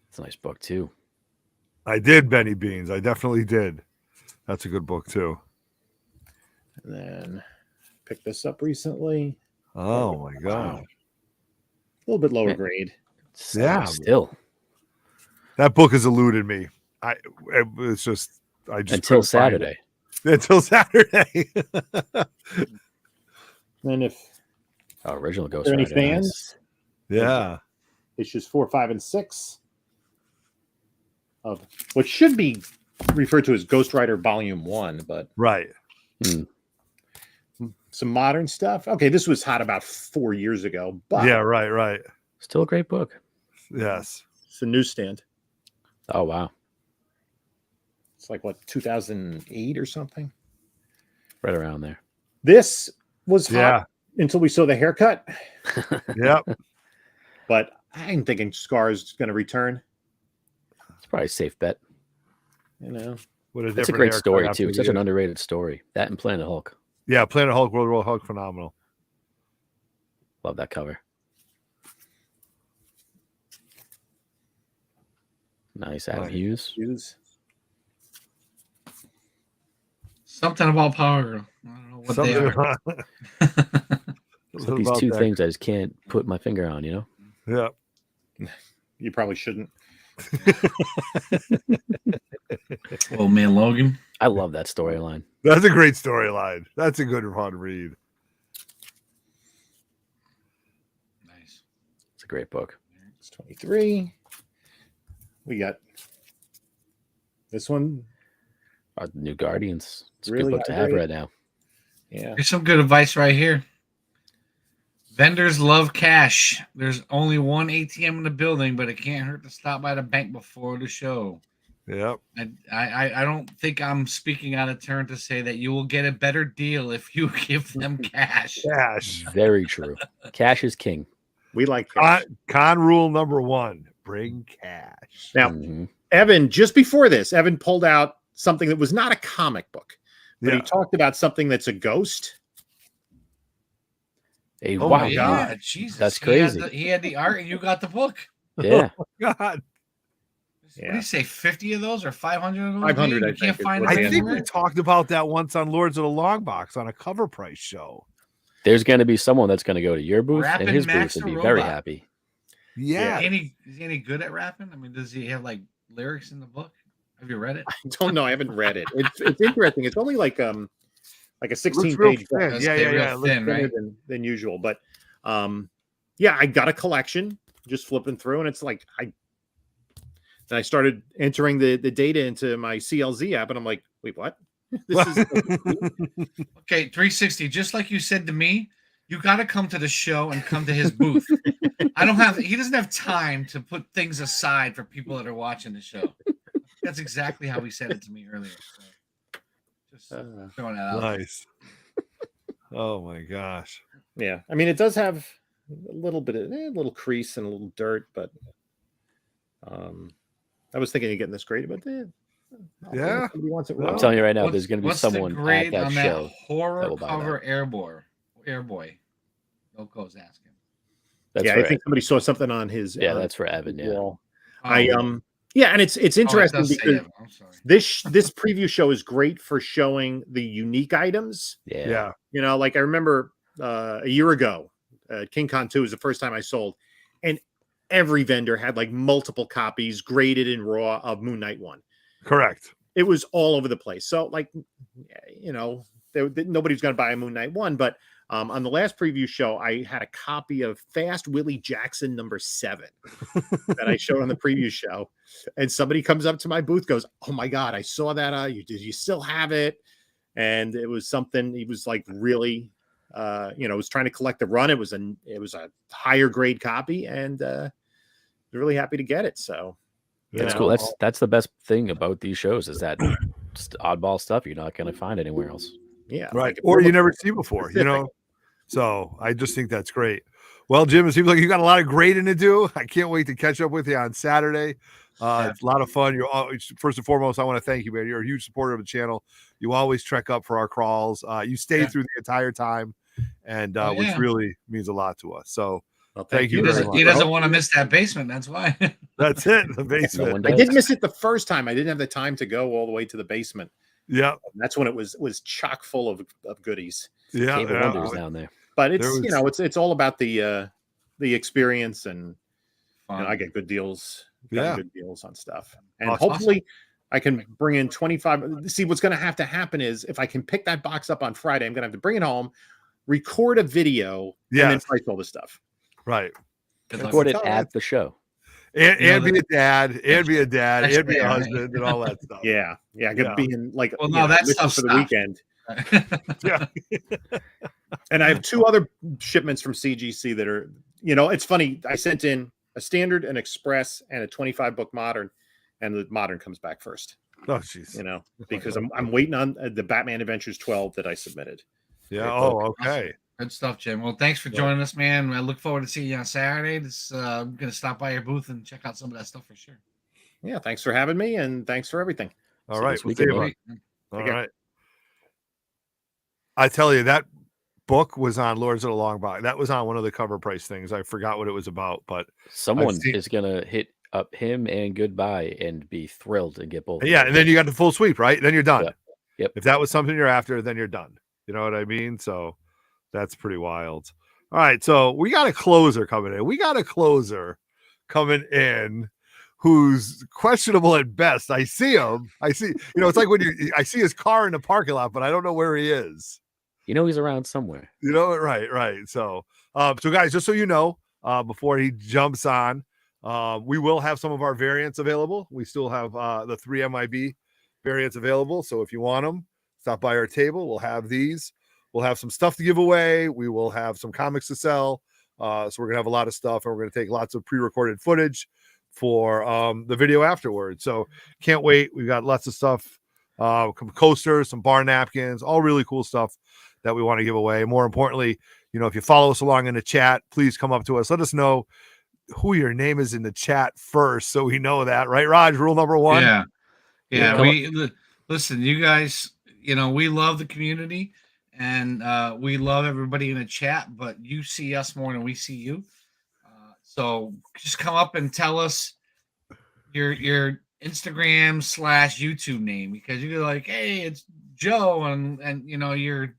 It's a nice book too. I did, Benny Beans. I definitely did. That's a good book too. And then picked this up recently. Oh my god. A little bit lower grade. Yeah. Still. That book has eluded me. It's just until Saturday. Until Saturday. And if original Ghost there are any Rider, fans, yeah, issues 4, 5, and 6 of what should be referred to as Ghost Rider Volume 1, but right. Some modern stuff. Okay, this was hot about 4 years ago, but yeah, right. Still a great book. Yes. It's a newsstand. Oh wow. It's like what, 2008 or something? Right around there. This was hot until we saw the haircut. Yep. But I ain't thinking Scar's going to return. It's probably a safe bet. You know, it's a great story too. It's such an underrated story. That and Planet Hulk. Yeah, Planet Hulk, World War Hulk, phenomenal. Love that cover. Nice, Adam Hughes. Something about Power Girl. I don't know what they are. It's like these two things I just can't put my finger on, you know? Yeah. You probably shouldn't. Old man Logan. I love that storyline. That's a great storyline. That's a good fun read. Nice. It's a great book. It's 23. We got this one. Our New Guardians. It's Really a good book to have great. right now. Yeah. Here's some good advice right here. Vendors love cash. There's only one ATM in the building, but it can't hurt to stop by the bank before the show. Yep. I don't think I'm speaking out of turn to say that you will get a better deal if you give them cash. Cash. Very true. Cash is king. We like cash. Con rule number 1. Bring cash. Now, Evan, just before this, Evan pulled out something that was not a comic book, but he talked about something that's a ghost. Hey, Oh, wow. yeah, Jesus. That's crazy. He had the art and you got the book. Yeah. Oh, God. What do you say, 50 of those or 500 of those? 500, You I can't think, is find what them I think anywhere? we talked about that once on Lords of the Long Box on a cover price show. There's going to be someone that's going to go to your booth and Rapping his Max booth and the be very Robot. happy. Yeah. Is he any good at rapping? I mean, does he have like lyrics in the book? Have you read it? I don't know. I haven't read it. It's interesting. It's only like a 16-page book. Yeah. Thin, right? than usual. But yeah, I got a collection just flipping through, and it's like I started entering the data into my CLZ app, and I'm like, wait, what? This is okay. 360. Just like you said to me, you got to come to the show and come to his booth. He doesn't have time to put things aside for people that are watching the show. That's exactly how he said it to me earlier. So just throwing that out. Nice. Oh my gosh. Yeah, I mean, it does have a little bit of a little crease and a little dirt, but I was thinking of getting this graded, but yeah, wants it I'm telling you right now, there's going to be someone at that on show that horror that will buy cover Airboy. Loco's asking. That's I think somebody saw something on his. Yeah, that's for Evan. Yeah. Wall. Yeah, and it's interesting because this preview show is great for showing the unique items. Yeah. You know, like I remember a year ago, King Con 2 was the first time I sold, and every vendor had like multiple copies graded in raw of Moon Knight 1. Correct. It was all over the place. So, like, you know, nobody's going to buy a Moon Knight 1, but on the last preview show, I had a copy of Fast Willie Jackson #7 that I showed on the preview show. And somebody comes up to my booth, goes, "Oh my God, I saw that. Did you still have it?" And it was something he was like really, was trying to collect the run. It was a higher grade copy, and really happy to get it. So that's cool. That's the best thing about these shows is that just oddball stuff you're not going to find anywhere else. Yeah, right. Or you never see before, you know. So I just think that's great. Well, Jim, it seems like you got a lot of grading to do. I can't wait to catch up with you on Saturday. It's a lot of fun. You're always, first and foremost, I want to thank you, man. You're a huge supporter of the channel. You always trek up for our crawls. You stayed through the entire time, and which really means a lot to us. So thank you. He doesn't want to miss that basement. That's why. That's it. The basement. I did miss it the first time. I didn't have the time to go all the way to the basement. Yeah, that's when it was chock full of goodies. Yeah, wonders down there. But it's it's all about the experience, and I get good deals. Good deals on stuff, and hopefully I can bring in 25. See, what's going to happen is if I can pick that box up on Friday, I'm going to have to bring it home, record a video, and then price all the stuff. Right. Record it at the show. And be a dad, and be a husband, and all that stuff. Yeah. Could be in like that's for the weekend. Yeah. And I have 2 other shipments from CGC that are, it's funny. I sent in a standard, an express, and a 25 book modern, and the modern comes back first. Oh, jeez. Because I'm waiting on the Batman Adventures 12 that I submitted. Yeah. Oh, okay. Awesome. Good stuff, Jim. Well, thanks for joining us, man. I look forward to seeing you on Saturday. I'm going to stop by your booth and check out some of that stuff for sure. Yeah, thanks for having me, and thanks for everything. All right. We'll see you. All right. I tell you, that book was on Lords of the Long Box. That was on one of the cover price things. I forgot what it was about, but someone is going to hit up him and Goodbye and be thrilled and get both. Yeah, and then you got the full sweep, right? Then you're done. Yep. If that was something you're after, then you're done. You know what I mean? So that's pretty wild. All right, so we got a closer coming in. Who's questionable at best. I see him. It's like when I see his car in the parking lot, but I don't know where he is. He's around somewhere. Right. So guys, just so you know, before he jumps on, we will have some of our variants available. We still have the 3 MIB variants available. So if you want them, stop by our table. We'll have these. We'll have some stuff to give away. We will have some comics to sell. So we're going to have a lot of stuff, and we're going to take lots of pre-recorded footage for the video afterwards. So can't wait. We've got lots of stuff, coasters, some bar napkins, all really cool stuff that we want to give away. More importantly, if you follow us along in the chat, please come up to us. Let us know who your name is in the chat first, so we know that, right, Raj? Rule number 1. Yeah. Listen, you guys, we love the community, and we love everybody in the chat, but you see us more than we see you. So just come up and tell us your Instagram / YouTube name, because you're like, hey, it's Joe, and you're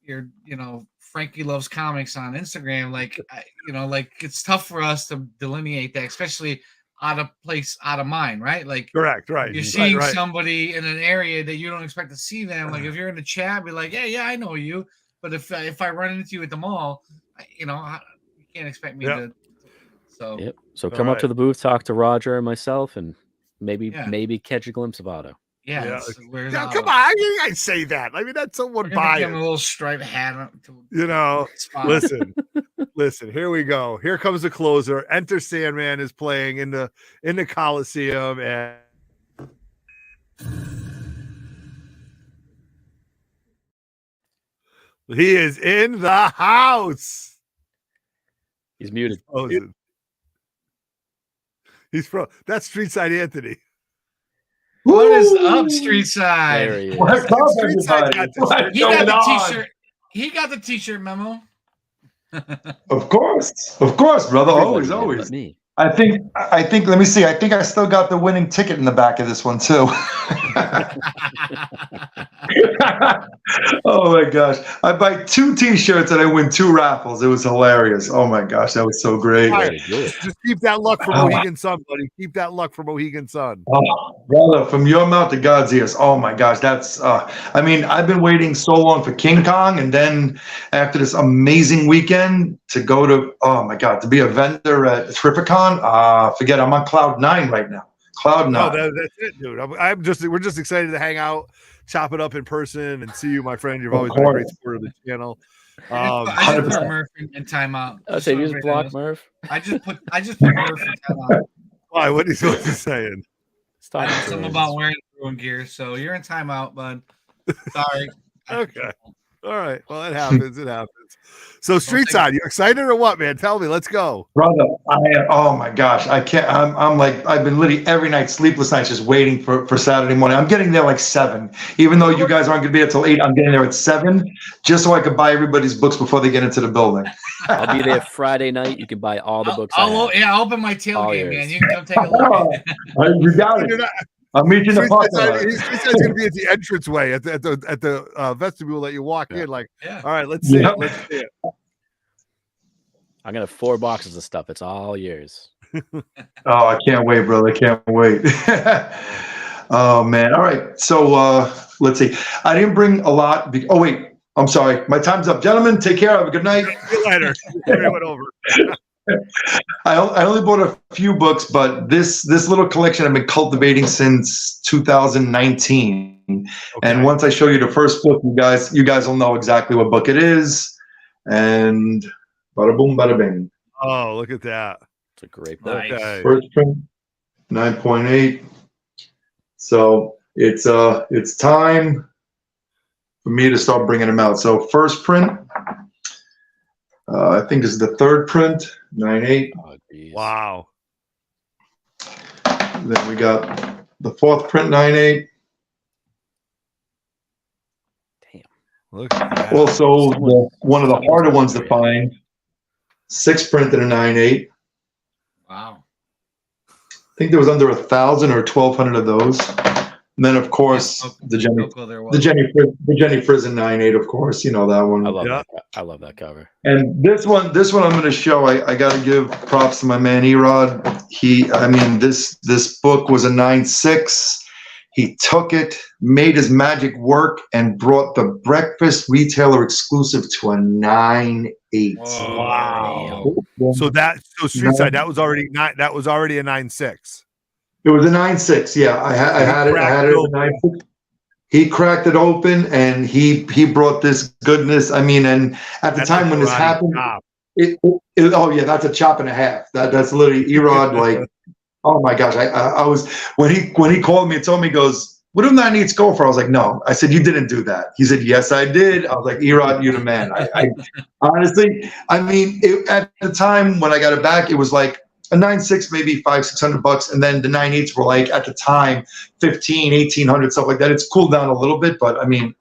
your Frankie Loves Comics on Instagram, like like it's tough for us to delineate that, especially out of place, out of mind, right? Like correct, right. You're seeing somebody in an area that you don't expect to see them. Like if you're in the chat, be like, yeah, I know you. But if I run into you at the mall, you can't expect me to. So come up to the booth, talk to Roger and myself, and maybe catch a glimpse of Otto. Yeah. Come on, you guys say that. I mean, that's someone buying a little striped hat. Listen. Here we go. Here comes the closer. Enter Sandman is playing in the Coliseum, and he is in the house. He's muted. He's from that's Streetside Anthony. What is up, Streetside? There he is. What's up, everybody? What's going on? He got the t-shirt memo. Of course, brother. Always. Me. I think. Let me see. I think I still got the winning ticket in the back of this one too. Oh my gosh! I buy 2 T-shirts and I win 2 raffles. It was hilarious. Oh my gosh, that was so great. Just keep that luck for Mohegan Sun, buddy. Keep that luck for Mohegan Sun. Oh, brother, from your mouth to God's ears. Oh my gosh, that's. I mean, I've been waiting so long for King Kong, and then after this amazing weekend to go to. Oh my God, to be a vendor at Thrificon. Forget. I'm on cloud 9 right now. Cloud 9. No, that's it, dude. We're just excited to hang out, chop it up in person, and see you, my friend. You've always been a great supporter of the channel. I just put Murph in timeout. I say you just block Murph. I just put Murph in timeout. Why? What are you supposed to be saying? I know something about wearing ruin gear, so you're in timeout, bud. Sorry. Okay. All right. Well, it happens. It happens. So, Streetside, you excited or what, man? Tell me. Let's go, brother. Oh my gosh, I can't. I'm like, I've been literally every night, sleepless nights, just waiting for Saturday morning. I'm getting there like 7, even though you guys aren't going to be there till 8. I'm getting there at 7, just so I could buy everybody's books before they get into the building. I'll be there Friday night. You can buy all the books. I'll open my tailgate, man. You can come take a look. You got it. I'll meet you in the parking lot. He's going to be at the entranceway at the vestibule that you walk in. Like, all right, let's see it. Let's see it. I'm gonna have 4 boxes of stuff. It's all yours. Oh, I can't wait, brother. I can't wait. Oh man. All right. So let's see. I didn't bring a lot. Oh wait. I'm sorry. My time's up, gentlemen. Take care. Have a good night. See you later. Went over. I only bought a few books, but this little collection I've been cultivating since 2019. Okay. And once I show you the first book, you guys will know exactly what book it is. And bada boom, bada bing. Oh, look at that. It's a great book. Nice. Okay. First print, 9.8. So it's time for me to start bringing them out. So first print, I think this is the 3rd print, 9.8. Oh, wow. Then we got the 4th print, 9.8. Damn. Look at that. Also, one of the harder ones to find, 6th print and a 9.8. Wow. I think there was under 1,000 or 1,200 of those. And then, of course, the Jenny Frison 9.8, of course, you know that one. I love that cover. And this one I'm going to show. I got to give props to my man Erod. This book was a 9.6. He took it, made his magic work, and brought the Breakfast Retailer exclusive to a 9.8. Wow. So Streetside, that was already a 9.6. It was a 9.6. Yeah, I had it at a 9.6. He cracked it open and he brought this goodness. I mean, and at the time when this happened, oh yeah, that's a chop and a half. That's literally Erod. Like, oh my gosh, I was when he called me and told me, he goes, "What do 9.8s go for?" I was like, "No." I said, "You didn't do that." He said, "Yes, I did." I was like, "Erod, you're the man." I honestly, I mean, at the time when I got it back, it was like a 9.6, maybe $500-600, and then the 9.8s were like at the time $1,500, $1,800, stuff like that. It's cooled down a little bit, but I mean,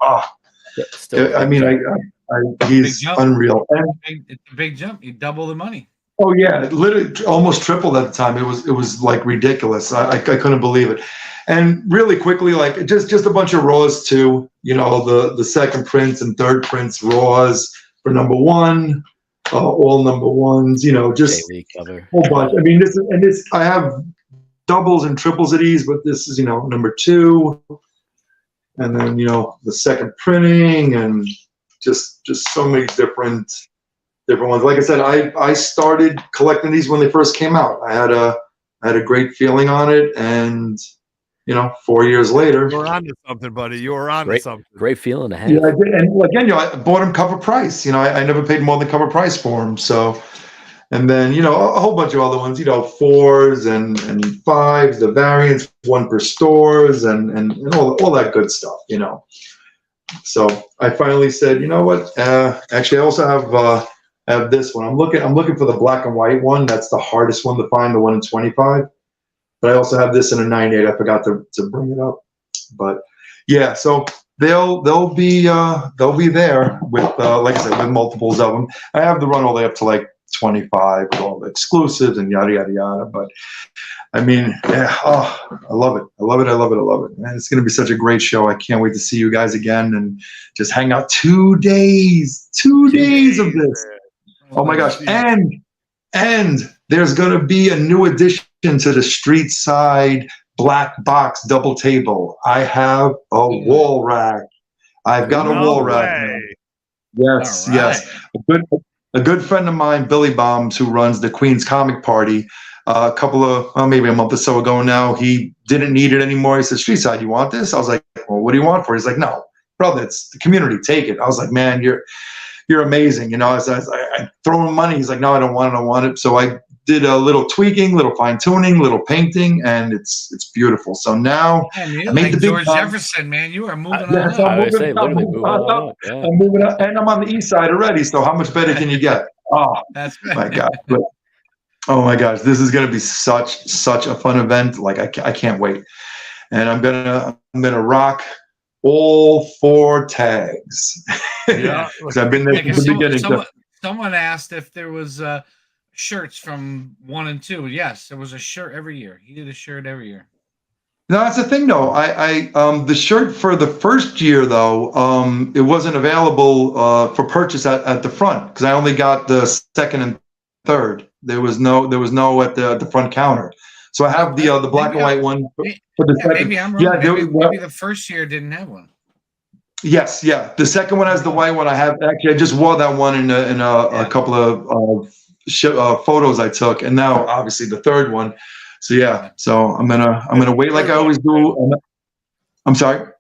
he's unreal. It's a big jump. You double the money. Oh yeah, literally almost tripled at the time. It was like ridiculous. I couldn't believe it. And really quickly, like just a bunch of raws too. You know, the second prints and third prints raws for number one, all number ones. You know, just a whole bunch. I mean, this I have doubles and triples of these, but this is number two, and then the second printing and just so many different ones. Like I said, I started collecting these when they first came out. I had a great feeling on it, and 4 years later, you were onto something, buddy. You were onto something. Great feeling to have. Yeah, I did. And again, I bought them cover price. I never paid more than cover price for them. So, and then a whole bunch of other ones. 4s and 5s, the variants, 1 per stores, and all that good stuff. So I finally said, you know what? Actually, I also have this one. I'm looking for the black and white one. That's the hardest one to find, the one in 25. But I also have this in a 98. I forgot to bring it up. But yeah, so they'll be there with like I said, with multiples of them. I have the run all the way up to like 25 with all the exclusives and yada yada yada. But I mean, yeah, I love it. I love it. I love it. I love it. Man, it's gonna be such a great show. I can't wait to see you guys again and just hang out 2 days. 2 days of this. Oh my gosh. And there's gonna be a new addition to the Streetside black box double table. I have a wall rack. I've got a wall rack. Yes, yes. A good friend of mine, Billy Bombs, who runs the Queen's Comic Party, a couple of maybe a month or so ago now, he didn't need it anymore. He said, Streetside, you want this? I was like, well, what do you want for it? He's like, no, brother, it's the community. Take it. I was like, man, you're amazing. I throw him money. He's like, no, I don't want it. So I did a little tweaking, little fine tuning, little painting, and it's beautiful. So now I made the George Jefferson, man. You are moving on. So I'm moving up, and I'm on the east side already. So how much better can you get? Oh, that's my God. Oh my gosh, this is going to be such a fun event. Like I can't wait. And I'm gonna rock all 4 tags. Yeah, because I've been there from the beginning. Someone asked if there was shirts from 1 and 2. Yes, there was a shirt every year. He did a shirt every year. No, that's the thing though. I the shirt for the first year though, it wasn't available for purchase at the front because I only got the second and third. There was no at the front counter. So I have the black and white one for the second. Maybe I'm wrong. Yeah, maybe the first year didn't have one. Yes, yeah. The second one has the white one. I just wore that one in a couple of photos I took, and now obviously the third one. So yeah, so I'm gonna wait like I always do. I'm sorry.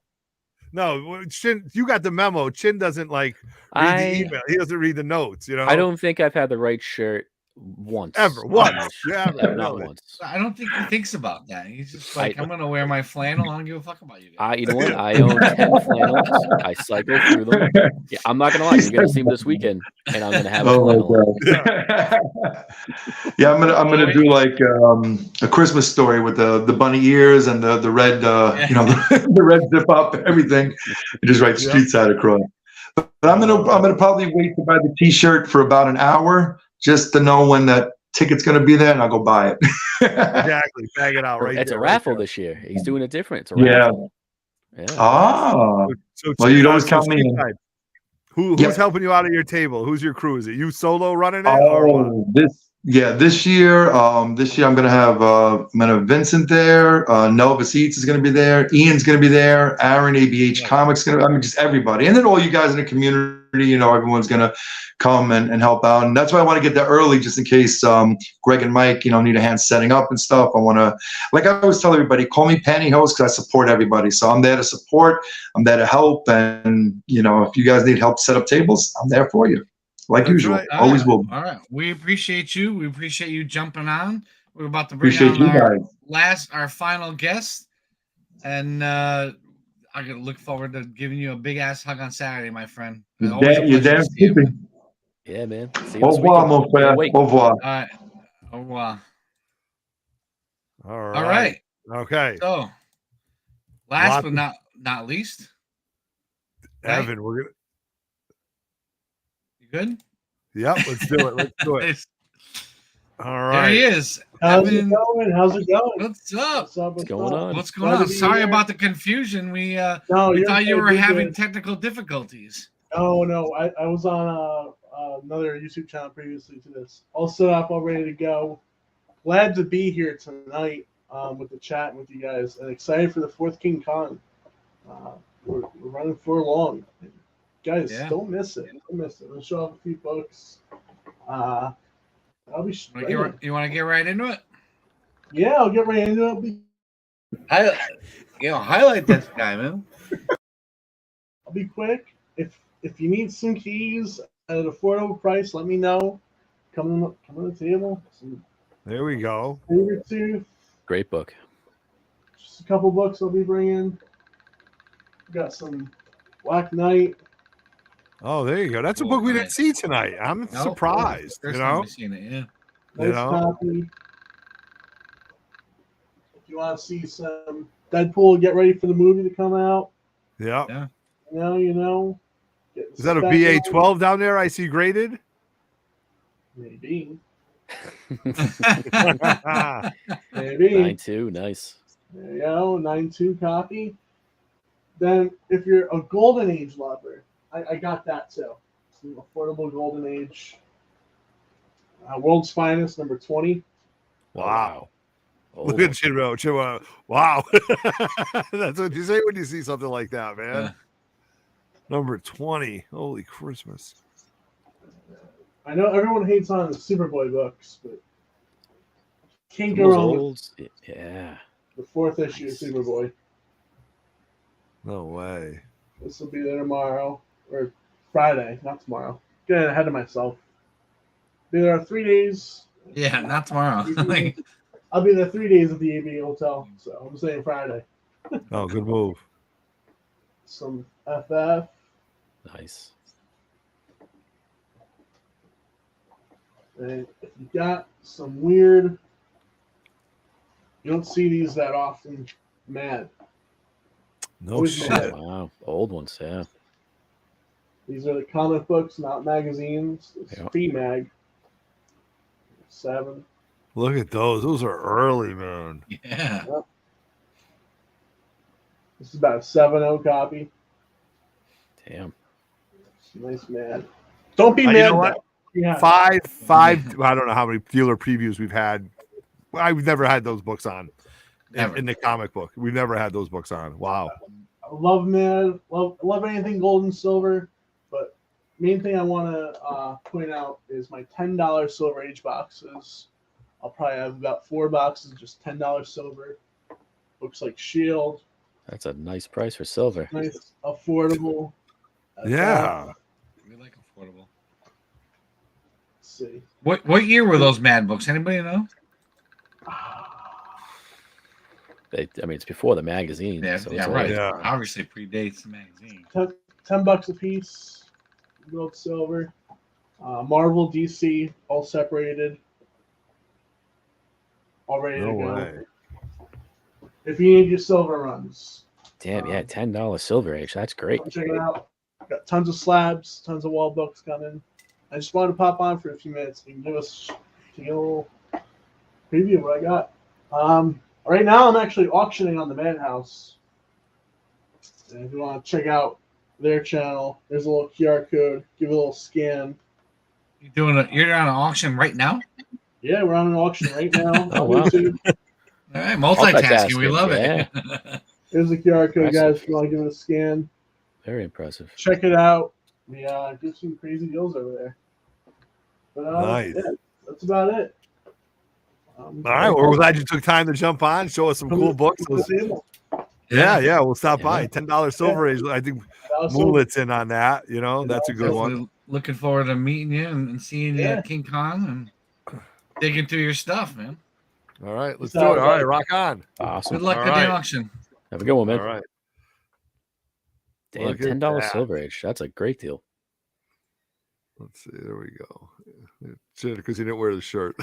No, Chin, you got the memo. Chin doesn't read the email. He doesn't read the notes. I don't think I've had the right shirt once. Once. Not once. I don't think he thinks about that. He's just like, I'm gonna wear my flannel. I don't give a fuck about you guys. You know what? I own 10 flannels. I cycle through them. Yeah, I'm not gonna lie. You're gonna see them this weekend, and I'm gonna have a flannel. Yeah, I'm gonna do like a Christmas story with the bunny ears and the red the red zip up everything, and just write street side across. But I'm gonna probably wait to buy the T-shirt for about an hour just to know when that ticket's gonna be there, and I'll go buy it. Exactly, bag it out right. It's there, a raffle this year. He's doing it different. It's a raffle. Yeah. Ah. So well, you'd always count me in. Who's helping you out of your table? Who's your crew? Is it you solo running it? Oh, this year I'm gonna have Vincent there. Novus Eats is gonna be there. Ian's gonna be there. Aaron, ABH Comics just everybody, and then all you guys in the community. Everyone's gonna come and help out, and that's why I want to get there early, just in case Greg and Mike, need a hand setting up and stuff. I want to, like I always tell everybody, call me pantyhose because I support everybody. So I'm there to support. I'm there to help, and if you guys need help set up tables, I'm there for you. Like usual, always will. All right, we appreciate you. We appreciate you jumping on. We're about to bring on our final guest, and I'm gonna look forward to giving you a big ass hug on Saturday, my friend. You're damn stupid. Yeah, man. Au revoir, mon frère. Au revoir. All right. Au revoir. All right. All right. Okay. So, last but not least, Evan, right? we're gonna. You good? Yep. Let's do it. Let's do it. All There right. he is. How's Evan, it going? How's it going? what's up? What's going on? What's going on? Sorry about the confusion. We No, we you're thought you good, were you're having good. technical difficulties. Oh no, I was on another YouTube channel previously to this. All set up, all ready to go. Glad to be here tonight with the chat and with you guys, and excited for the 4th King Con. We're running for long. Guys, Yeah. don't miss it. Don't miss it. We'll show off a few books. I'll be You want to get right into it? Yeah, I'll get right into it. Highlight this guy, man. I'll be quick. If you need some keys at an affordable price, let me know. Come on the table. There we go. Favorite tooth. Great book. Just a couple books I'll be bringing. Got some Black Knight. Oh, there you go. That's a book we didn't see tonight. I'm surprised. First You time know, we've seen it, yeah. Nice copy. If you want to see some Deadpool, get ready for the movie to come out. Yeah. You know. Is that a BA12 down there? I see graded. Maybe. Maybe. 9.2, nice. There you go, 9.2 copy. Then, if you're a Golden Age lover, I got that too. Some affordable Golden Age. World's Finest, number 20. Wow. Look at Chiro. Wow. That's what you say when you see something like that, man. Yeah. Number 20. Holy Christmas. I know everyone hates on the Superboy books, but can't go wrong with Yeah. the 4th issue of Superboy. No way. This will be there tomorrow, or Friday, not tomorrow. Getting ahead of myself. There are 3 days. Yeah, not tomorrow. I'll be there 3 days at the ABA Hotel, so I'm saying Friday. Oh, good move. Some FF. Nice. And if you got some weird, you don't see these that often, Mad. No Always shit. Mad. Wow. Old ones, yeah. These are the comic books, not magazines. It's Yeah. P-Mag. 7. Look at those. Those are early, man. Yeah. Yep. This is about a 7.0 copy. Damn. Nice Mad. Don't be You mad. know what? though. Yeah. Five. I don't know how many dealer previews we've had. I've never had those books on in the comic book. We've never had those books on. Wow. I love Mad. Love anything gold and silver. But main thing I want to point out is my $10 Silver Age boxes. I'll probably have about 4 boxes, just $10 silver. Looks like Shield. That's a nice price for silver. Nice, affordable. Yeah. We like affordable. Let's see. What year were those Mad books? Anybody know? It's before the magazine. Yeah, so yeah, it's right. old. Yeah. Obviously predates the magazine. $10 a piece. Gold, silver. Marvel, DC, all separated. All ready No to go. way. If you need your silver runs, Damn, yeah, $10 Silver Age. That's great. come check it out. Got tons of slabs, tons of wall books coming. I just wanted to pop on for a few minutes and give us a little preview of what I got. Right now, I'm actually auctioning on the Milhouse. And if you want to check out their channel, there's a little QR code. Give it a little scan. You're on an auction right now? Yeah, we're on an auction right now. Oh, wow. YouTube. All right, multitasking. We love it. There's the QR code, Impressive. guys. If you want to give it a scan, Very impressive. check it out. We do some crazy deals over there. But Nice. yeah, that's about it. All right. Well, we're glad you took time to jump on, show us some cool books. Yeah, we'll stop by. $10 Silver Age. I think Moonlit's in on that. You know, that's a good one. Definitely looking forward to meeting you and seeing you at King Kong and digging through your stuff, man. All right, let's do it. All right, rock on. Awesome. Good luck All at right. the auction. Have a good one, man. All right. Damn, Look at $10 that. Silver Age. That's a great deal. Let's see. There we go. Shit, because he didn't wear the shirt.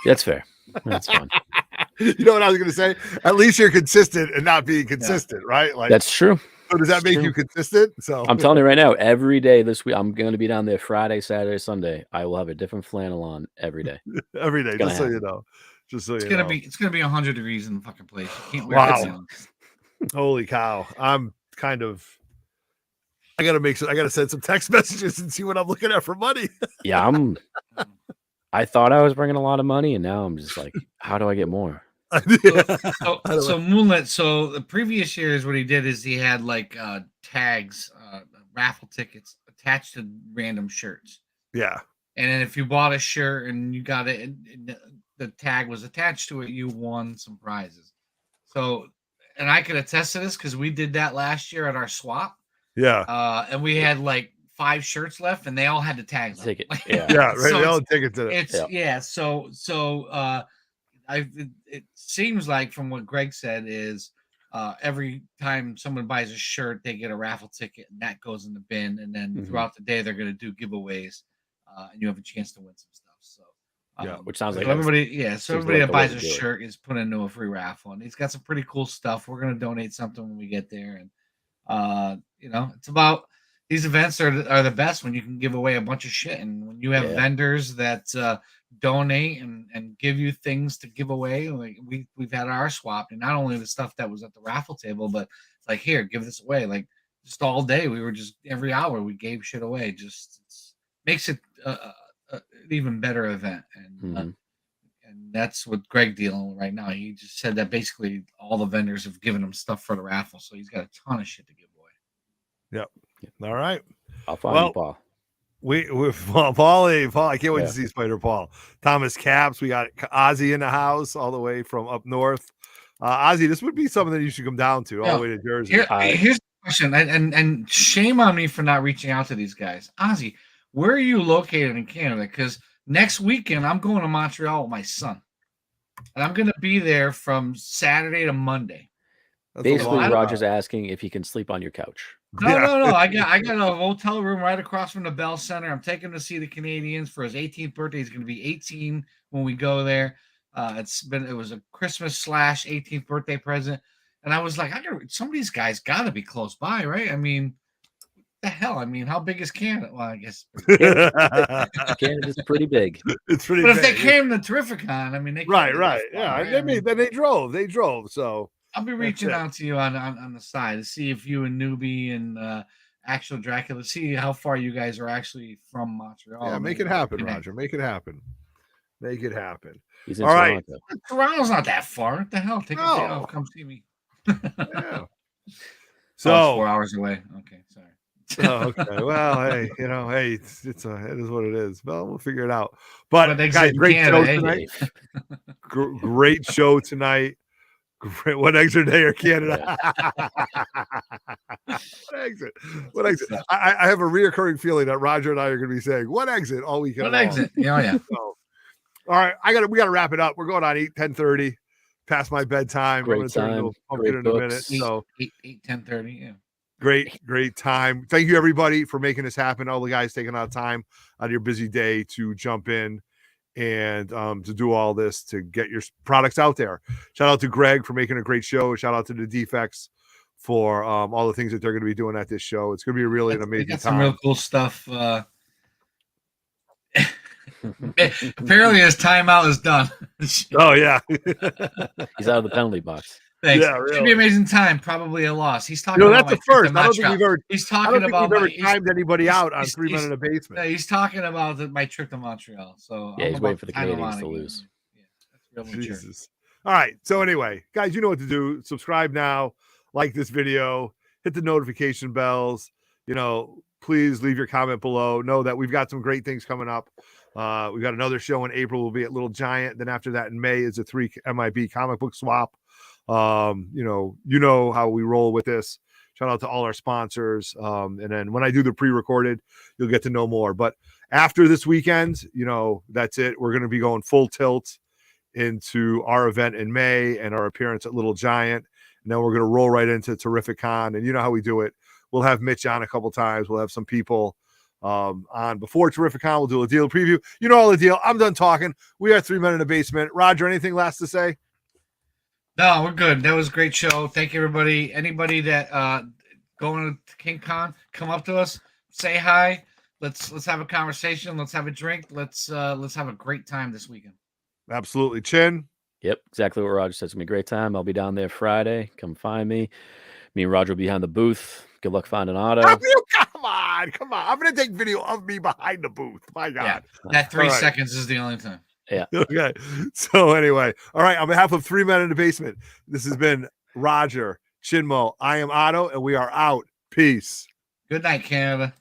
That's fair. That's fine. You know what I was going to say? At least you're consistent and not being consistent, right? Like That's true. So does that make you consistent? So I'm telling you right now, every day this week, I'm going to be down there Friday, Saturday, Sunday. I will have a different flannel on every day. Every day, just so you know. Just so it's you gonna know. it's gonna be 100 degrees in the fucking place. You can't wear Wow. Holy cow. I'm kind of I gotta send some text messages and see what I'm looking at for money. Yeah, I thought I was bringing a lot of money, and now I'm just like, how do I get more? So Moonlit. So the previous years, what he did is he had like tags, raffle tickets attached to random shirts. Yeah. And then if you bought a shirt and you got it, and the tag was attached to it, you won some prizes. So, and I could attest to this because we did that last year at our swap. Yeah. And we had like 5 shirts left, and they all had the tags. Take it. Yeah. Yeah. Right. So they all take it to it's yeah. So it seems like from what Greg said is every time someone buys a shirt, they get a raffle ticket, and that goes in the bin. And then throughout the day, they're going to do giveaways, and you have a chance to win some stuff. So which sounds like so everybody that buys a shirt shirt is put into a free raffle, and he's got some pretty cool stuff. We're going to donate something when we get there, and it's about these events are the best when you can give away a bunch of shit, and when you have vendors that donate and give you things to give away. Like we've had our swap, and not only the stuff that was at the raffle table, but it's like, here, give this away. Like just all day, we were just every hour we gave shit away. Just makes it an even better event, and that's what Greg dealing with right now. He just said that basically all the vendors have given him stuff for the raffle, so he's got a ton of shit to give away. Yep. All right. I'll find you, Paul. Paul, I can't wait to see Spider Paul. Thomas Caps, we got Ozzy in the house all the way from up north. Ozzy, this would be something that you should come down to all the way to Jersey. Here's the question, and shame on me for not reaching out to these guys. Ozzy, where are you located in Canada? Because next weekend I'm going to Montreal with my son, and I'm going to be there from Saturday to Monday. Basically, Roger's asking if he can sleep on your couch. No. I got a hotel room right across from the Bell Center. I'm taking him to see the Canadians for his 18th birthday. He's going to be 18 when we go there. It was a Christmas / 18th birthday present, and I was like, some of these guys got to be close by, right? I mean, what the hell? I mean, how big is Canada? Well, I guess Canada's pretty big. It's pretty. But big. if they came to Terrificon, I mean, they right. Far, Yeah, right? then they drove. So I'll be reaching out to you on the side to see if you and Newbie and Actual Dracula, see how far you guys are actually from Montreal. Yeah, make it happen, Roger. Make it happen. Make it happen. He's in all right. Toronto's not that far. What the hell? Take a day off. Come see me. Yeah. So 4 hours away. Okay, sorry. Okay. Well, hey, it is what it is. Well, we'll figure it out. But guys, great show tonight. Great show tonight. Great. What exit day or Canada? What exit? I have a reoccurring feeling that Roger and I are going to be saying what exit all weekend. What exit? Yeah. So, all right, we got to wrap it up. We're going on 10:30, past my bedtime. Great I'm going to turn into a pumpkin in a minute. So 10:30. Yeah. Great time. Thank you everybody for making this happen. All the guys taking out time out of your busy day to jump in and to do all this to get your products out there. Shout out to Greg for making a great show. Shout out to the Defects for all the things that they're going to be doing at this show. It's going to be really an amazing time. Some real cool stuff. Apparently his timeout is done. Oh yeah. He's out of the penalty box. Thanks. Yeah, really. Should be an amazing time. Probably a loss. He's talking about that's the first. I don't think we've ever. He's talking about we've ever timed anybody out on 3 Men in a Basement. He's talking about my trip to Montreal. So yeah, he's waiting for the Canadians to lose. Yeah, that's real Jesus. All right. So anyway, guys, you know what to do. Subscribe now. Like this video. Hit the notification bells. Please leave your comment below. Know that we've got some great things coming up. We've got another show in April. We'll be at Little Giant. Then after that in May is a 3 MIB comic book swap. You know how we roll with this. Shout out to all our sponsors. And then when I do the pre-recorded, you'll get to know more. But after this weekend, that's it. We're going to be going full tilt into our event in May and our appearance at Little Giant. And then we're going to roll right into Terrificon. And you know how we do it. We'll have Mitch on a couple times. We'll have some people on before Terrificon. We'll do a deal preview. You know all the deal. I'm done talking. We are 3 Men in a Basement. Roger, anything last to say? No, we're good. That was a great show. Thank you, everybody. Anybody that going to King Con, come up to us, say hi. Let's have a conversation. Let's have a drink. Let's have a great time this weekend. Absolutely. Chin. Yep, exactly what Roger said. It's gonna be a great time. I'll be down there Friday. Come find me. Me and Roger will be behind the booth. Good luck finding Otto. Come on. I'm gonna take video of me behind the booth. My God. Yeah, that 3 seconds is the only thing. Yeah. Okay. So anyway, all right. On behalf of 3 Men in the Basement, this has been Roger, Chinmo. I am Otto, and we are out. Peace. Good night, Canada.